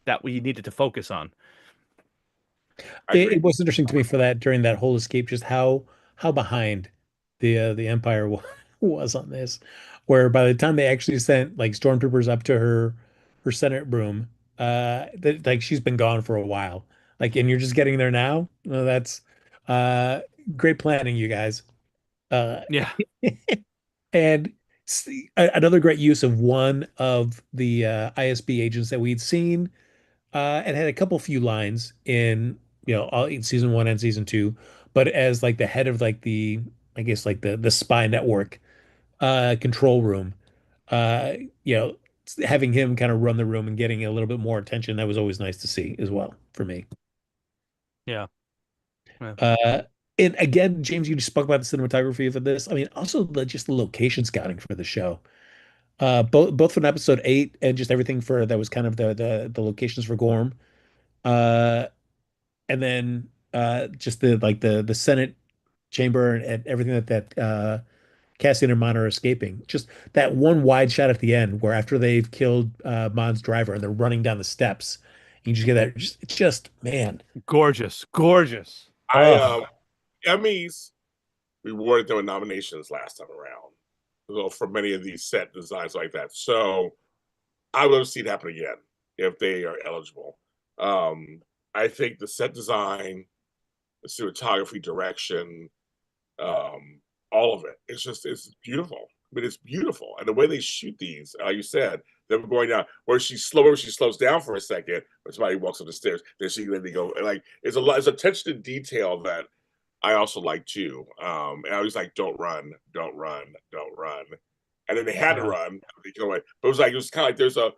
that we needed to focus on. It was interesting to me for that during that whole escape, just how behind the Empire was on this, where by the time they actually sent like stormtroopers up to her Senate room, that like she's been gone for a while. Like, and you're just getting there now. Well, that's uh great planning, you guys. Uh, Yeah, and another great use of one of the ISB agents that we'd seen and had a couple few lines in in season one and season two, but as like the head of like I guess like the spy network control room, uh, you know, having him kind of run the room and getting a little bit more attention, that was always nice to see as well for me. yeah, yeah. Uh, and again, James, you just spoke about the cinematography for this. I mean, also just the location scouting for the show. Both from episode 8 and just everything for that was kind of the locations for Gorm. Uh, and then just the like the Senate chamber and everything that Cassian and Mon are escaping. Just that one wide shot at the end where after they've killed Mon's driver and they're running down the steps, you just get that just man. Gorgeous, gorgeous. I Oh, Emmys rewarded them with nominations last time around. So for many of these set designs like that. So I would love to see it happen again if they are eligible. I think the set design, the cinematography, direction, all of it. It's beautiful. I mean, it's beautiful, and the way they shoot these, like you said, them going down where she slows down for a second, but somebody walks up the stairs. Then they go like it's a lot. It's attention to detail that I also like too. And I was like, don't run, don't run, don't run. And then they had to run. They go away. But it was kind of like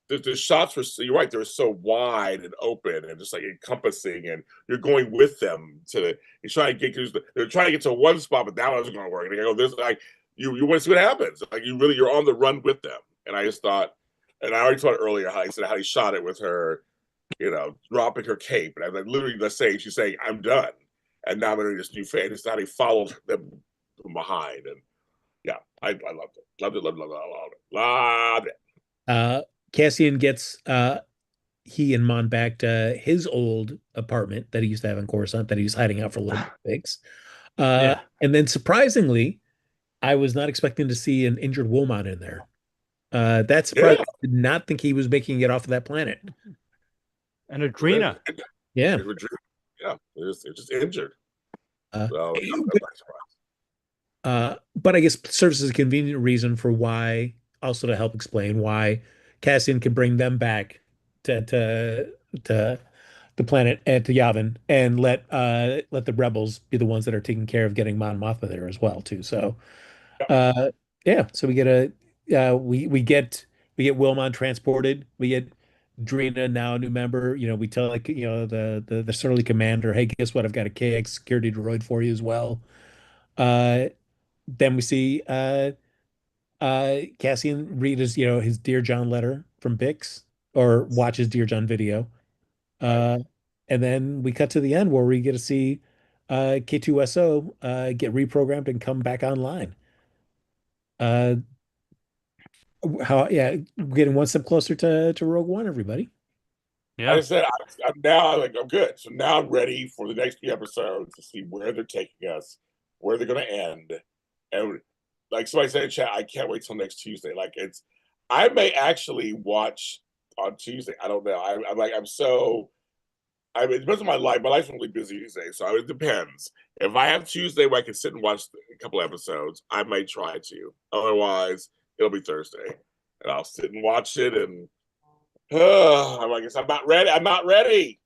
the shots were, you're right, they're so wide and open and just like encompassing, and you're going with them you're trying to get, they're trying to get to one spot, but that wasn't going to work. And they go, this, like, you want to see what happens. Like, you're on the run with them. And I just thought, and I already told earlier how he shot it with her, dropping her cape. And I like, literally, let's say she's saying, I'm done. And now they're in this new phase. It's how he followed them from behind. And yeah, I loved it. Loved it, loved it, loved it, loved it. Loved it. uh, Cassian gets he and Mon back to his old apartment that he used to have in Coruscant that he was hiding out for a little bit fix. Yeah, And then surprisingly, I was not expecting to see an injured Wilmot in there. That surprised Yeah. me. I did not think he was making it off of that planet. and Adrena. Yeah. Yeah, they're just injured. Uh, So I'm but, not surprised. but I guess serves as a convenient reason for why, also to help explain why Cassian can bring them back to the planet and to Yavin and let the rebels be the ones that are taking care of getting Mon Mothma there as well too. So Yeah. yeah, so we get Wilmon transported. We get Drina now a new member. We tell like the Surly commander, hey, guess what? I've got a KX security droid for you as well. Uh, then we see Cassian read his Dear John letter from Bix or watch his Dear John video. Right. Uh, and then we cut to the end where we get to see K2SO get reprogrammed and come back online. Uh, yeah, getting one step closer to Rogue One, everybody. Like I Yeah, said, I'm now like I'm good. So now I'm ready for the next few episodes to see where they're taking us, where they're going to end, and like somebody said in chat, I can't wait till next Tuesday. Like I may actually watch on Tuesday. I don't know. I'm like I mean, it depends on my life. My life's really busy these days, so it depends. If I have Tuesday where I can sit and watch a couple episodes, I might try to. Otherwise, it'll be Thursday, and I'll sit and watch it. And I guess I'm not ready. I'm not ready.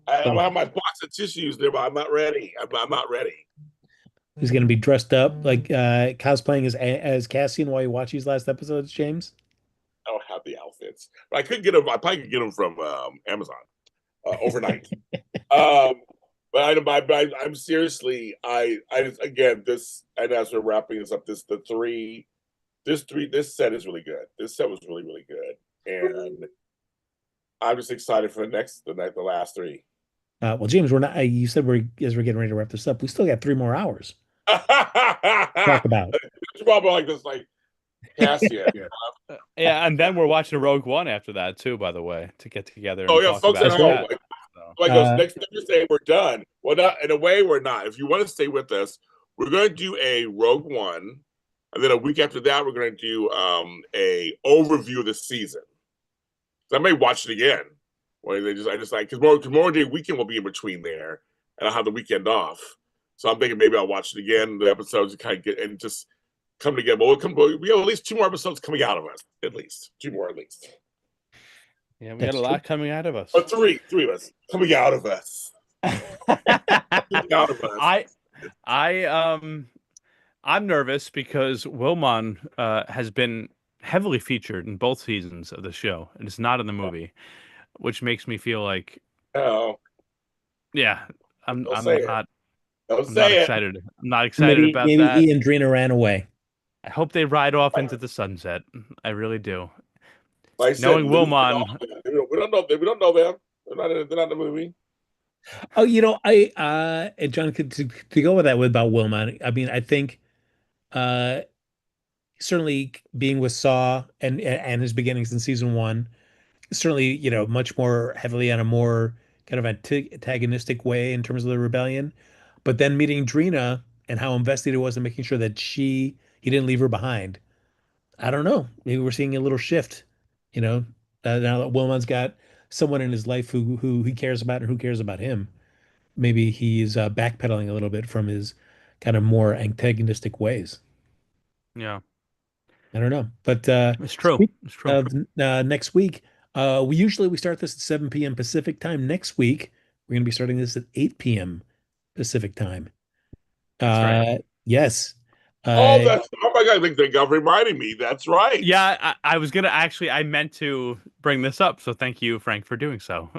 I don't have my box of tissues there, but I'm not ready. I'm not ready. He's going to be dressed up like cosplaying as Cassian while you watch these last episodes, James. I don't have the outfits, but I could get them. I probably could get them from Amazon overnight. I'm seriously, again, this, and as we're wrapping this up, this set is really good. This set was really, really good, and I'm just excited for the last three. Well, James, we're not. You said as we're getting ready to wrap this up, we still got 3 more hours to talk about. It's probably like this, like Cassian. Yeah, and then we're watching Rogue One after that too. By the way, to get together. And Oh yeah, talk folks about at home. that. Like next Thursday, we're done. Well, not in a way, we're not. If you want to stay with us, we're going to do a Rogue One, and then a week after that, we're going to do a overview of the season. So I may watch it again. When I just like because Memorial Day weekend will be in between there, and I'll have the weekend off. So I'm thinking maybe I'll watch it again. The episodes kind of get and just come together. But we have at least 2 more episodes coming out of us. At least 2 more, at least. Yeah, we got a lot coming out of us. Or three of us coming out of us. Coming out of us. I'm nervous because Wilmon has been heavily featured in both seasons of the show, and it's not in the movie, which makes me feel like, yeah, I'm not excited. I'm not excited about maybe that. He and Drina ran away. I hope they ride off into the sunset. I really do. Like Knowing Wilmon, we don't know them. They're not in the movie. Oh, and John, to go with that about Wilmot, I mean, I think certainly being with Saw and his beginnings in season 1, certainly, much more heavily on a more kind of antagonistic way in terms of the rebellion. But then meeting Drina and how invested he was in making sure that he didn't leave her behind. I don't know. Maybe we're seeing a little shift, now that Wilmot's got someone in his life who he cares about and who cares about him. Maybe he's backpedaling a little bit from his kind of more antagonistic ways. yeah, I don't know, but it's true. It's true. Of next week, we start this at 7 p.m. Pacific time. Next week, we're going to be starting this at 8 p.m. Pacific time. That's right. Yes. Oh my God! Thank God for reminding me. That's right. Yeah, I was gonna I meant to bring this up, so thank you, Frank, for doing so.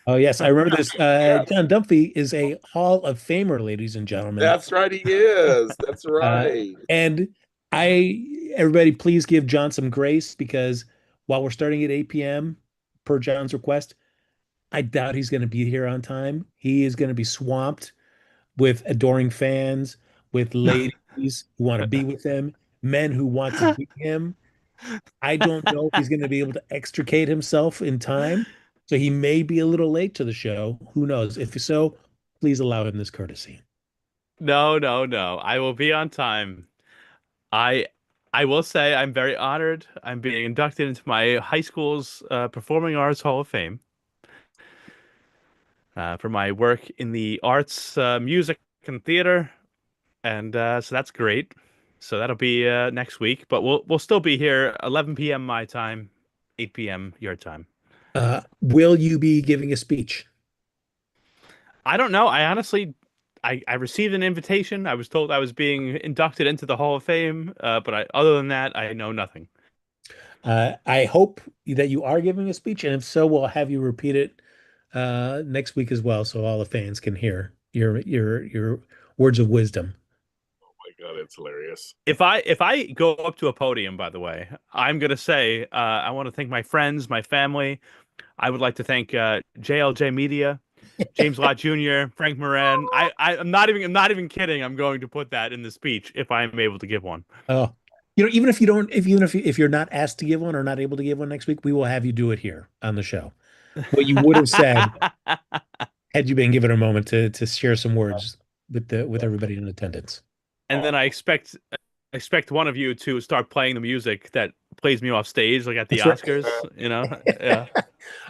Oh yes, I remember this. John Dunphy is a Hall of Famer, ladies and gentlemen. That's right, he is. That's right. And everybody, please give John some grace because while we're starting at 8 p.m. per John's request, I doubt he's going to be here on time. He is going to be swamped with adoring fans, with ladies who want to be with him, men who want to be him. I don't know if he's going to be able to extricate himself in time. So he may be a little late to the show. Who knows? If so, please allow him this courtesy. No. I will be on time. I will say I'm very honored. I'm being inducted into my high school's Performing Arts Hall of Fame for my work in the arts, music, and theater, and so that's great. So that'll be next week, but we'll still be here 11 p.m. my time, 8 p.m. your time. Will you be giving a speech? I don't know. I honestly, I received an invitation. I was told I was being inducted into the Hall of Fame, but other than that, I know nothing. I hope that you are giving a speech, and if so, we'll have you repeat it next week as well, so all the fans can hear your words of wisdom. Oh my God, it's hilarious. If I go up to a podium, by the way, I'm gonna say I want to thank my friends, my family. I would like to thank JLJ Media, James Lott Jr., Frank Moran. I'm not even kidding. I'm going to put that in the speech if I'm able to give one. Oh, even if you don't, if you're not asked to give one or not able to give one next week, we will have you do it here on the show. What you would have said had you been given a moment to share some words with everybody in attendance. And then I expect one of you to start playing the music that plays me off stage, like at the Oscars. Yeah.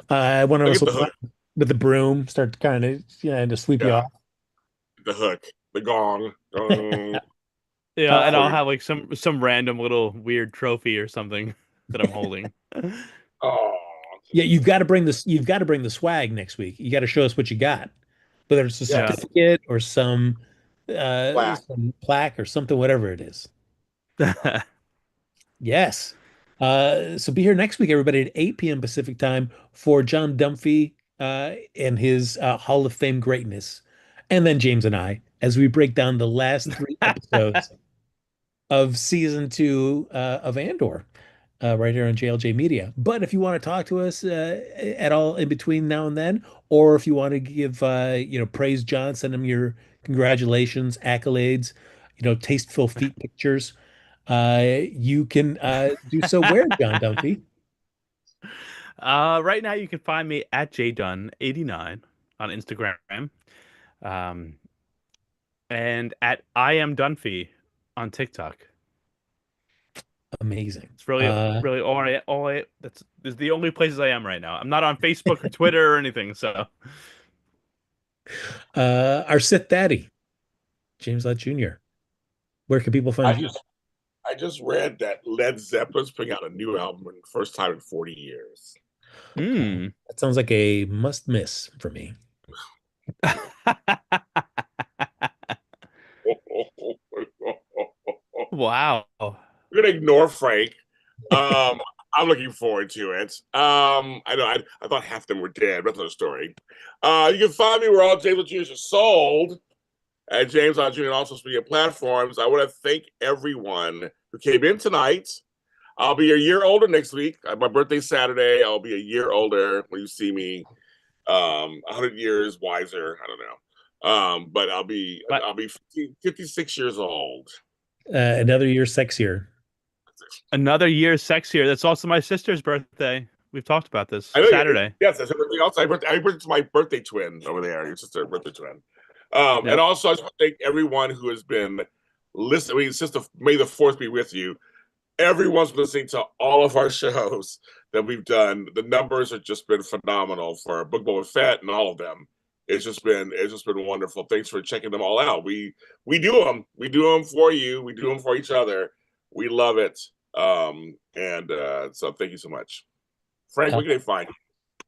I want to with the broom, start to kind of to sweep you Yeah, off. the hook, the gong. Yeah, and Uh, I'll have like some random little weird trophy or something that I'm holding. Oh, yeah, you've got to bring this. You've got to bring the swag next week. You got to show us what you got, whether it's a Yeah. yes, certificate or black. some plaque or something, whatever it is. Yes. So be here next week, everybody, at 8 p.m. Pacific time for John Dunphy and his Hall of Fame greatness. And then James and I, as we break down the last three episodes of season two of Andor, right here on JLJ Media. But if you want to talk to us at all in between now and then, or if you want to give praise John, send him your congratulations, accolades, tasteful feet pictures. You can do so where, John Dunphy? Right now you can find me at jdunn89 on Instagram, um, and at I am Dunphy on TikTok. Amazing. It's really all I that's is the only places I am right now. I'm not on Facebook or Twitter or anything, so Our Sith Daddy, James Lott Jr. Where can people I find you? just I just read that Led Zeppelin's putting out a new album for the first time in 40 years. Hmm. That sounds like a must miss for me. Wow. We're gonna ignore Frank. Um, I'm looking forward to it. I know I thought half of them were dead. That's another story. You can find me where all James Juniors are sold at James Jr. and also media platforms. I want to thank everyone who came in tonight. I'll be a year older next week. My birthday's Saturday. I'll be a year older when you see me. 100 years wiser. I don't know. But But I'll be 56 years old. Another year sexier. another year sexier. That's also my sister's birthday. We've talked about this I know. Saturday. Yes, that's everything else. I birthday to my birthday twin over there. Your sister, birthday twin. And Yep. also, I just want to thank everyone who has been listening. I mean, sister, may the fourth be with you. Everyone's listening to all of our shows that we've done. The numbers have just been phenomenal for Book Boba Fett and all of them. It's just been wonderful. Thanks for checking them all out. We do them. We do them for you. We do them for each other. We love it. And so thank you so much. Frank, Uh, where can they find you?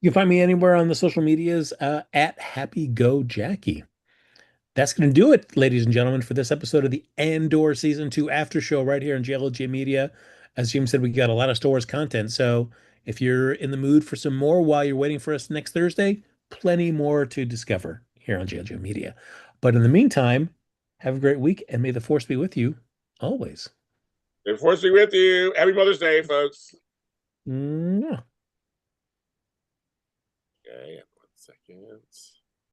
you can find me anywhere on the social medias at Happy Go Jackie. That's going to do it, ladies and gentlemen, for this episode of the Andor Season 2 After Show right here on JLJ Media. As Jim said, we got a lot of Star Wars content. So if you're in the mood for some more while you're waiting for us next Thursday, plenty more to discover here on JLJ Media. But in the meantime, have a great week and may the force be with you always. And force be with you. Happy Mother's Day, folks. Mwah. Okay, 1 second.